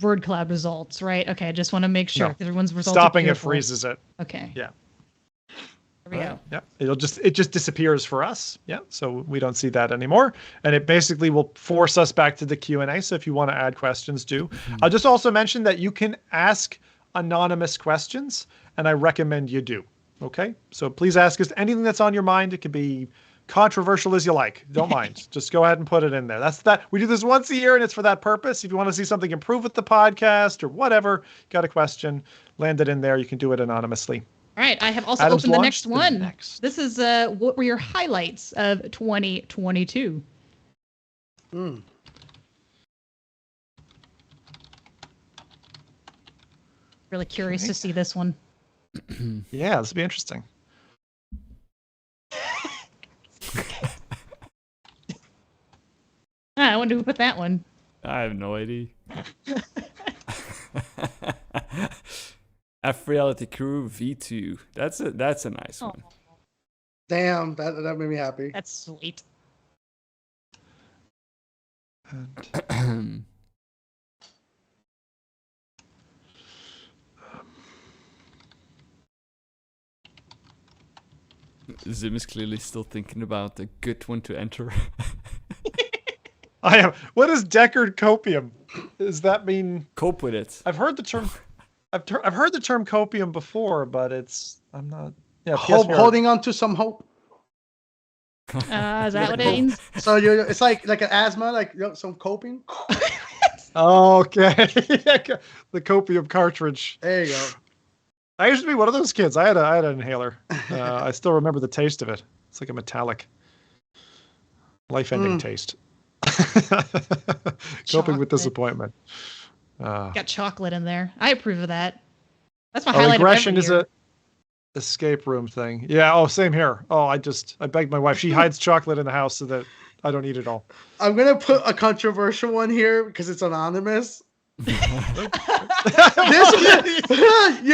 word cloud results, right? Okay, I just want to make sure. No. 'Cause everyone's results are Stopping it beautiful. freezes it. Okay. Yeah. There we go. Yeah. It just disappears for us. Yeah. So we don't see that anymore. And it basically will force us back to the Q&A. So if you want to add questions, do. I'll just also mention that you can ask anonymous questions, and I recommend you do. Okay? So please ask us anything that's on your mind. It can be controversial as you like. Don't mind. Just go ahead and put it in there. That's that. We do this once a year, and it's for that purpose. If you want to see something improve with the podcast or whatever, got a question, land it in there. You can do it anonymously. All right, I have also Adam's opened the launched next the one. next. This is what were your highlights of 2022? Really curious to see this one. Yeah, this will be interesting. I wonder who put that one. I have no idea. FReality Crew V2. That's a nice one. Damn, that made me happy. That's sweet. Zim is clearly still thinking about a good one to enter. I am. What is Deckard copium? Does that mean Cope with it. I've heard the term? I've heard the term copium before, but I'm not. Yeah, PSVR. Holding on to some hope. Is that what it means? So it's like an asthma, like some coping. Oh, okay. The copium cartridge. There you go. I used to be one of those kids. I had an inhaler. I still remember the taste of it. It's like a metallic, life-ending taste. Coping with disappointment. Got chocolate in there. I approve of that. That's my Oh, highlight aggression of every is year. a escape room thing. Yeah. Oh, same here. Oh, I begged my wife. She hides chocolate in the house so that I don't eat it all. I'm gonna put a controversial one here because it's anonymous. You're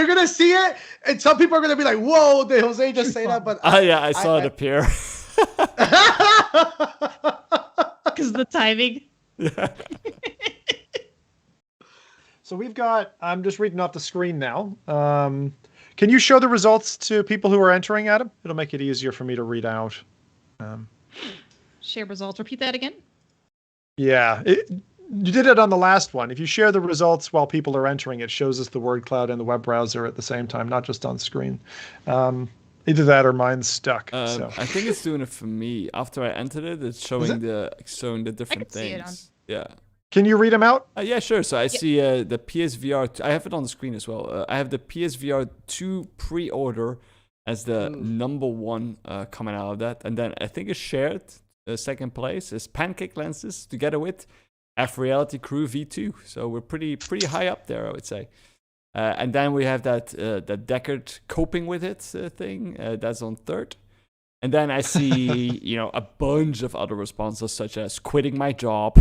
gonna see it, and some people are gonna be like, "Whoa, did Jose just say that?" But Yeah, I saw it appear. Because the timing. Yeah. So we've got, I'm just reading off the screen now. Can you show the results to people who are entering, Adam? It'll make it easier for me to read out. Share results. Repeat that again. Yeah, you did it on the last one. If you share the results while people are entering, it shows us the word cloud and the web browser at the same time, not just on screen. Either that or mine's stuck. So. I think it's doing it for me. After I entered it, it's showing the different things. Yeah. Can you read them out? Yeah, sure. So I see the PSVR. I have it on the screen as well. I have the PSVR 2 pre-order as the number one coming out of that, and then I think it's shared. Second place is Pancake Lenses together with FReality Crew V2. So we're pretty high up there, I would say. And then we have that Deckard coping with it thing. That's on third. And then I see, a bunch of other responses such as quitting my job,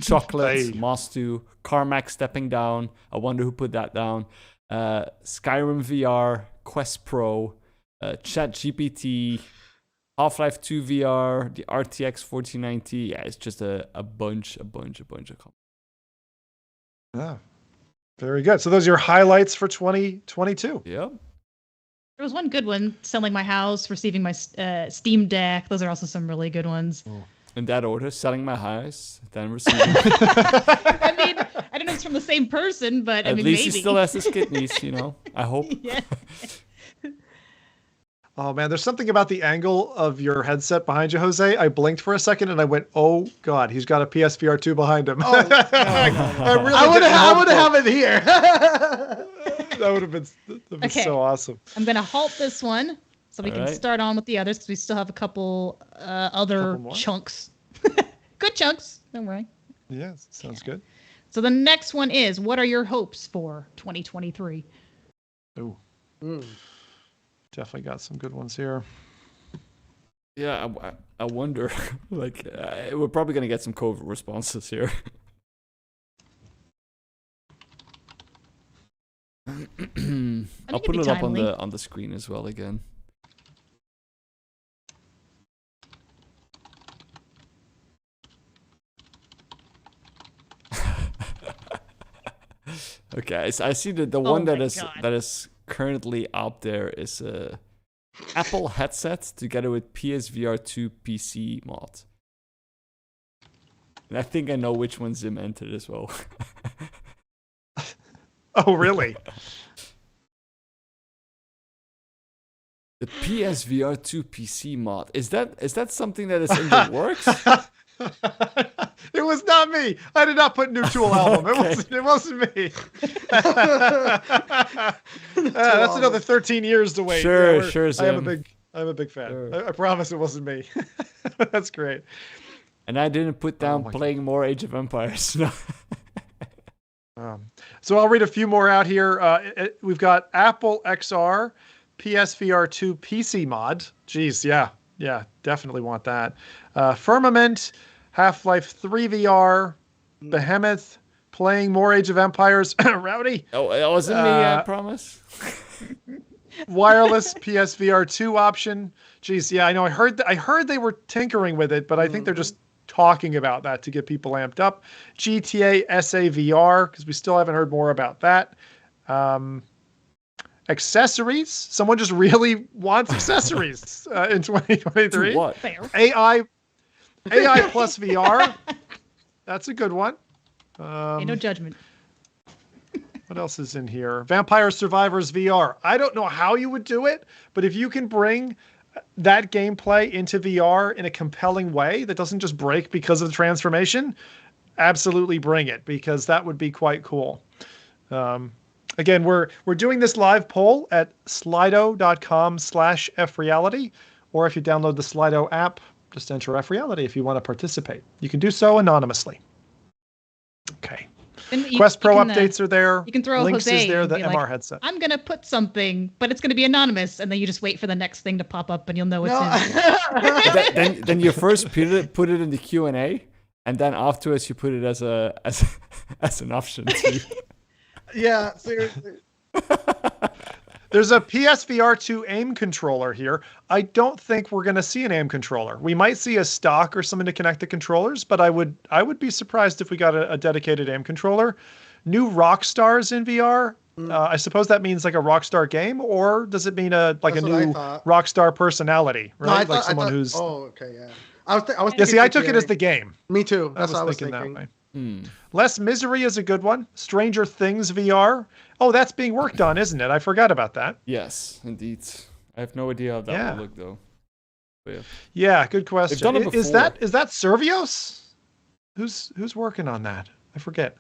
chocolate, Mostu, Carmack stepping down. I wonder who put that down. Skyrim VR, Quest Pro, ChatGPT, Half-Life 2 VR, the RTX 4090. Yeah, it's just a bunch of comments. Ah, very good. So those are your highlights for 2022. Yeah. There was one good one, selling my house, receiving my Steam Deck. Those are also some really good ones. Oh. In that order, selling my house, then receiving. I mean, I don't know if it's from the same person, but at least maybe. He still has his kidneys, I hope. Yeah. Oh man, there's something about the angle of your headset behind you, Jose. I blinked for a second and I went, "Oh God, he's got a PSVR 2 behind him." Oh, I would have it here. That would have been so awesome. I'm gonna halt this one so we can start on with the others because we still have a couple other chunks. Good chunks. Don't worry. Yeah, sounds good. So the next one is: what are your hopes for 2023? Oh. Definitely got some good ones here. Yeah, I wonder. We're probably gonna get some COVID responses here. I'll put it up on the screen as well again. Okay, I see the one that is currently out there is a Apple headset together with PSVR 2 PC mod. And I think I know which one Zim entered as well. Oh, really? The PSVR 2 PC mod. Is that something that is in the works? It was not me. I did not put new Tool album. Okay. It wasn't me. That's another 13 years to wait. Sure. I'm a big fan. Sure. I promise it wasn't me. That's great. And I didn't put down playing more Age of Empires. No. So I'll read a few more out here. We've got Apple XR, PSVR 2 PC mod. Jeez, yeah, definitely want that. Firmament, Half-Life 3 VR, Behemoth, playing more Age of Empires. Rowdy. Oh, it wasn't me, I promise. Wireless PSVR 2 option. Jeez, yeah, I know. I heard they were tinkering with it, but I think they're just talking about that to get people amped up. GTA SA VR, because we still haven't heard more about that. Accessories. Someone just really wants accessories in 2023. What? AI plus VR. That's a good one. No judgment. What else is in here? Vampire Survivors VR. I don't know how you would do it, but if you can bring that gameplay into VR in a compelling way that doesn't just break because of the transformation, absolutely bring it, because that would be quite cool. Again, we're doing this live poll at Slido.com/FReality, or if you download the Slido app, just enter FReality if you want to participate. You can do so anonymously. Okay. Quest Pro updates are there. You can throw Links Jose is there, the MR like, headset. I'm going to put something, but it's going to be anonymous, and then you just wait for the next thing to pop up, and you'll know it's in. then you first put it in the Q&A, and then afterwards you put it as an option too. Yeah, seriously. There's a PSVR 2 aim controller here. I don't think we're going to see an aim controller. We might see a stock or something to connect the controllers, but I would be surprised if we got a dedicated aim controller. new rock stars in VR. I suppose that means like a Rockstar game, or does it mean a new Rockstar personality, right? No, like someone who's. Oh, okay, yeah. I was Yeah, thinking see, I took it as the game. Me too. That's That's what what I was thinking thinking. that way. Less Misery is a good one. Stranger Things VR. Oh, that's being worked on, isn't it? I forgot about that. Yes, indeed. I have no idea how that will look though. But yeah, good question. They've done it before. Is that Servios? Who's working on that? I forget.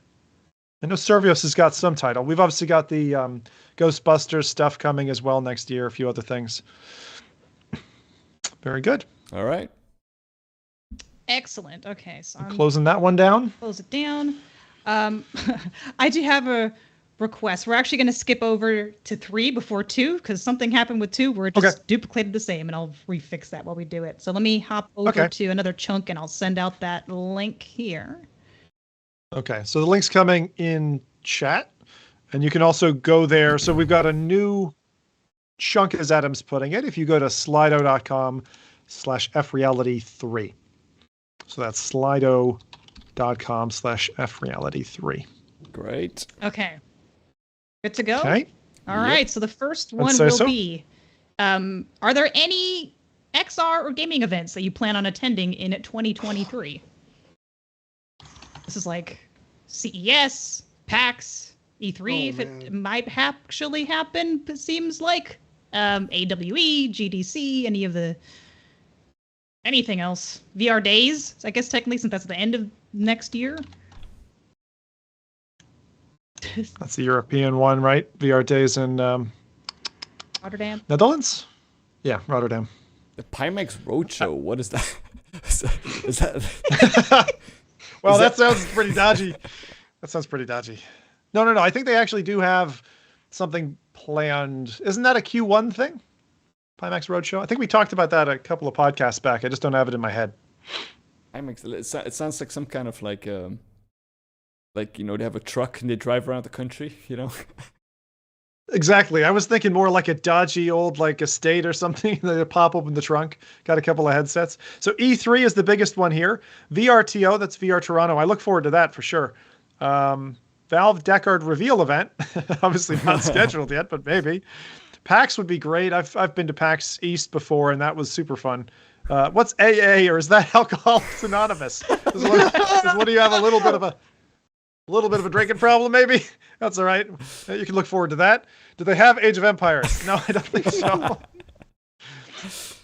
I know Servios has got some title. We've obviously got the Ghostbusters stuff coming as well next year, a few other things. Very good. All right. Excellent. Okay, so I'm closing that one down. Close it down. I do have a request. We're actually going to skip over to 3 before 2 because something happened with 2 where it just duplicated the same, and I'll refix that while we do it. So let me hop over to another chunk, and I'll send out that link here. Okay, so the link's coming in chat, and you can also go there. So we've got a new chunk, as Adam's putting it. If you go to slido.com/FReality3. So that's slido.com/FReality3. Great. Okay. Good to go? Okay. All right, so the first one will be, are there any XR or gaming events that you plan on attending in 2023? This is like CES, PAX, E3, if it might actually happen, it seems like. AWE, GDC, anything else. VR Days, I guess technically, since that's the end of next year. That's the European one, right? VR Days in Rotterdam. Netherlands? Yeah, Rotterdam. The Pimax Roadshow. What is that? is that well, that sounds pretty dodgy. That sounds pretty dodgy. No. I think they actually do have something planned. Isn't that a Q1 thing? Pimax Roadshow? I think we talked about that a couple of podcasts back. I just don't have it in my head. Pimax. It sounds like some kind of like they have a truck and they drive around the country, Exactly. I was thinking more like a dodgy old estate or something. They pop open the trunk. Got a couple of headsets. So E3 is the biggest one here. VRTO, that's VR Toronto. I look forward to that for sure. Valve Deckard reveal event. Obviously not scheduled yet, but maybe. PAX would be great. I've been to PAX East before, and that was super fun. What's AA, or is that Alcoholics Anonymous? Is what do you have a little bit of a drinking problem, maybe? That's all right. You can look forward to that. Do they have Age of Empires? No, I don't think so.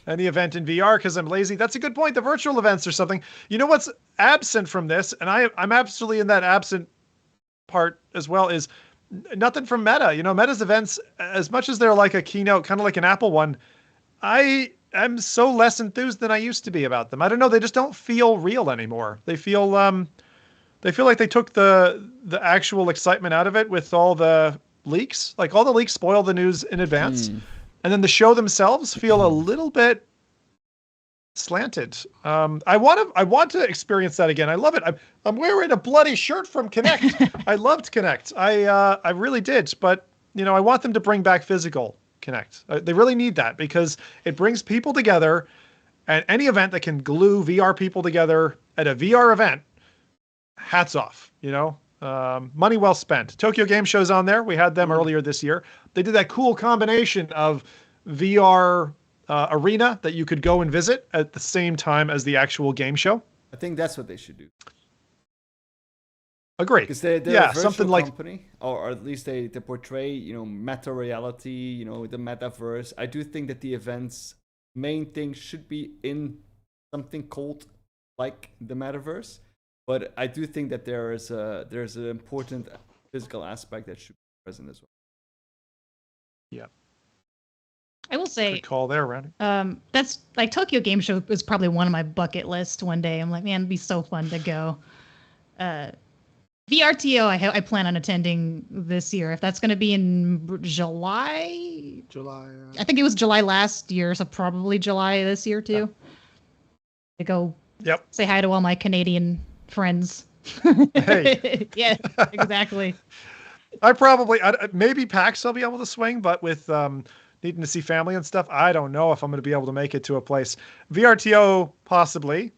Any event in VR because I'm lazy. That's a good point. The virtual events or something. You know what's absent from this, and I'm absolutely in that absent part as well, is nothing from Meta. Meta's events, as much as they're like a keynote, kind of like an Apple one, I'm so less enthused than I used to be about them. I don't know. They just don't feel real anymore. They feel like they took the actual excitement out of it with all the leaks. Like all the leaks spoil the news in advance. And then the show themselves feel a little bit slanted. I want to experience that again. I love it. I'm wearing a bloody shirt from Connect. I loved Connect. I really did. But I want them to bring back physical Connect. They really need that because it brings people together, and any event that can glue VR people together at a VR event, hats off. Money well spent. Tokyo Game Show's on there. We had them earlier this year. They did that cool combination of VR arena that you could go and visit at the same time as the actual game show. I think that's what they should do. Agree. Because they're a virtual company, or at least they portray, meta reality, the metaverse. I do think that the event's main thing should be in something called like the metaverse. But I do think that there's an important physical aspect that should be present as well. Yeah. I will say, good call there, Rowdy. That's like Tokyo Game Show is probably one of my bucket list one day. I'm like, man, it'd be so fun to go. VRTO, I plan on attending this year. If that's going to be in July. I think it was July last year, so probably July this year too. To go say hi to all my Canadian friends. Hey. Yeah, exactly. Maybe PAX I'll be able to swing, but with needing to see family and stuff, I don't know if I'm going to be able to make it to a place. VRTO, possibly.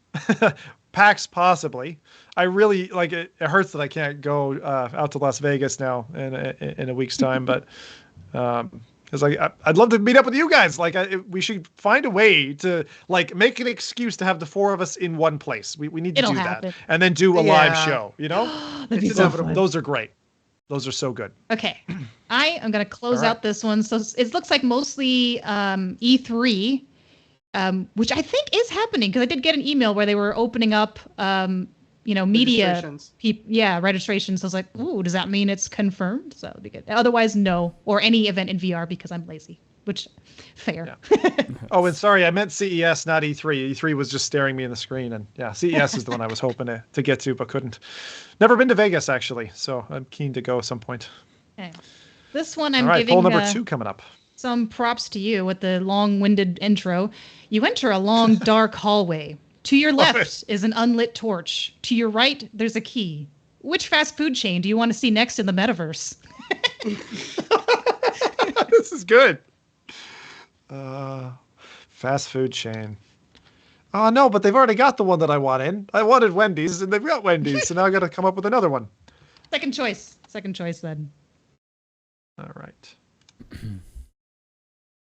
PAX possibly. I really like it. It hurts that I can't go out to Las Vegas now in a week's time, but because I'd love to meet up with you guys. Like we should find a way to like make an excuse to have the four of us in one place. We need to It'll do happen. that and then do a live show. You know, That'd be it's so inevitable. fun. Those are great. Those are so good. Okay, I am going to close All right. out this one. So it looks like mostly E3, which I think is happening because I did get an email where they were opening up, media Registrations. registrations. So I was like, ooh, does that mean it's confirmed? So it'd be good. Otherwise, no, or any event in VR because I'm lazy, which fair. Yeah. Oh, and sorry, I meant CES, not E3. E3 was just staring me in the screen, and yeah, CES is the one I was hoping to get to, but couldn't. Never been to Vegas actually, so I'm keen to go at some point. Okay. This one I'm All right, giving poll number 2 coming up. some props to you with the long-winded intro. You enter a long, dark hallway. To your left is an unlit torch. To your right, there's a key. Which fast food chain do you want to see next in the metaverse? This is good. Fast food chain. Oh no, but they've already got the one that I want in. I wanted Wendy's, and they've got Wendy's, so now I got to come up with another one. Second choice then. All right.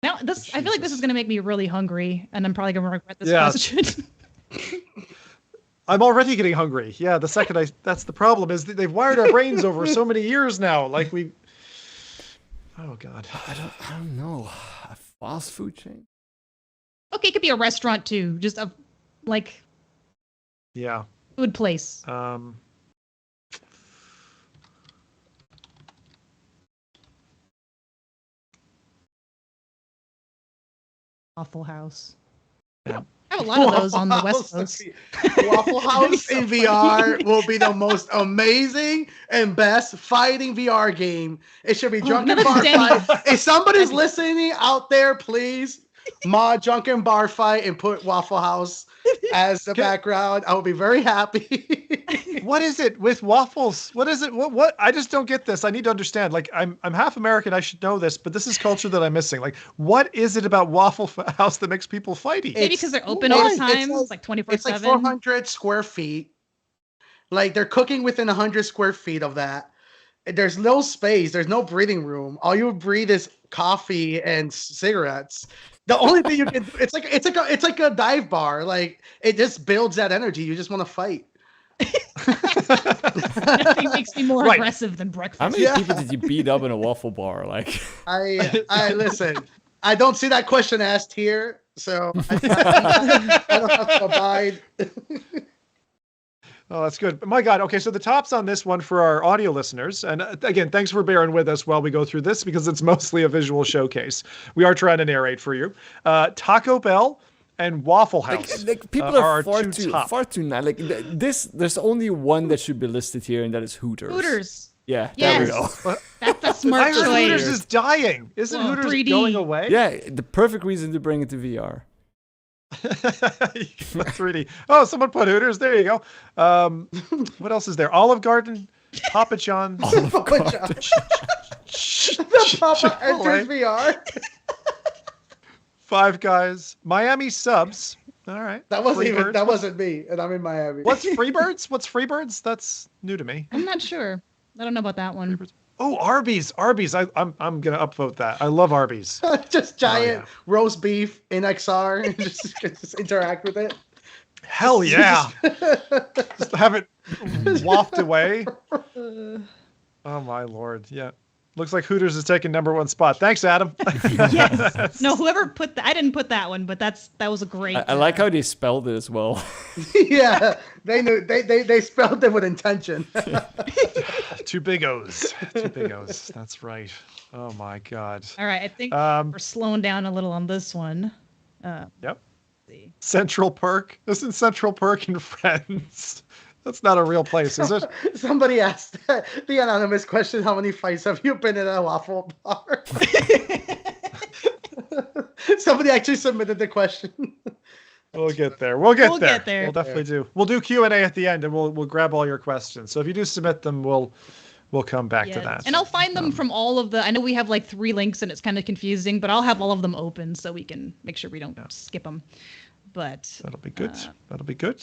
Now, I feel like this is going to make me really hungry, and I'm probably going to regret this Yeah. question. I'm already getting hungry. Yeah, the second that's the problem is that they've wired our brains over so many years now. Like oh God. I don't know. A fast food chain. Okay, it could be a restaurant too, just a Yeah. food place. Waffle House. Yeah. I have a lot of those on the West Coast. Waffle House in VR will be the most amazing and best fighting VR game. It should be Drunken another Bar Denny's. Fight. If somebody's listening out there, please mod Drunken Bar Fight and put Waffle House as the background. I will be very happy. What is it with waffles? What is it? What? I just don't get this. I need to understand. Like, I'm half American. I should know this, but this is culture that I'm missing. Like, what is it about Waffle House that makes people fighty? Maybe because they're open all the time. It's like 24/7. It's like 400 square feet. Like they're cooking within 100 square feet of that. There's no space. There's no breathing room. All you breathe is coffee and cigarettes. The only thing you can it's like a dive bar. Like it just builds that energy. You just want to fight. Nothing makes me more aggressive than breakfast. How many people did you beat up in a waffle bar? Like, I listen. I don't see that question asked here, so I don't have to abide. Oh, that's good. My God. Okay, so the tops on this one for our audio listeners, and again, thanks for bearing with us while we go through this because it's mostly a visual showcase. We are trying to narrate for you. Taco Bell and Waffle House. like people are far too nice. Like there's only one that should be listed here, and that is Hooters. Hooters. Yeah, Yes. there we go. That's a smart I heard choice. Hooters is dying. Isn't Well, Hooters 3D. going away? Yeah, the perfect reason to bring it to VR. 3D. Oh, someone put Hooters. There you go. What else is there? Olive Garden, Papa John's. Papa John's. The Papa enters VR. Five Guys, Miami Subs. All right. That wasn't me, and I'm in Miami. What's Freebirds? What's Freebirds? That's new to me. I'm not sure. I don't know about that one. Oh, Arby's. I'm gonna upvote that. I love Arby's. Just giant roast beef in XR and just interact with it. Hell yeah. Just have it waft away. Oh my Lord. Yeah. Looks like Hooters is taking #1 spot. Thanks, Adam. Yes. No, whoever put that, I didn't put that one, but that was a great. I like how they spelled it as well. Yeah, they knew they spelled it with intention. Two big O's. Two big O's. That's right. Oh my God. All right, I think we're slowing down a little on this one. Yep. Let's see. Central Perk. This is Central Perk and Friends. That's not a real place, is it? Somebody asked the anonymous question, how many fights have you been in a waffle bar? Somebody actually submitted the question. We'll get there. We'll get there. there. We'll definitely do. We'll do Q&A at the end, and we'll grab all your questions. So if you do submit them, we'll come back to that. And I'll find them from all of the. I know we have like 3 links, and it's kind of confusing, but I'll have all of them open so we can make sure we don't skip them. But that'll be good. That'll be good.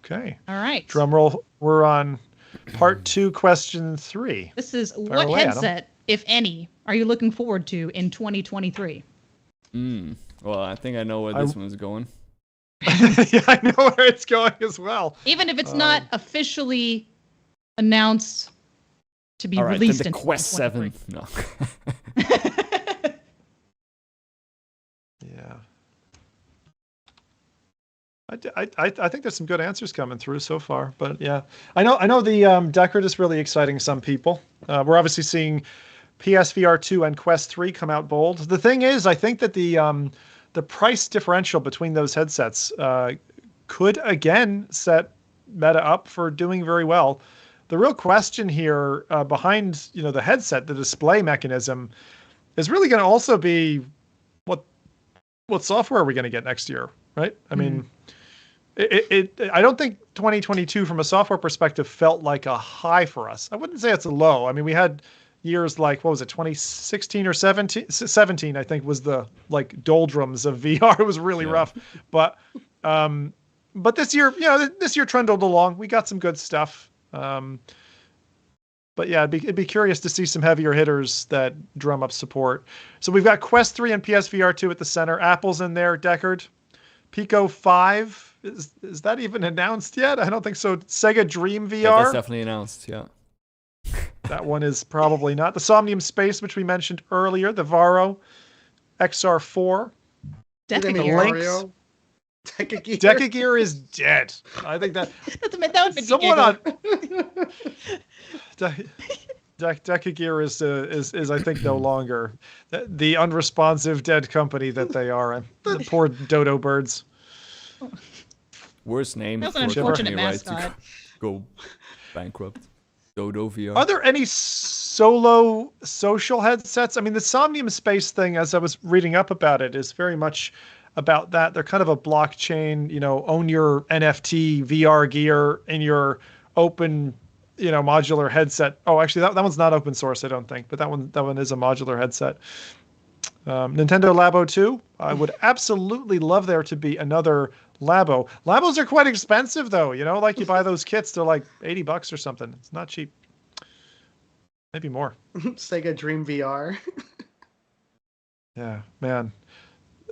Okay. All right. Drum roll. We're on part 2, question 3. This is Fire what away, headset, if any, are you looking forward to in 2023? Well, I think I know where this one's going. Yeah, I know where it's going as well. Even if it's not officially announced to be All right, released then in the Quest 7. 2023. No. Yeah. I think there's some good answers coming through so far, but yeah, I know the Deckard is really exciting some people. We're obviously seeing PSVR 2 and Quest 3 come out bold. The thing is, I think that the price differential between those headsets could again set Meta up for doing very well. The real question here behind the headset, the display mechanism, is really going to also be what software are we going to get next year, right? I mean, I don't think 2022 from a software perspective felt like a high for us. I wouldn't say it's a low. I mean, we had years like, what was it, 2016 or 17, I think was the like doldrums of VR. It was really rough. But this year, this year trundled along. We got some good stuff. But yeah, it'd be curious to see some heavier hitters that drum up support. So we've got Quest 3 and PSVR 2 at the center. Apple's in there, Deckard. Pico 5, is that even announced yet? I don't think so. Sega Dream VR. Yeah, that's definitely announced, yeah. That one is probably not. The Somnium Space, which we mentioned earlier. The Varo. XR4. Definitely. Decagear is dead. I think that would be someone on Decagear is I think no longer the unresponsive dead company that they are. The poor dodo birds. Worst name. That's an unfortunate mascot. Go bankrupt. Dodo VR. Are there any solo social headsets? I mean, the Somnium Space thing, as I was reading up about it, is very much about that. They're kind of a blockchain, own your NFT VR gear in your open, modular headset. Oh, actually, that one's not open source, I don't think, but that one is a modular headset. Nintendo Labo 2. I would absolutely love there to be another Labo. Labos are quite expensive, though. Like you buy those kits, they're like $80 or something. It's not cheap. Maybe more. Sega Dream VR. Yeah, man.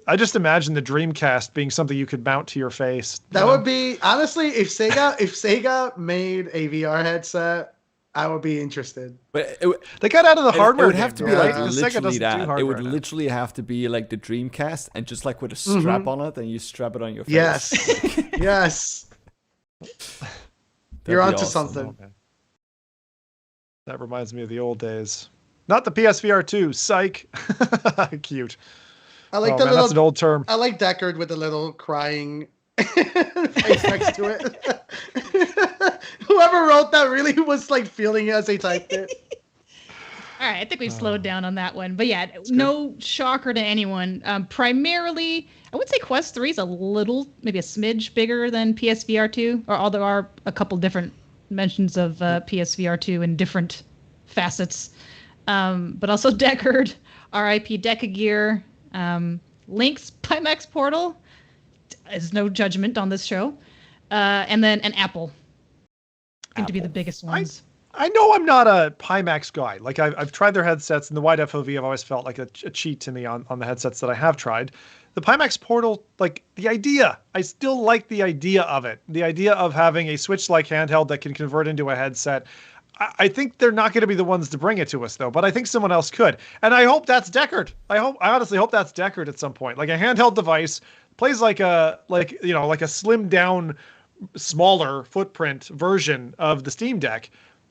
I just imagine the Dreamcast being something you could mount to your face. That would be, honestly, if Sega made a VR headset, I would be interested. But they got out of the hardware. It would have to be like literally that. It would literally have to be like the Dreamcast and just like with a strap on it, and you strap it on your face. Yes. Yes. You're onto something. Okay. That reminds me of the old days. Not the PSVR 2. Psych. Cute. I like that's an old term. I like Deckard with a little crying face next to it. Whoever wrote that really was like feeling it as they typed it. All right, I think we've slowed down on that one. But yeah, no shocker to anyone. Primarily, I would say Quest 3 is maybe a smidge bigger than PSVR 2, although there are a couple different mentions of PSVR 2 in different facets. But also Deckard, RIP Decagear, Link's Pimax Portal. There's no judgment on this show. And then an Apple. Seem to be the biggest ones. I know I'm not a Pimax guy. Like I've tried their headsets, and the wide FOV I've always felt like a cheat to me on the headsets that I have tried. The Pimax Portal, like the idea, I still like the idea of it. The idea of having a Switch-like handheld that can convert into a headset. I think they're not going to be the ones to bring it to us, though. But I think someone else could, and I hope that's Deckard. I honestly hope that's Deckard at some point. Like a handheld device, plays like a slimmed down, smaller footprint version of the Steam Deck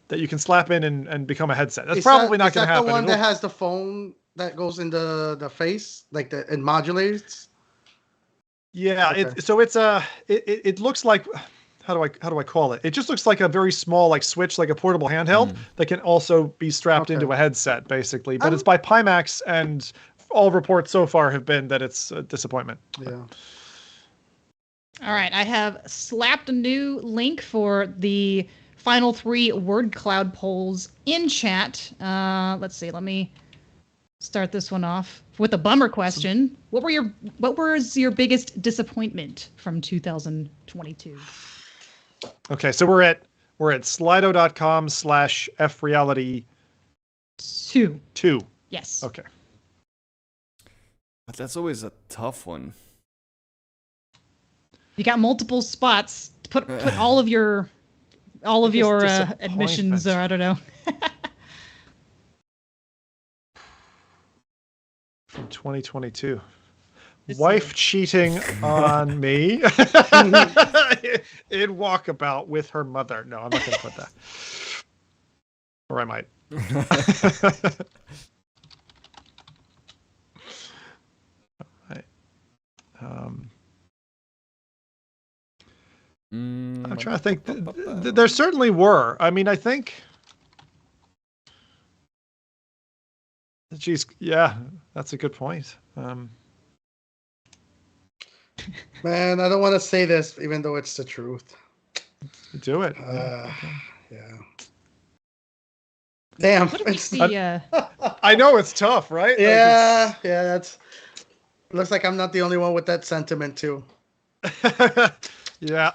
that you can slap in and become a headset. That's probably not going to happen. The one that has the phone that goes into the face, like it modulates. Yeah, okay. It looks like, how do I call it? It just looks like a very small like Switch, like a portable handheld that can also be strapped into a headset, basically. But it's by Pimax, and all reports so far have been that it's a disappointment. Yeah. All right, I have slapped a new link for the final 3 word cloud polls in chat. Let's see. Let me start this one off with a bummer question. What was your biggest disappointment from 2022? Okay, so we're at Slido.com/FReality 2. Yes. Okay. But that's always a tough one. You got multiple spots. Put all of your admissions, or I don't know. From 2022. Wife cheating on me in Walkabout with her mother. No, I'm not going to put that. Or I might. Right. I'm trying to think. There certainly were. I mean, I think. Geez, yeah, that's a good point. Man, I don't want to say this, even though it's the truth. Do it. Yeah. Damn. I know it's tough, right? Yeah, that's. Looks like I'm not the only one with that sentiment too. Yeah.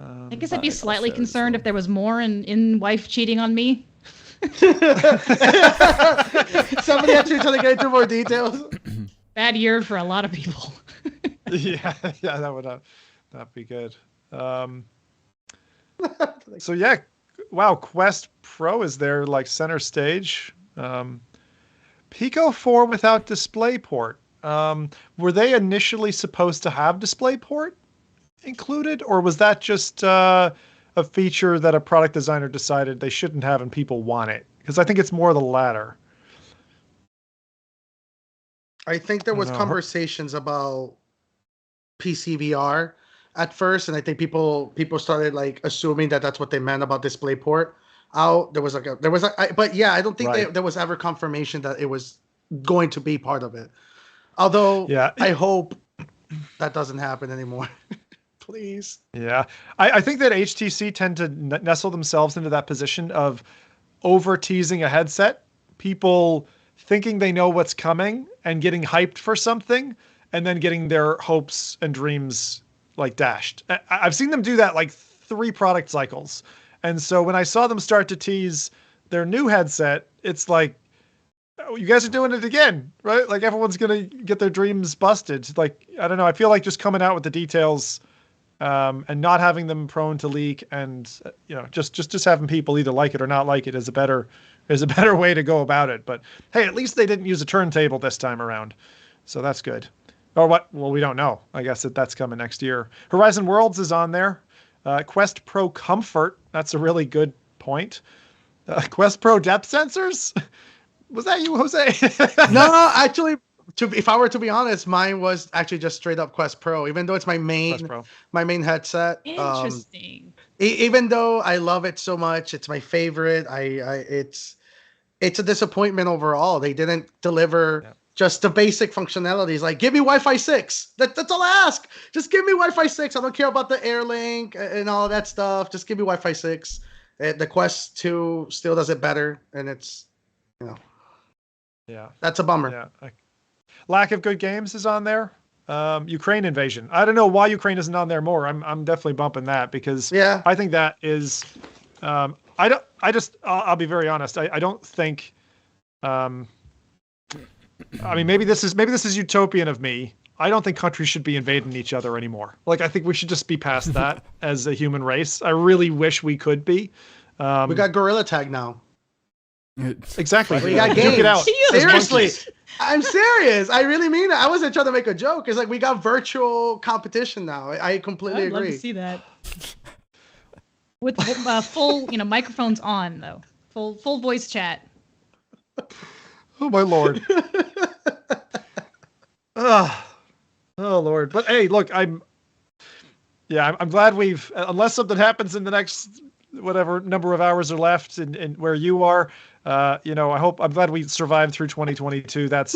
I guess I'd be slightly concerned if there was more in wife cheating on me. Somebody actually trying to get into more details. Bad year for a lot of people. yeah, that would not be good. So yeah, wow, Quest Pro is there like center stage. Pico 4 without DisplayPort. Were they initially supposed to have DisplayPort included, or was that just a feature that a product designer decided they shouldn't have and people want it? Because I think it's more the latter. I think there was conversations about PCVR at first, and I think people started like assuming that that's what they meant about DisplayPort out. But yeah, I don't think there was ever confirmation that it was going to be part of it. Although, I hope that doesn't happen anymore. Please. Yeah, I think that HTC tend to nestle themselves into that position of over teasing a headset. People thinking they know what's coming and getting hyped for something, and then getting their hopes and dreams like dashed. I've seen them do that like 3 product cycles. And so when I saw them start to tease their new headset, it's like, oh, you guys are doing it again, right? Like everyone's going to get their dreams busted. Like, I don't know. I feel like just coming out with the details and not having them prone to leak, and just having people either like it or not like it is a better way to go about it. But hey, at least they didn't use a turntable this time around, so that's good. Or what? Well, we don't know. I guess that's coming next year. Horizon Worlds is on there. Quest Pro Comfort. That's a really good point. Quest Pro depth sensors. Was that you, Jose? No, actually. If I were to be honest, mine was actually just straight up Quest Pro, even though it's my main headset. Interesting. Even though I love it so much, it's my favorite. It's a disappointment overall. They didn't deliver just the basic functionalities. Like, give me Wi-Fi 6. That's all I ask. Just give me Wi-Fi 6. I don't care about the AirLink and all that stuff. Just give me Wi-Fi 6. The Quest 2 still does it better, and it's, that's a bummer. Yeah. Lack of good games is on there. Ukraine invasion. I don't know why Ukraine isn't on there more. I'm definitely bumping that because I think that is. I'll be very honest. I don't think. I mean, maybe this is utopian of me. I don't think countries should be invading each other anymore. Like, I think we should just be past that as a human race. I really wish we could be. We got Gorilla Tag now. Exactly. We got games. Get out. Seriously. I'm serious. I really mean it. I wasn't trying to make a joke. It's like we got virtual competition now. I completely agree. I'd love to see that. With full, microphones on though. Full voice chat. Oh my Lord. Oh Lord. But hey, look, I'm glad unless something happens in the next whatever number of hours are left in where you are, I'm glad we survived through 2022. That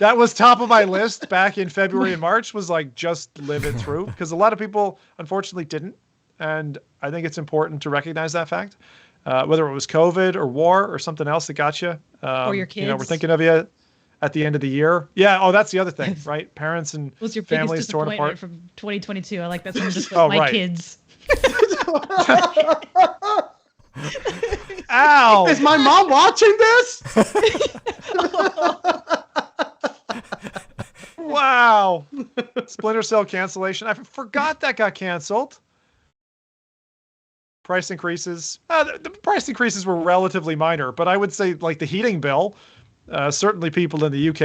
was top of my list back in February and March, was like, just live it through, because a lot of people unfortunately didn't. And I think it's important to recognize that fact, whether it was COVID or war or something else that got you, or your kids. We're thinking of you. at the end of the year. Yeah. Oh, that's the other thing, right? Parents and What's your families biggest torn disappointment apart. from 2022? I like that someone just put Oh, my right. kids. Ow! Is my mom watching this? Wow. Splinter Cell cancellation. I forgot that got canceled. Price increases. The price increases were relatively minor, but I would say like the heating bill. Certainly people in the UK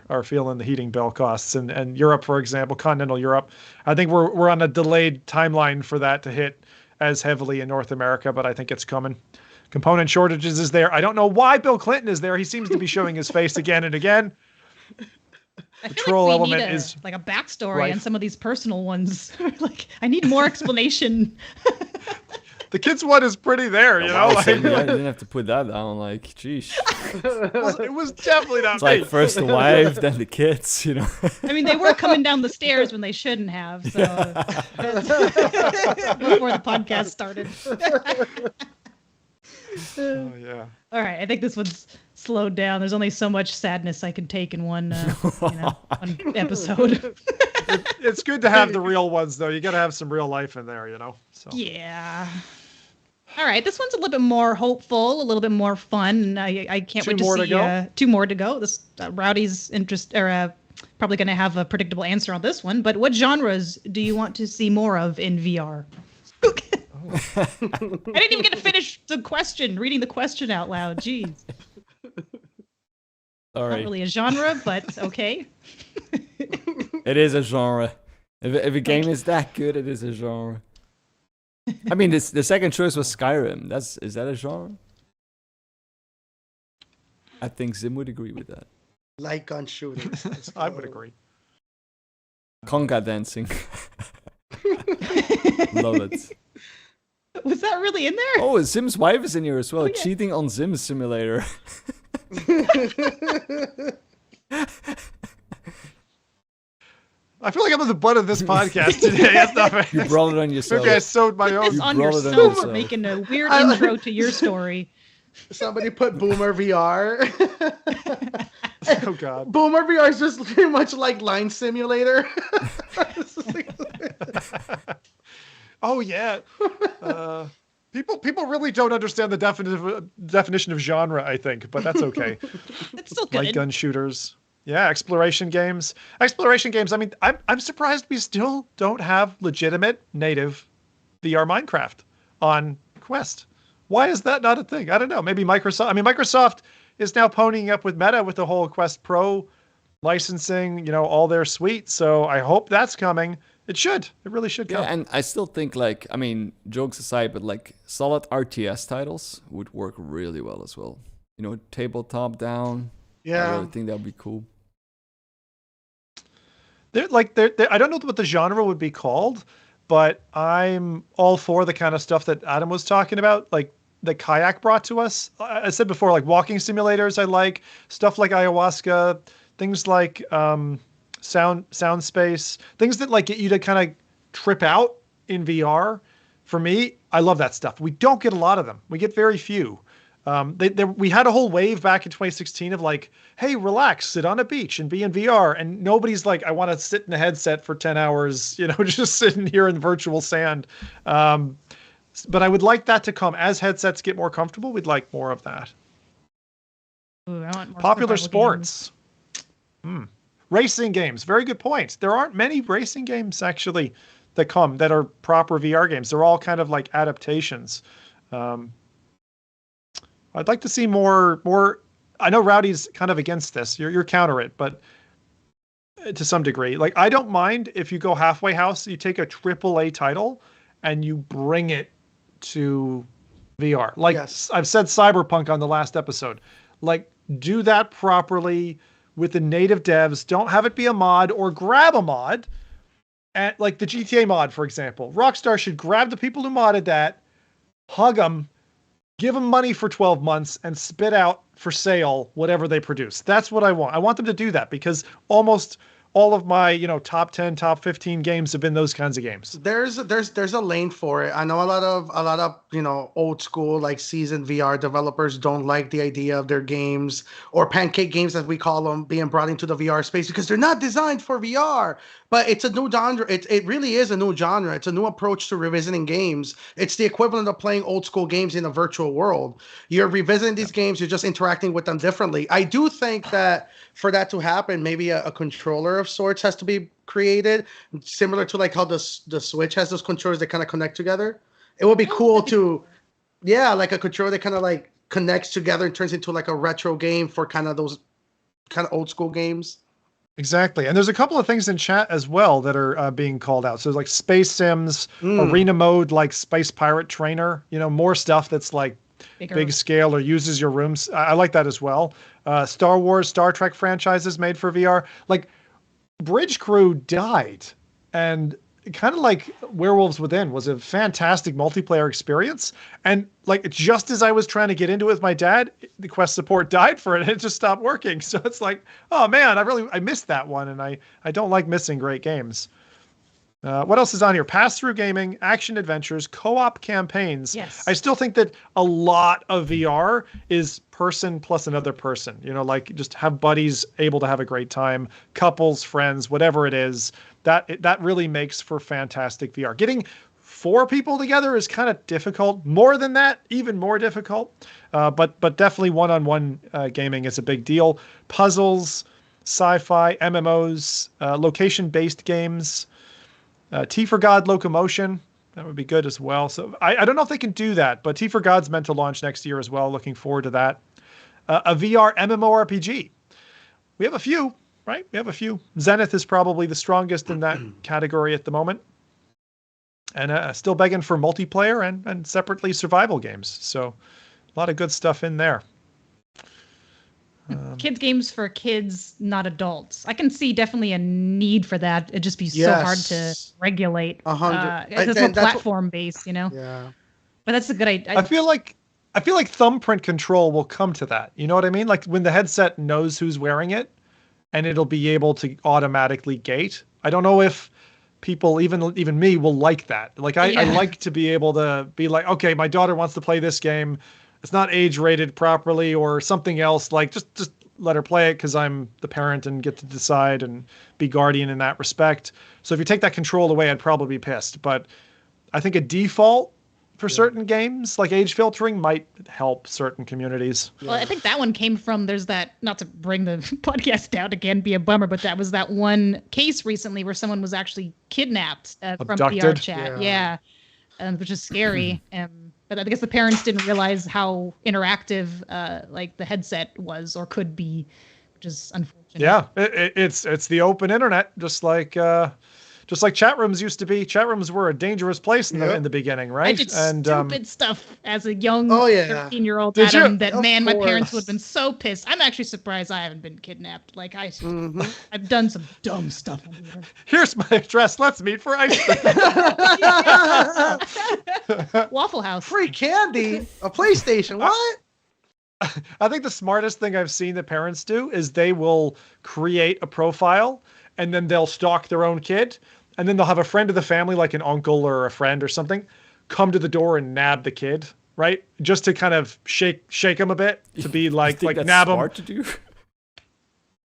are feeling the heating bill costs, and Europe, for example, continental Europe. I think we're on a delayed timeline for that to hit as heavily in North America, but I think it's coming. Component shortages is there. I don't know why Bill Clinton is there. He seems to be showing his face again and again. I feel Troll like we element need is like a backstory rife. on some of these personal ones. Like, I need more explanation. The kids one is pretty there, you know. Wow, Like, Sammy, I didn't have to put that down. Like, geesh. it was definitely not It's me. like first the wife, then the kids, you know. I mean, they were coming down the stairs when they shouldn't have. So before the podcast started. Oh, yeah. All right, I think this one's slowed down. There's only so much sadness I can take in one episode. It's good to have the real ones, though. You got to have some real life in there, you know. So. Yeah. All right, this one's a little bit more hopeful, a little bit more fun. I can't wait to see two more to go. This Rowdy's probably going to have a predictable answer on this one. But what genres do you want to see more of in VR? I didn't even get to finish the question, reading the question out loud. Jeez. Sorry. Not really a genre, but okay. It is a genre. If a game is that good, it is a genre. I mean, the second choice was Skyrim. Is that a genre? I think Zim would agree with that. Light gun shooting. I would agree. Conga dancing. Love it. Was that really in there? Oh, Zim's wife is in here as well. Oh, yeah. Cheating on Zim Simulator. I feel like I'm at the butt of this podcast today. That's not You brought it on yourself. Maybe I sewed my own. It's You on brought it on yourself, yourself. making a weird intro to your story. Somebody put Boomer VR. Oh, God. Boomer VR is just pretty much like Line Simulator. Oh, yeah. People really don't understand the definition of genre, I think, but that's okay. It's still good. Light gun shooters. Yeah, exploration games. I mean, I'm surprised we still don't have legitimate native VR Minecraft on Quest. Why is that not a thing? I don't know. Maybe Microsoft. I mean, Microsoft is now ponying up with Meta with the whole Quest Pro licensing, all their suite. So I hope that's coming. It should. It really should come. Yeah, and I still think, like, I mean, jokes aside, but like solid RTS titles would work really well as well. Tabletop down. Yeah. I really think that would be cool. I don't know what the genre would be called, but I'm all for the kind of stuff that Adam was talking about, like the Kayak brought to us. I said before, like walking simulators, I like stuff like ayahuasca, things like sound space, things that like get you to kind of trip out in VR. For me, I love that stuff. We don't get a lot of them. We get very few. We had a whole wave back in 2016 of like, hey, relax, sit on a beach and be in VR. And nobody's like, I want to sit in a headset for 10 hours, just sitting here in virtual sand. But I would like that to come as headsets get more comfortable. We'd like more of that. Ooh, I want more Popular survival sports. Racing games. Very good point. There aren't many racing games actually that are proper VR games. They're all kind of like adaptations. I'd like to see more. I know Rowdy's kind of against this. You're counter it, but to some degree, like I don't mind if you go halfway house. You take a AAA title and you bring it to VR. Like Yes. I've said, Cyberpunk on the last episode. Like do that properly with the native devs. Don't have it be a mod or grab a mod. At like the GTA mod, for example, Rockstar should grab the people who modded that, hug them. Give them money for 12 months and spit out for sale whatever they produce. That's what I want. I want them to do that because almost all of my, top 10, top 15 games have been those kinds of games. There's a lane for it. I know a lot of old school like seasoned VR developers don't like the idea of their games, or pancake games as we call them, being brought into the VR space because they're not designed for VR. But it's a new genre. It really is a new genre. It's a new approach to revisiting games. It's the equivalent of playing old school games in a virtual world. You're revisiting these games. You're just interacting with them differently. I do think that for that to happen, maybe a controller of sorts has to be created, similar to like how the Switch has those controllers that kind of connect together. It would be cool to, like a controller that kind of like connects together and turns into like a retro game for kind of those kind of old school games. Exactly. And there's a couple of things in chat as well that are being called out. So like Space Sims, arena mode, like Space Pirate Trainer, more stuff that's like big scale or uses your rooms. I like that as well. Star Wars, Star Trek franchises made for VR. Like Bridge Crew died, and kind of like Werewolves Within was a fantastic multiplayer experience. And like just as I was trying to get into it with my dad, the Quest support died for it and it just stopped working. So it's like, oh man, I missed that one, and I don't like missing great games. What else is on here? Pass-through gaming, action adventures, co-op campaigns. Yes. I still think that a lot of VR is person plus another person. Like just have buddies able to have a great time, couples, friends, whatever it is. That really makes for fantastic VR. Getting 4 people together is kind of difficult. More than that, even more difficult. But definitely one-on-one gaming is a big deal. Puzzles, sci-fi, MMOs, location-based games. T for God Locomotion, that would be good as well. So I don't know if they can do that, but T for God's meant to launch next year as well. Looking forward to that. A VR MMORPG. We have a few, right? We have a few. Zenith is probably the strongest in that category at the moment. And still begging for multiplayer and separately survival games. So a lot of good stuff in there. Kids games for kids, not adults. I can see definitely a need for that. It'd just be so hard to regulate. 100. It's more platform based, Yeah. But that's a good idea. I feel like thumbprint control will come to that. You know what I mean? Like when the headset knows who's wearing it, and it'll be able to automatically gate. I don't know if people, even me, will like that. Like I like to be able to be like, okay, my daughter wants to play this game. It's not age rated properly or something else. Like just let her play it because I'm the parent and get to decide and be guardian in that respect. So if you take that control away, I'd probably be pissed. But I think a default for certain games, like age filtering, might help certain communities. Well, I think that one came from, there's that, not to bring the podcast down again, be a bummer, but that was that one case recently where someone was actually kidnapped from VR chat. Yeah. Which is scary. But I guess the parents didn't realize how interactive like the headset was or could be, which is unfortunate. Yeah, it's the open internet, just like chat rooms used to be. Chat rooms were a dangerous place in the beginning, right? I did stupid stuff as a young 13-year-old Did Adam you? that, man, my parents would have been so pissed. I'm actually surprised I haven't been kidnapped. Like I've done some dumb stuff. Here's my address. Let's meet for ice cream. Waffle House. Free candy? A PlayStation? What? I think the smartest thing I've seen the parents do is they will create a profile and then they'll stalk their own kid. And then they'll have a friend of the family, like an uncle or a friend or something, come to the door and nab the kid, right? Just to kind of shake him a bit, to be like nab him. To do?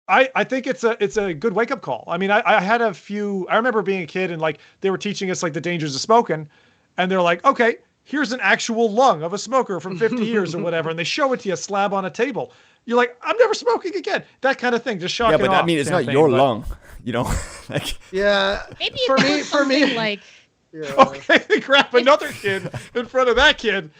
I think it's a good wake up call. I mean, I had a few. I remember being a kid and like they were teaching us like the dangers of smoking, and they're like, okay, here's an actual lung of a smoker from 50 years or whatever, and they show it to you, slab on a table. You're like, I'm never smoking again. That kind of thing, just shocking. Yeah, but I mean, it's not your lung, like. Yeah. Maybe for me, like. Yeah. Okay, they grab another kid in front of that kid.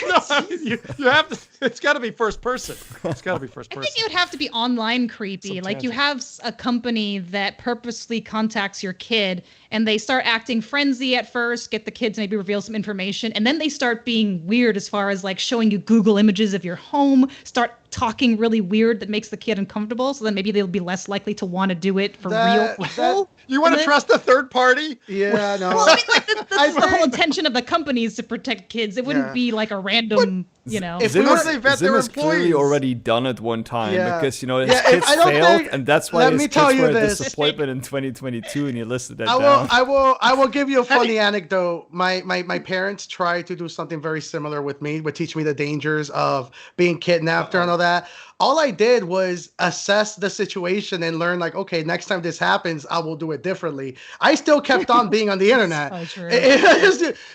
No, I mean, you have to. It's got to be first person. It's got to be first person. I think it would have to be online creepy. Like you have a company that purposely contacts your kid and they start acting frenzy at first, get the kids maybe reveal some information, and then they start being weird as far as like showing you Google images of your home, start talking really weird that makes the kid uncomfortable. So then maybe they'll be less likely to want to do it for real. You want to trust a third party? Yeah, no. Well, I mean, like that's the whole intention of the company is to protect kids. It wouldn't be like a random If we Zimmer's, were to vet their Zimmer's clearly employees- already done it one time because his Yeah, kids I don't failed, think- and that's why let his me kids tell you were a this. disappointment in 2022, and he listed that I down. will give you a funny anecdote. My parents tried to do something very similar with me, would teach me the dangers of being kidnapped and all that. All I did was assess the situation and learn, like, okay, next time this happens, I will do it differently. I still kept on being on the internet.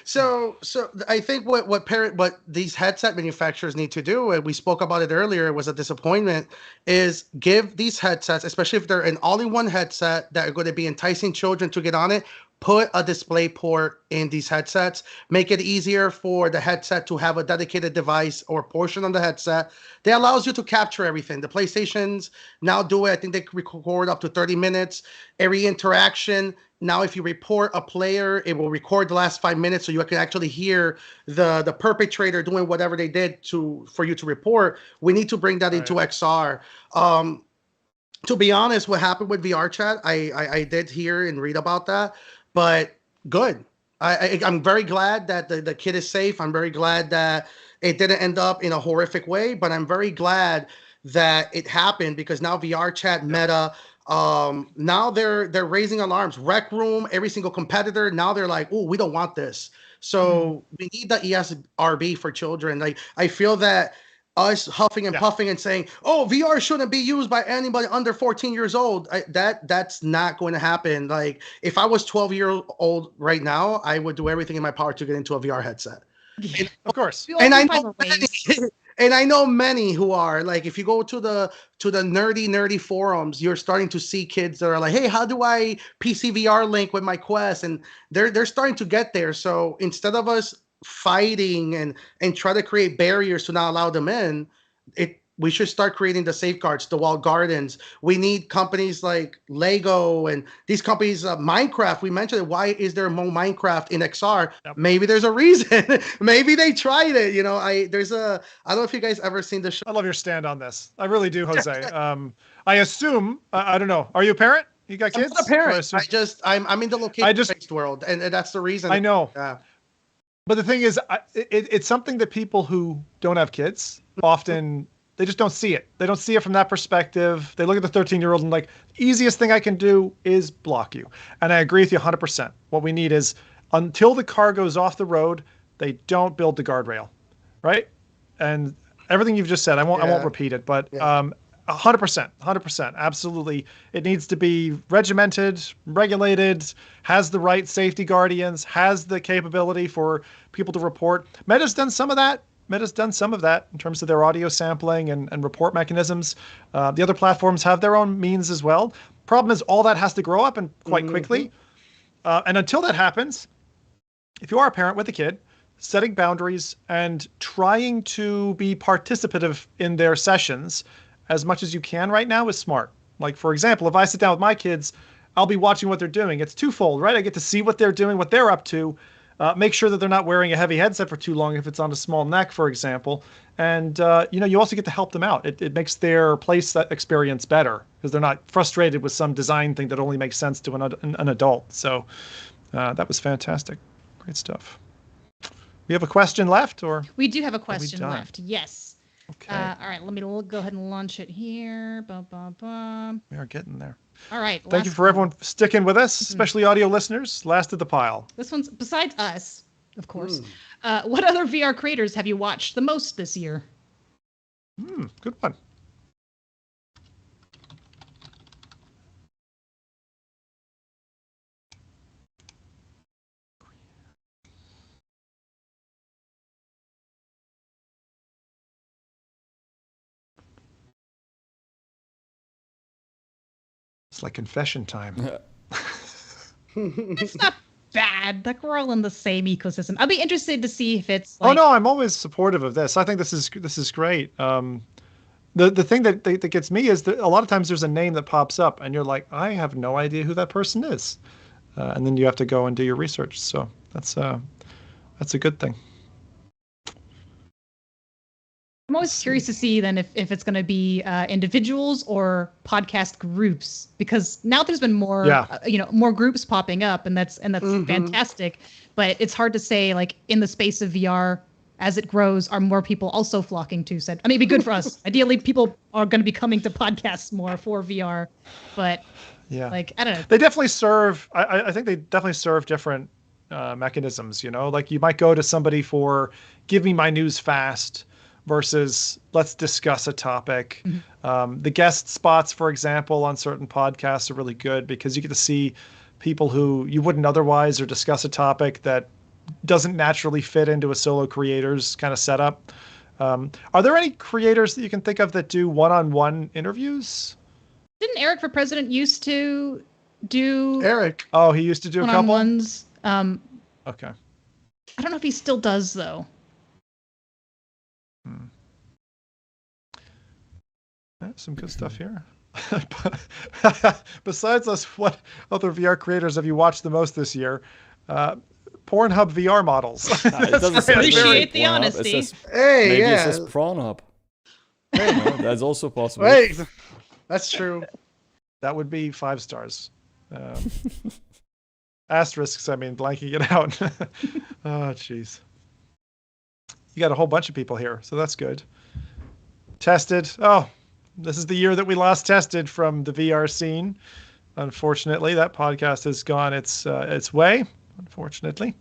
So I think what these headset manufacturers need to do, and we spoke about it earlier, was a disappointment, is give these headsets, especially if they're an all-in-one headset that are going to be enticing children to get on it, put a display port in these headsets, make it easier for the headset to have a dedicated device or portion on the headset that allows you to capture everything. The PlayStations now do it. I think they record up to 30 minutes. Every interaction. Now, if you report a player, it will record the last 5 minutes so you can actually hear the perpetrator doing whatever they did for you to report. We need to bring that into XR. To be honest, what happened with VR chat, I did hear and read about that, but good. I'm very glad that the kid is safe. I'm very glad that it didn't end up in a horrific way, but I'm very glad that it happened because now VR chat, Meta, now they're raising alarms. Rec Room, every single competitor, now they're like, oh, we don't want this. So we need the ESRB for children. Like, I feel that us huffing and puffing and saying, oh, VR shouldn't be used by anybody under 14 years old. That's not going to happen. Like, if I was 12 years old right now, I would do everything in my power to get into a VR headset. Yeah. Of course. And I know many who are like, if you go to the nerdy forums, you're starting to see kids that are like, hey, how do I PC VR link with my Quest? And they're starting to get there. So instead of us fighting and try to create barriers to not allow them in, we should start creating the safeguards, the walled gardens. We need companies like Lego and these companies, Minecraft. We mentioned it. Why is there more Minecraft in XR? Yep. Maybe there's a reason. Maybe they tried it. I don't know if you guys ever seen the show. I love your stand on this. I really do, Jose. I assume, I don't know. Are you a parent? You got kids? I'm not a parent. I'm in the location-based world, and that's the reason. I know. Yeah. But the thing is, it's something that people who don't have kids often, they just don't see it. They don't see it from that perspective. They look at the 13-year-old and like, easiest thing I can do is block you. And I agree with you 100%. What we need is, until the car goes off the road, they don't build the guardrail, right? And everything you've just said, I won't repeat it, but 100%, absolutely. It needs to be regimented, regulated, has the right safety guardians, has the capability for people to report. Meta's done some of that. In terms of their audio sampling and report mechanisms. The other platforms have their own means as well. Problem is, all that has to grow up and quite quickly. And until that happens, if you are a parent with a kid, setting boundaries and trying to be participative in their sessions as much as you can right now is smart. Like, for example, if I sit down with my kids, I'll be watching what they're doing. It's twofold, right? I get to see what they're doing, what they're up to, make sure that they're not wearing a heavy headset for too long if it's on a small neck, for example. And, you also get to help them out. It makes their place experience better because they're not frustrated with some design thing that only makes sense to an adult. So that was fantastic. Great stuff. We have a question left, or? We do have a question left, yes. Okay. All right, let me go ahead and launch it here. Bum, bum, bum. We are getting there. All right. Thank you for everyone sticking with us, especially audio listeners. Last of the pile. This one's, besides us, of course. What other VR creators have you watched the most this year? Good one. It's like confession time. It's not bad. Like, we're all in the same ecosystem. I'll be interested to see if it's like... Oh no, I'm always supportive of this. I think this is great. The thing that gets me is that a lot of times there's a name that pops up and you're like, I have no idea who that person is, and then you have to go and do your research. So that's a good thing. I'm always curious to see then if it's going to be individuals or podcast groups, because now there's been more more groups popping up, and that's fantastic. But it's hard to say, like, in the space of VR, as it grows, are more people also flocking to said. I mean, it'd be good for us. Ideally, people are going to be coming to podcasts more for VR, but like, I don't know. They definitely serve. I think they definitely serve different mechanisms. You know, like you might go to somebody for give me my news fast versus let's discuss a topic. The guest spots, for example, on certain podcasts are really good because you get to see people who you wouldn't otherwise, or discuss a topic that doesn't naturally fit into a solo creator's kind of setup. Are there any creators that you can think of that do one-on-one interviews? Didn't Eric for President used to do Eric? Oh, he used to do a couple ones. Okay. I don't know if he still does though. Some good stuff here. Besides us, what other VR creators have you watched the most this year? Pornhub VR models. Appreciate the honesty. Maybe it says Pornhub. Hey. No, that's also possible. Wait, that's true. That would be 5 stars. Asterisks, I mean, blanking it out. Oh, jeez. You got a whole bunch of people here, so that's good. Tested. Oh, this is the year that we lost Tested from the VR scene. Unfortunately, that podcast has gone its way. Unfortunately,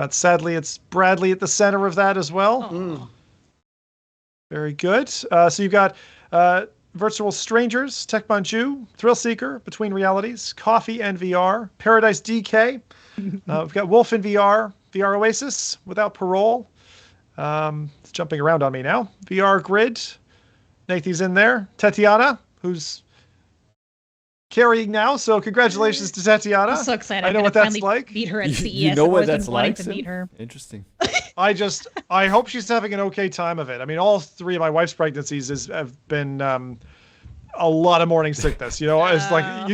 sadly, it's Bradley at the center of that as well. Very good. So you've got Virtual Strangers, Tech Bonju, Thrill Seeker, Between Realities, Coffee and VR, Paradise DK. We've got Wolf in VR, VR Oasis, Without Parole. It's jumping around on me now. VR Grid. Nathan's in there. Tatiana, who's carrying now, so congratulations to Tatiana. I'm so excited. I know what that's like. Beat her at CES. You know what that's like? like? To meet her. Interesting. I hope she's having an okay time of it. I mean, all 3 of my wife's pregnancies have been a lot of morning sickness. You know, it's like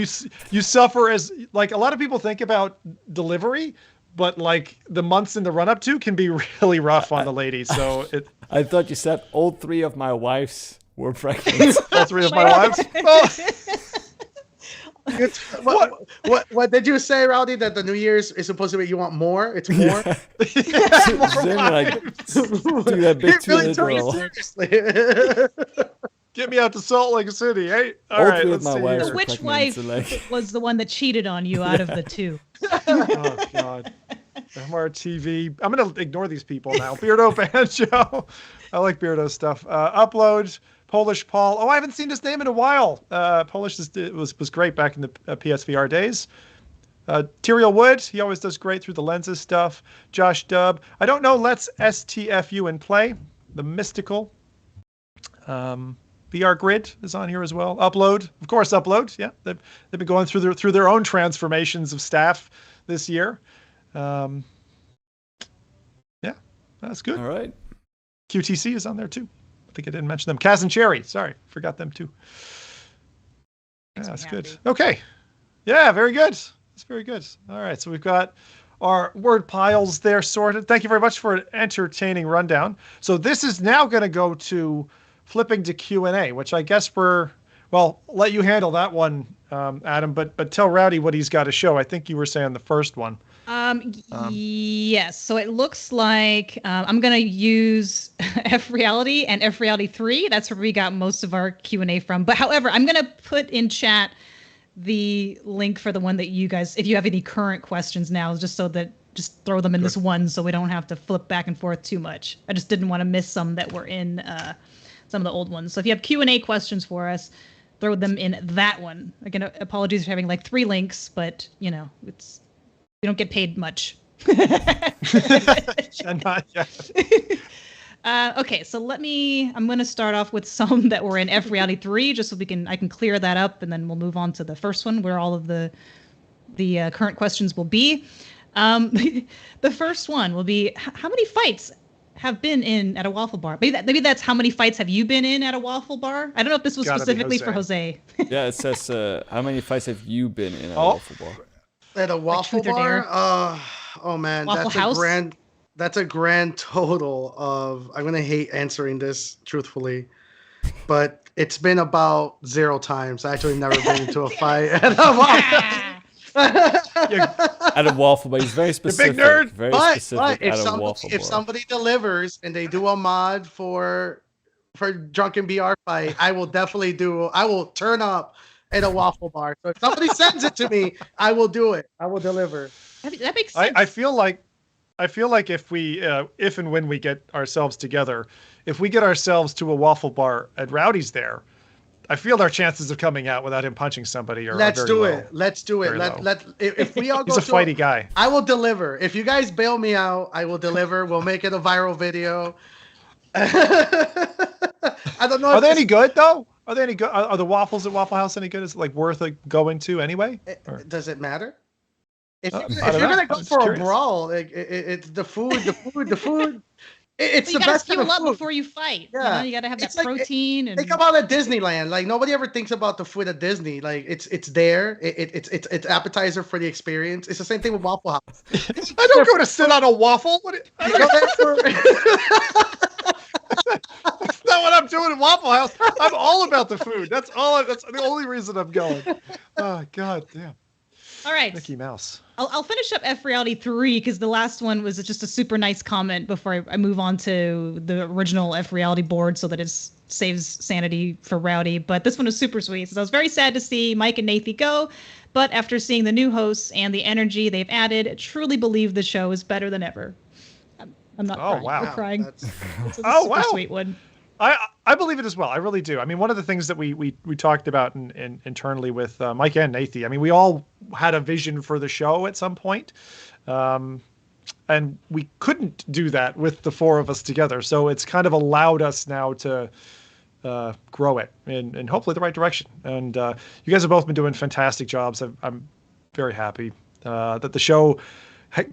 you suffer as like a lot of people think about delivery, but like the months in the run up to can be really rough on the lady. So I thought you said all 3 of my wives were pregnant. all 3 of my wives. What did you say, Rowdy? That the New Year's is supposed to be you want more? It's more. Do that bit too literal. Get me out to Salt Lake City, hey? All right, let's see here. So which wife was the one that cheated on you out of the 2? Oh God. MRTV. I'm gonna ignore these people now. Beardo Banjo. I like Beardo stuff. Upload. Polish Paul. Oh, I haven't seen his name in a while. Polish was great back in the PSVR days. Tyriel Wood, he always does great through the lenses stuff. Josh Dubb. I don't know. Let's STFU and play. The Mystical. VR Grid is on here as well. Upload, of course. Upload. Yeah, they've been going through their own transformations of staff this year. Yeah, that's good. All right. QTC is on there too. I think I didn't mention them. Kaz and Cherry. Sorry, forgot them too. Yeah, that's good. Okay. Yeah, very good. That's very good. All right, so we've got our word piles there sorted. Thank you very much for an entertaining rundown. So this is now going to go to flipping to Q&A, which I guess let you handle that one, Adam, but tell Rowdy what he's got to show. I think you were saying the first one. Yes. So it looks like I'm going to use FReality and FReality 3. That's where we got most of our Q&A from. But however, I'm going to put in chat the link for the one that you guys, if you have any current questions now, just throw them in this one so we don't have to flip back and forth too much. I just didn't want to miss some that were in some of the old ones. So if you have Q&A questions for us, throw them in that one. Again, apologies for having like 3 links, but we don't get paid much. Not yet. Okay, so I'm going to start off with some that were in FReality 3, just so I can clear that up, and then we'll move on to the first one where all of the current questions will be. The first one will be, how many fights have been in at a waffle bar? Maybe that's how many fights have you been in at a waffle bar? I don't know if this was specifically for Jose. Yeah, it says, how many fights have you been in at a waffle bar? At a waffle bar? Oh man, that's a grand total of, I'm gonna hate answering this truthfully, but it's been about 0 times. I actually never been into a fight at a waffle. At a waffle bar. He's very specific. nerd. Very but specific at a waffle if bar. somebody delivers and they do a mod for Drunken BR fight, I will turn up at a waffle bar. So if somebody sends it to me, I will do it. I will deliver. That makes sense. I feel like if we if and when we get ourselves together, if we get ourselves to a waffle bar and Rowdy's there, I feel our chances of coming out without him punching somebody are Let's very do low. it. Let's do it. If we all go He's a fighty guy. I will deliver. If you guys bail me out, I will deliver. We'll make it a viral video. I don't know. Are they any good though? Are they any good? Are the waffles at Waffle House any good? Is it like worth going to anyway? Does it matter? If you're know. gonna go I'm just for curious. a brawl, it's the food. It's you the gotta best kind fuel of up food. before you fight. Yeah. You gotta have that It's like- protein. Think about at Disneyland. Like nobody ever thinks about the food at Disney. Like it's there. It's appetizer for the experience. It's the same thing with Waffle House. I don't go to sit on a waffle. You go there for- That's not what I'm doing at Waffle House. I'm all about the food. That's the only reason I'm going. Oh God damn. All right. Mickey Mouse. I'll finish up FReality 3 because the last one was just a super nice comment before I move on to the original FReality board so that it saves sanity for Rowdy. But this one was super sweet. So I was very sad to see Mike and Nathy go. But after seeing the new hosts and the energy they've added, I truly believe the show is better than ever. I'm not crying. wow. We're crying. That's- It's a Oh, super wow. sweet one. I believe it as well. I really do. I mean, one of the things that we talked about internally with Mike and Nathy, I mean, we all had a vision for the show at some point. And we couldn't do that with the four of us together. So it's kind of allowed us now to grow it in hopefully the right direction. And you guys have both been doing fantastic jobs. I'm very happy that the show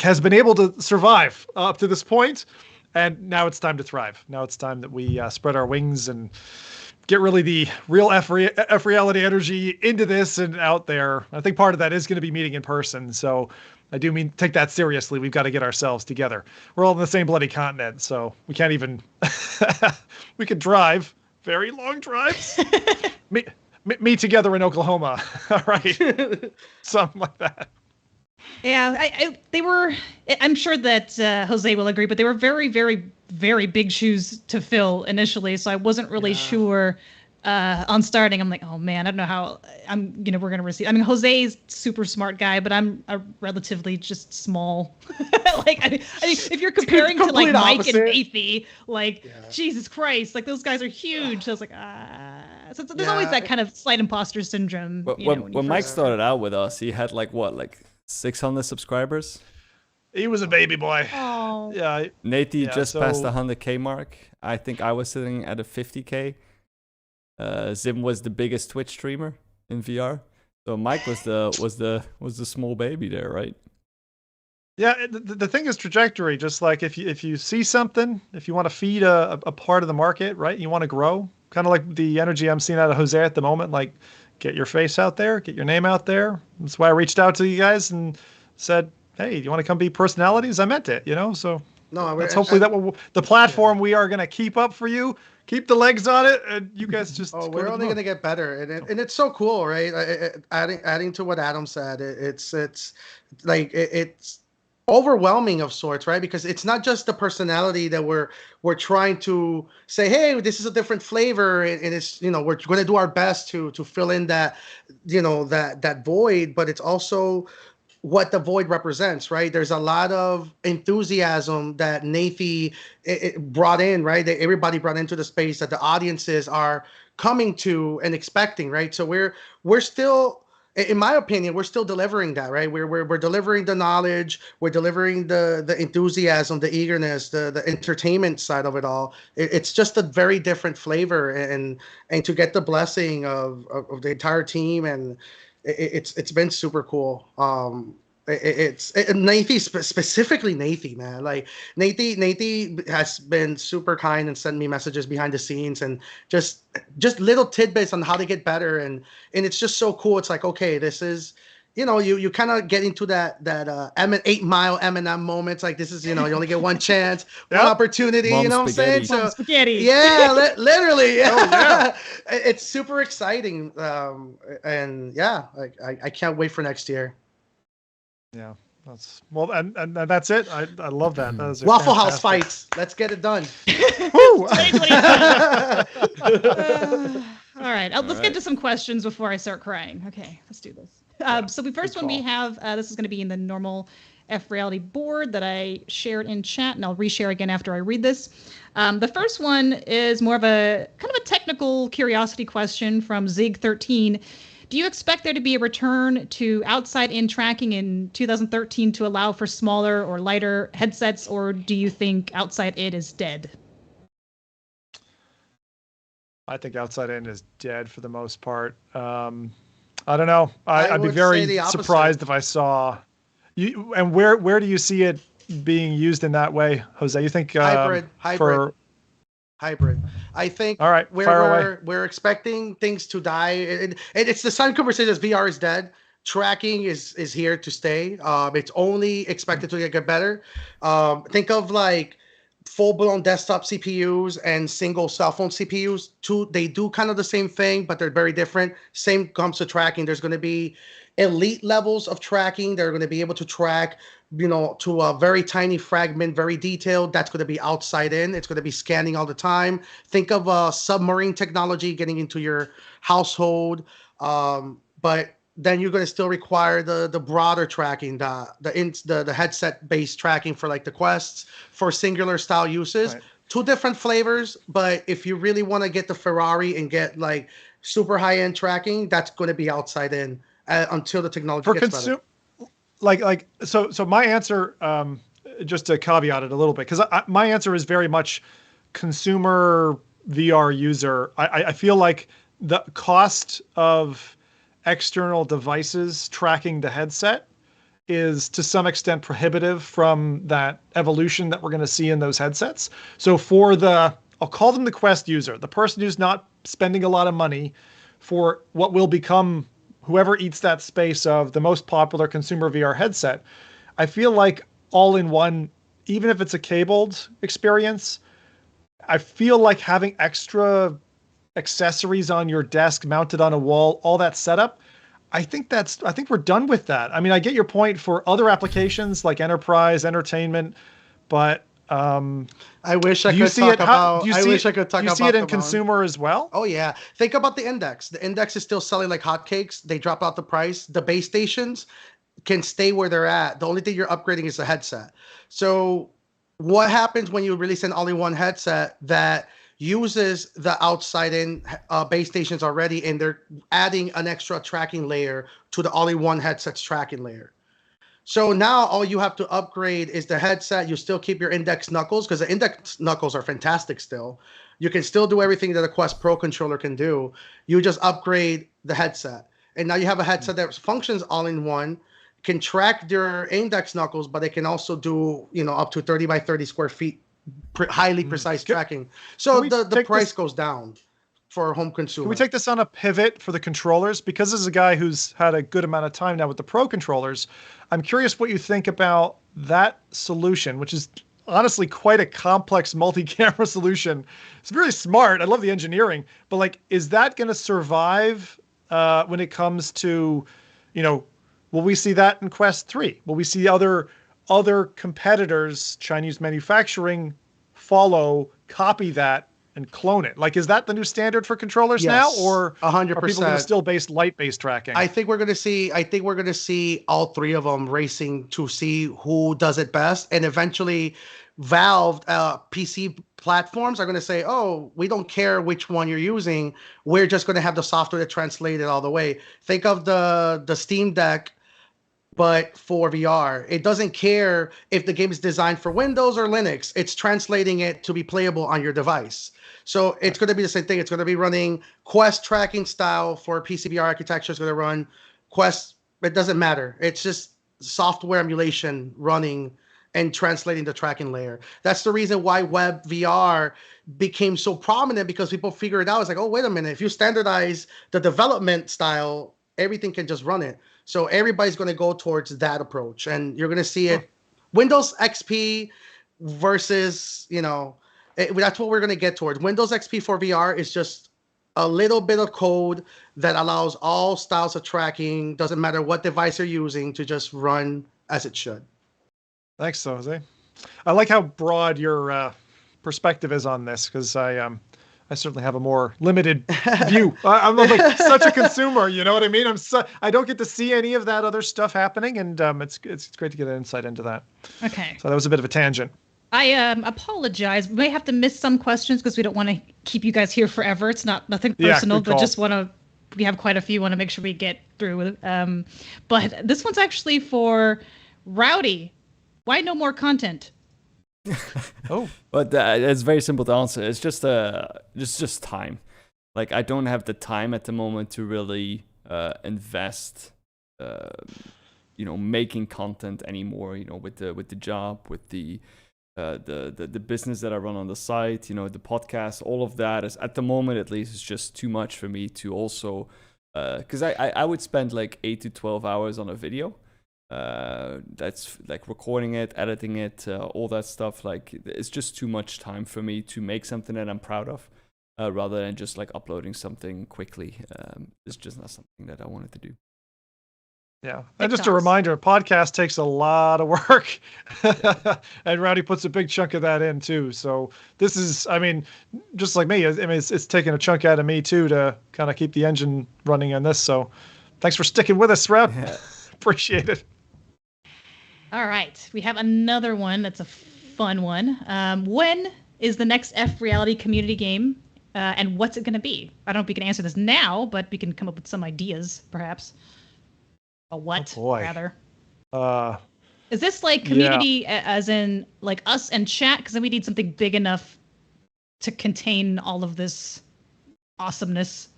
has been able to survive up to this point. And now it's time to thrive. Now it's time that we spread our wings and get really the real FReality energy into this and out there. I think part of that is going to be meeting in person. So I do mean take that seriously. We've got to get ourselves together. We're all on the same bloody continent, so we can't even. We could drive very long drives. meet together in Oklahoma. All right, something like that. Yeah, they were. I'm sure that Jose will agree, but they were very, very, very big shoes to fill initially. So I wasn't really sure on starting. I'm like, oh man, I don't know how we're gonna receive. I mean, Jose's super smart guy, but I'm a relatively just small. Like, I mean, if you're comparing to like Mike opposite. and Nathy, like Jesus Christ, like those guys are huge. So I was like, So there's always that kind of slight imposter syndrome. But you know, when Mike started out with us, he had like 600 subscribers. He was a baby boy. Oh. Yeah. Nathy just passed the so- 100K mark. I think I was sitting at a 50K. Zim was the biggest Twitch streamer in VR. So Mike was the small baby there, right? Yeah, the thing is trajectory. Just like if you see something, if you want to feed a part of the market, right? You want to grow. Kind of like the energy I'm seeing out of Jose at the moment. Like, get your face out there, get your name out there. That's why I reached out to you guys and said, "Hey, do you want to come be personalities?" I meant it, So that's hopefully the platform we are going to keep up for you. Keep the legs on it, and you guys just. We're only going to get better, and it's so cool, right? Adding to what Adam said, it's overwhelming of sorts, right? Because it's not just the personality that we're trying to say, hey, this is a different flavor, and it's we're going to do our best to fill in that that void, but it's also what the void represents, right? There's a lot of enthusiasm that Nathy brought in, right? That everybody brought into the space, that the audiences are coming to and expecting, right? So we're still, in my opinion, we're still delivering that, right? We're delivering the knowledge, we're delivering the enthusiasm, the eagerness, the entertainment side of it all. It's just a very different flavor, and to get the blessing of the entire team, and it's been super cool. It's Nathy, specifically Nathy, man. Like Nathy has been super kind and sent me messages behind the scenes and just little tidbits on how to get better, and it's just so cool. It's like, okay, this is, you kind of get into that 8 Mile Eminem moments. Like, this is, you only get one chance, one opportunity. Mom you know spaghetti. what I'm saying? Mom spaghetti. Yeah, literally. Yeah. Oh, yeah. It's super exciting. And yeah, like I can't wait for next year. Yeah, that's well, and that's it. I love that. That was a Waffle House fantastic- fights. Let's get it done. Woo! 2022. All right, let's get to some questions before I start crying. Okay, let's do this. So the first one we have, this is going to be in the normal FReality board that I shared in chat, and I'll reshare again after I read this. The first one is more of a kind of a technical curiosity question from Zig13. Do you expect there to be a return to outside-in tracking in 2013 to allow for smaller or lighter headsets, or do you think outside-in is dead? I think outside in is dead for the most part. I don't know. I'd be would say very the opposite. surprised if I saw you. And where do you see it being used in that way, Jose? You think Hybrid. For I think all right, fire away. we're expecting things to die. It's the same conversation as VR is dead. Tracking is here to stay. It's only expected to get better. Think of like full-blown desktop CPUs and single cell phone CPUs. They do kind of the same thing, but they're very different. Same comes to tracking. There's going to be elite levels of tracking. They're going to be able to track, to a very tiny fragment, very detailed. That's going to be outside in. It's going to be scanning all the time. Think of submarine technology getting into your household. But then you're going to still require the broader tracking, the headset-based tracking for like the Quests for singular style uses. Right. Two different flavors, but if you really want to get the Ferrari and get like super high-end tracking, that's going to be outside in until the technology gets better. So my answer, just to caveat it a little bit, because my answer is very much consumer VR user. I feel like the cost of external devices tracking the headset is to some extent prohibitive from that evolution that we're going to see in those headsets. So for I'll call them the Quest user, the person who's not spending a lot of money for what will become whoever eats that space of the most popular consumer VR headset, I feel like all in one, even if it's a cabled experience, I feel like having extra accessories on your desk mounted on a wall, all that setup, I think we're done with that. I mean, I get your point for other applications like enterprise, entertainment, but I wish I could talk about. Do you see it in consumer as well? Oh yeah, think about the Index. The Index is still selling like hotcakes. They drop out the price. The base stations can stay where they're at. The only thing you're upgrading is the headset. So what happens when you release an all-in-one headset that uses the outside-in base stations already, and they're adding an extra tracking layer to the all-in-one headset's tracking layer? So now all you have to upgrade is the headset. You still keep your Index knuckles because the Index knuckles are fantastic still. You can still do everything that a Quest Pro controller can do. You just upgrade the headset. And now you have a headset that functions all in one, can track your Index knuckles, but it can also do, up to 30 by 30 square feet, highly precise tracking. So the price goes down for home consumer. Can we take this on a pivot for the controllers? Because this is a guy who's had a good amount of time now with the Pro controllers. I'm curious what you think about that solution, which is honestly quite a complex multi-camera solution. It's very smart. I love the engineering, but like, is that going to survive when it comes to, will we see that in Quest 3? Will we see other competitors, Chinese manufacturing, copy that and clone it? Like, is that the new standard for controllers now, or 100%? Are people going to still base light-based tracking? I think we're going to see all three of them racing to see who does it best, and eventually, Valve PC platforms are going to say, "Oh, we don't care which one you're using. We're just going to have the software to translate it all the way." Think of the Steam Deck, but for VR. It doesn't care if the game is designed for Windows or Linux. It's translating it to be playable on your device. So it's going to be the same thing. It's going to be running Quest tracking style for PCBR architecture. It's going to run Quest. It doesn't matter. It's just software emulation running and translating the tracking layer. That's the reason why web VR became so prominent, because people figure it out. It's like, oh, wait a minute. If you standardize the development style, everything can just run it. So everybody's going to go towards that approach. And you're going to see it. Windows XP versus, that's what we're going to get towards. Windows XP for VR is just a little bit of code that allows all styles of tracking, doesn't matter what device you're using, to just run as it should. Thanks, Jose. I like how broad your perspective is on this, because I certainly have a more limited view. I'm like such a consumer, you know what I mean? I don't get to see any of that other stuff happening, and it's great to get an insight into that. Okay. So that was a bit of a tangent. I apologize. We may have to miss some questions because we don't want to keep you guys here forever. It's nothing personal, but just we have quite a few. Want to make sure we get through. But this one's actually for Rowdy. Why no more content? Oh, but it's very simple to answer. It's just time. Like, I don't have the time at the moment to really invest, making content anymore. With the job, with the business that I run on the site, the podcast, all of that is, at the moment at least, is just too much for me to also, because I would spend like 8 to 12 hours on a video. That's like recording it, editing it, all that stuff. Like, it's just too much time for me to make something that I'm proud of, rather than just like uploading something quickly. It's just not something that I wanted to do. Yeah. And just a reminder, a podcast takes a lot of work. And Rowdy puts a big chunk of that in too. So this is, just like me, it's taking a chunk out of me too to kind of keep the engine running on this. So thanks for sticking with us, Rowdy. Yeah. Appreciate it. All right. We have another one that's a fun one. When is the next FReality community game? And what's it going to be? I don't know if we can answer this now, but we can come up with some ideas, perhaps. A what, rather? Is this like community as in like us and chat? Because then we need something big enough to contain all of this awesomeness.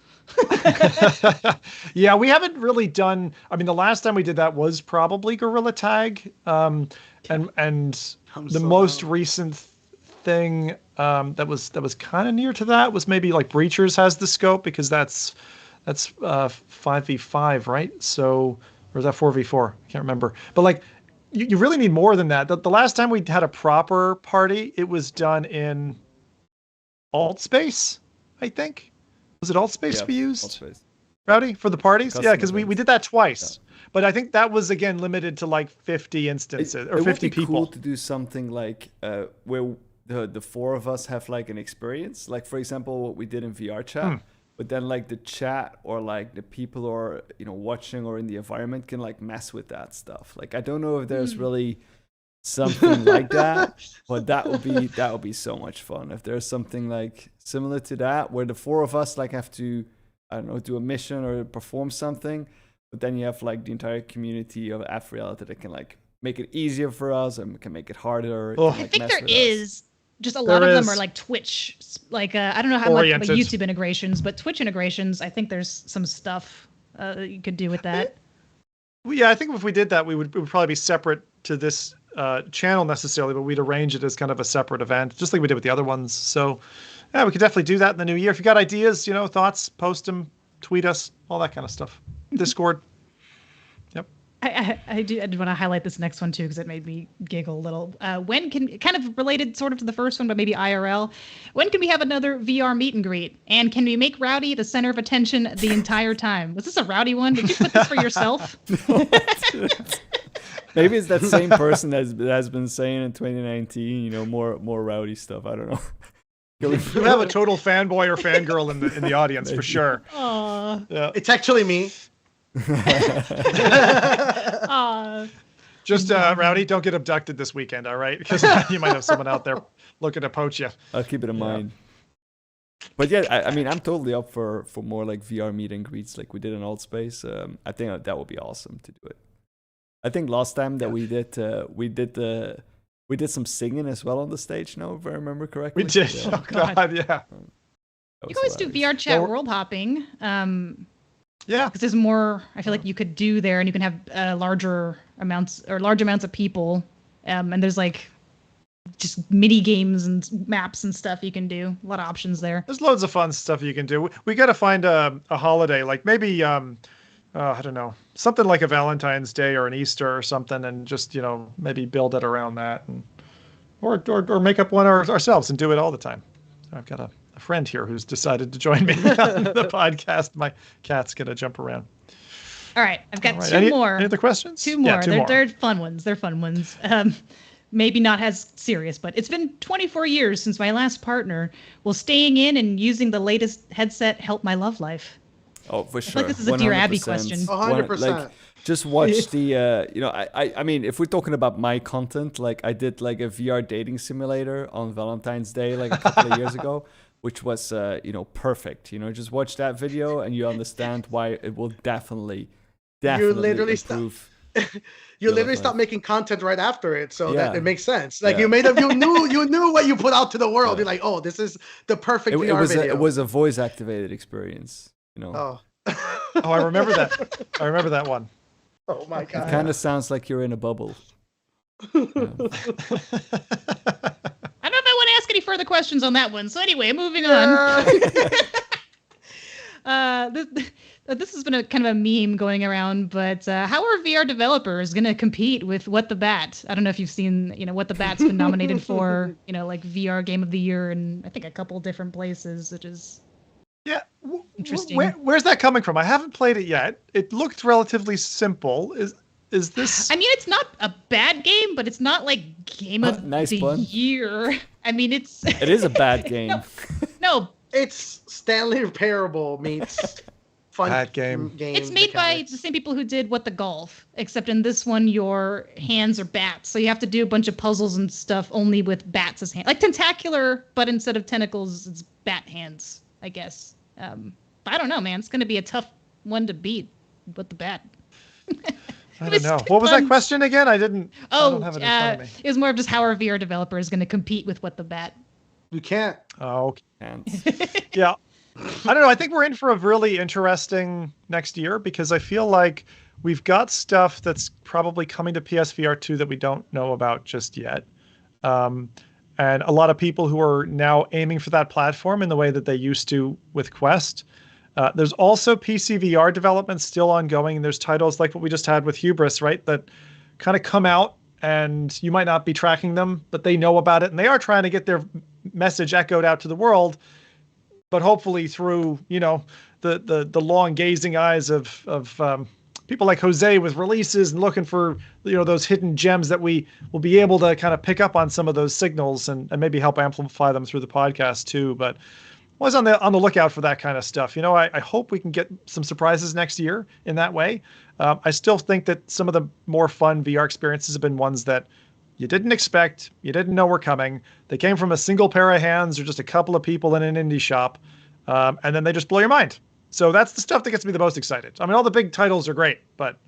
Yeah, we haven't really done. The last time we did that was probably Gorilla Tag, and the most recent thing that was kind of near to that was maybe like Breachers has the scope, because that's 5v5, right? So. Or is that 4v4? I can't remember. But like, you really need more than that. The last time we had a proper party, it was done in Altspace, I think. Was it Altspace we used? Altspace. Rowdy, for the parties? Custom because we did that twice. Yeah. But I think that was, again, limited to like 50 instances, or 50 people. It would be cool to do something like where the four of us have like an experience. Like, for example, what we did in VR chat. But then like the chat or like the people who are, watching or in the environment can like mess with that stuff. Like, I don't know if there's really something like that, but that would be so much fun. If there's something like similar to that, where the four of us like have to, I don't know, do a mission or perform something, but then you have like the entire community of FReality that can like make it easier for us and can make it harder. I think there is. Just a lot of them are like Twitch, like I don't know how much like YouTube integrations, but Twitch integrations. I think there's some stuff you could do with that. Well, yeah, I think if we did that, it would probably be separate to this channel necessarily, but we'd arrange it as kind of a separate event, just like we did with the other ones. So, yeah, we could definitely do that in the new year. If you got ideas, thoughts, post them, tweet us, all that kind of stuff. Discord. I do want to highlight this next one too, because it made me giggle a little. When can, kind of related sort of to the first one, but maybe IRL, when can we have another VR meet and greet? And can we make Rowdy the center of attention the entire time? Was this a Rowdy one? Did you put this for yourself? Maybe it's that same person that has been saying in 2019, more Rowdy stuff. I don't know. You have a total fanboy or fangirl in the audience for sure. Aww. Yeah. It's actually me. Just Rowdy, don't get abducted this weekend, all right? Because you might have someone out there looking to poach you. I'll keep it in mind. But yeah, I'm totally up for more like VR meet and greets like we did in Altspace. I think that would be awesome to do it. I think last time that we did some singing as well on the stage. No, if I remember correctly. We did. Yeah. Oh God, yeah. You can always do VR chat world hopping. Yeah, because there's more. I feel like you could do there, and you can have large amounts of people, and there's like just mini games and maps and stuff you can do. A lot of options there. There's loads of fun stuff you can do. We got to find a holiday, like maybe I don't know, something like a Valentine's Day or an Easter or something, and just maybe build it around that, and or make up one ourselves and do it all the time. I've got a friend here who's decided to join me on the podcast. My cat's gonna jump around. All right, I've got All right. two more. Any other questions? Two more. Yeah, two more. They're fun ones. They're fun ones. Maybe not as serious, but it's been 24 years since my last partner. Will staying in and using the latest headset help my love life? Oh, for sure. Like this is a Dear Abby 100%. question. 100%. Like, just watch the, I mean, if we're talking about my content, like I did like a VR dating simulator on Valentine's Day, like a couple of years ago, which was, perfect. Just watch that video and you understand why it will definitely literally improve. You literally stop making content right after it, so that Yeah. it makes sense. Like Yeah. you knew what you put out to the world. You're like, oh, this is the perfect VR video. It was a voice activated experience. Oh. Oh, I remember that. I remember that one. Oh my It god. kind of sounds like you're in a bubble. I don't know if I want to ask any further questions on that one. So anyway, moving on. This has been a kind of a meme going around, but how are VR developers going to compete with What the Bat? I don't know if you've seen, What the Bat's been nominated for, like VR Game of the Year in I think a couple different places, which is Yeah. interesting. Where's that coming from? I haven't played it yet. It looked relatively simple. Is this? I mean, it's not a bad game, but it's not like Game of Nice the pun. Year. I mean, it's It is a bad game. no. It's Stanley Parable meets fun Bad game. It's made by the same people who did What the Golf, except in this one, your hands are bats. So you have to do a bunch of puzzles and stuff only with bats as hands. Like Tentacular, but instead of tentacles, it's bat hands, I guess. I don't know, man. It's going to be a tough one to beat with the bat. I don't know. What was that question again? I don't Oh, have it in front of me. it was more of just how our VR developer is going to compete with What the Bat. You can't. Oh, okay. And Yeah. I don't know. I think we're in for a really interesting next year because I feel like we've got stuff that's probably coming to PSVR 2 that we don't know about just yet. And a lot of people who are now aiming for that platform in the way that they used to with Quest. There's also PC VR development still ongoing. There's titles like what we just had with Hubris, right? That kind of come out and you might not be tracking them, but they know about it and they are trying to get their message echoed out to the world. But hopefully through, the long gazing eyes of people like Jose with releases and looking for, those hidden gems that we will be able to kind of pick up on some of those signals and maybe help amplify them through the podcast too. But I was on the lookout for that kind of stuff. I hope we can get some surprises next year in that way. I still think that some of the more fun VR experiences have been ones that you didn't expect, you didn't know were coming. They came from a single pair of hands or just a couple of people in an indie shop, and then they just blow your mind. So that's the stuff that gets me the most excited. I mean, all the big titles are great, but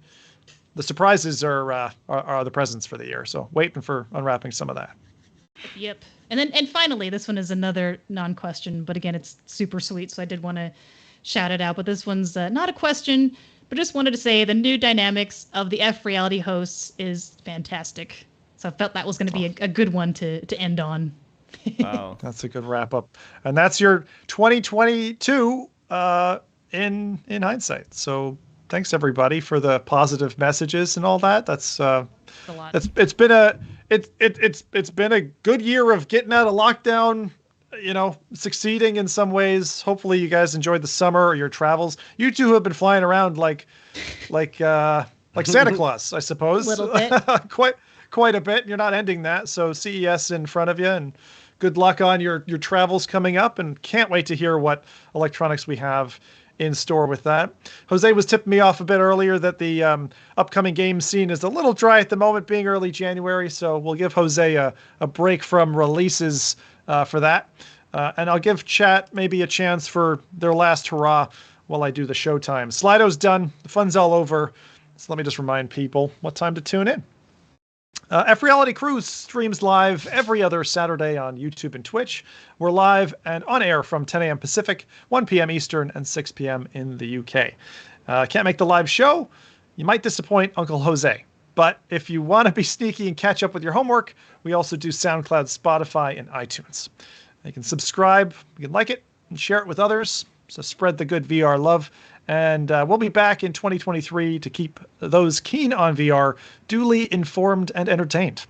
the surprises are the presents for the year. So waiting for unwrapping some of that. Yep. And finally, this one is another non-question, but again, it's super sweet, so I did want to shout it out. But this one's not a question, but just wanted to say the new dynamics of the FReality hosts is fantastic. So I felt that was going to be a good one to end on. wow. That's a good wrap up. And that's your 2022 in hindsight. So thanks everybody for the positive messages and all that. That's A lot. it's been a good year of getting out of lockdown, succeeding in some ways. Hopefully you guys enjoyed the summer or your travels. You two have been flying around like Santa Claus, I suppose. Little bit. quite a bit. You're not ending that. So CES in front of you and good luck on your travels coming up and can't wait to hear what electronics we have in store with that. Jose was tipping me off a bit earlier that the upcoming game scene is a little dry at the moment being early January. So we'll give Jose a break from releases for that. And I'll give chat maybe a chance for their last hurrah while I do the showtime. Slido's done. The fun's all over. So let me just remind people what time to tune in. FReality Cruise streams live every other Saturday on YouTube and Twitch. We're live and on air from 10 a.m. Pacific, 1 p.m. Eastern, and 6 p.m. in the UK. Can't make the live show? You might disappoint Uncle Jose. But if you want to be sneaky and catch up with your homework, we also do SoundCloud, Spotify, and iTunes. You can subscribe, you can like it, and share it with others. So spread the good VR love. And we'll be back in 2023 to keep those keen on VR duly informed and entertained.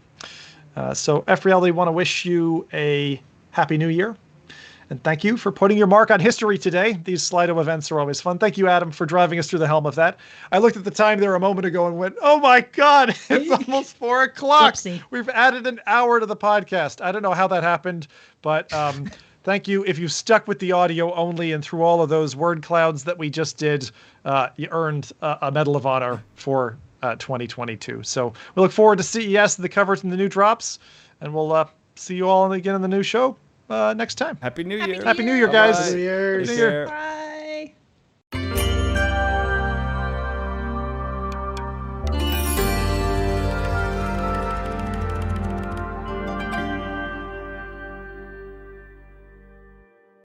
So FReality want to wish you a happy new year. And thank you for putting your mark on history today. These Slido events are always fun. Thank you, Adam, for driving us through the helm of that. I looked at the time there a moment ago and went, oh my God, it's almost 4 o'clock. Whoopsie. We've added an hour to the podcast. I don't know how that happened, but thank you. If you stuck with the audio only and through all of those word clouds that we just did, you earned a Medal of Honor for 2022. So we look forward to CES, the covers and the new drops, and we'll see you all again in the new show next time. Happy New Year. Happy New Year, guys. Happy New Year. Happy New Year. Bye.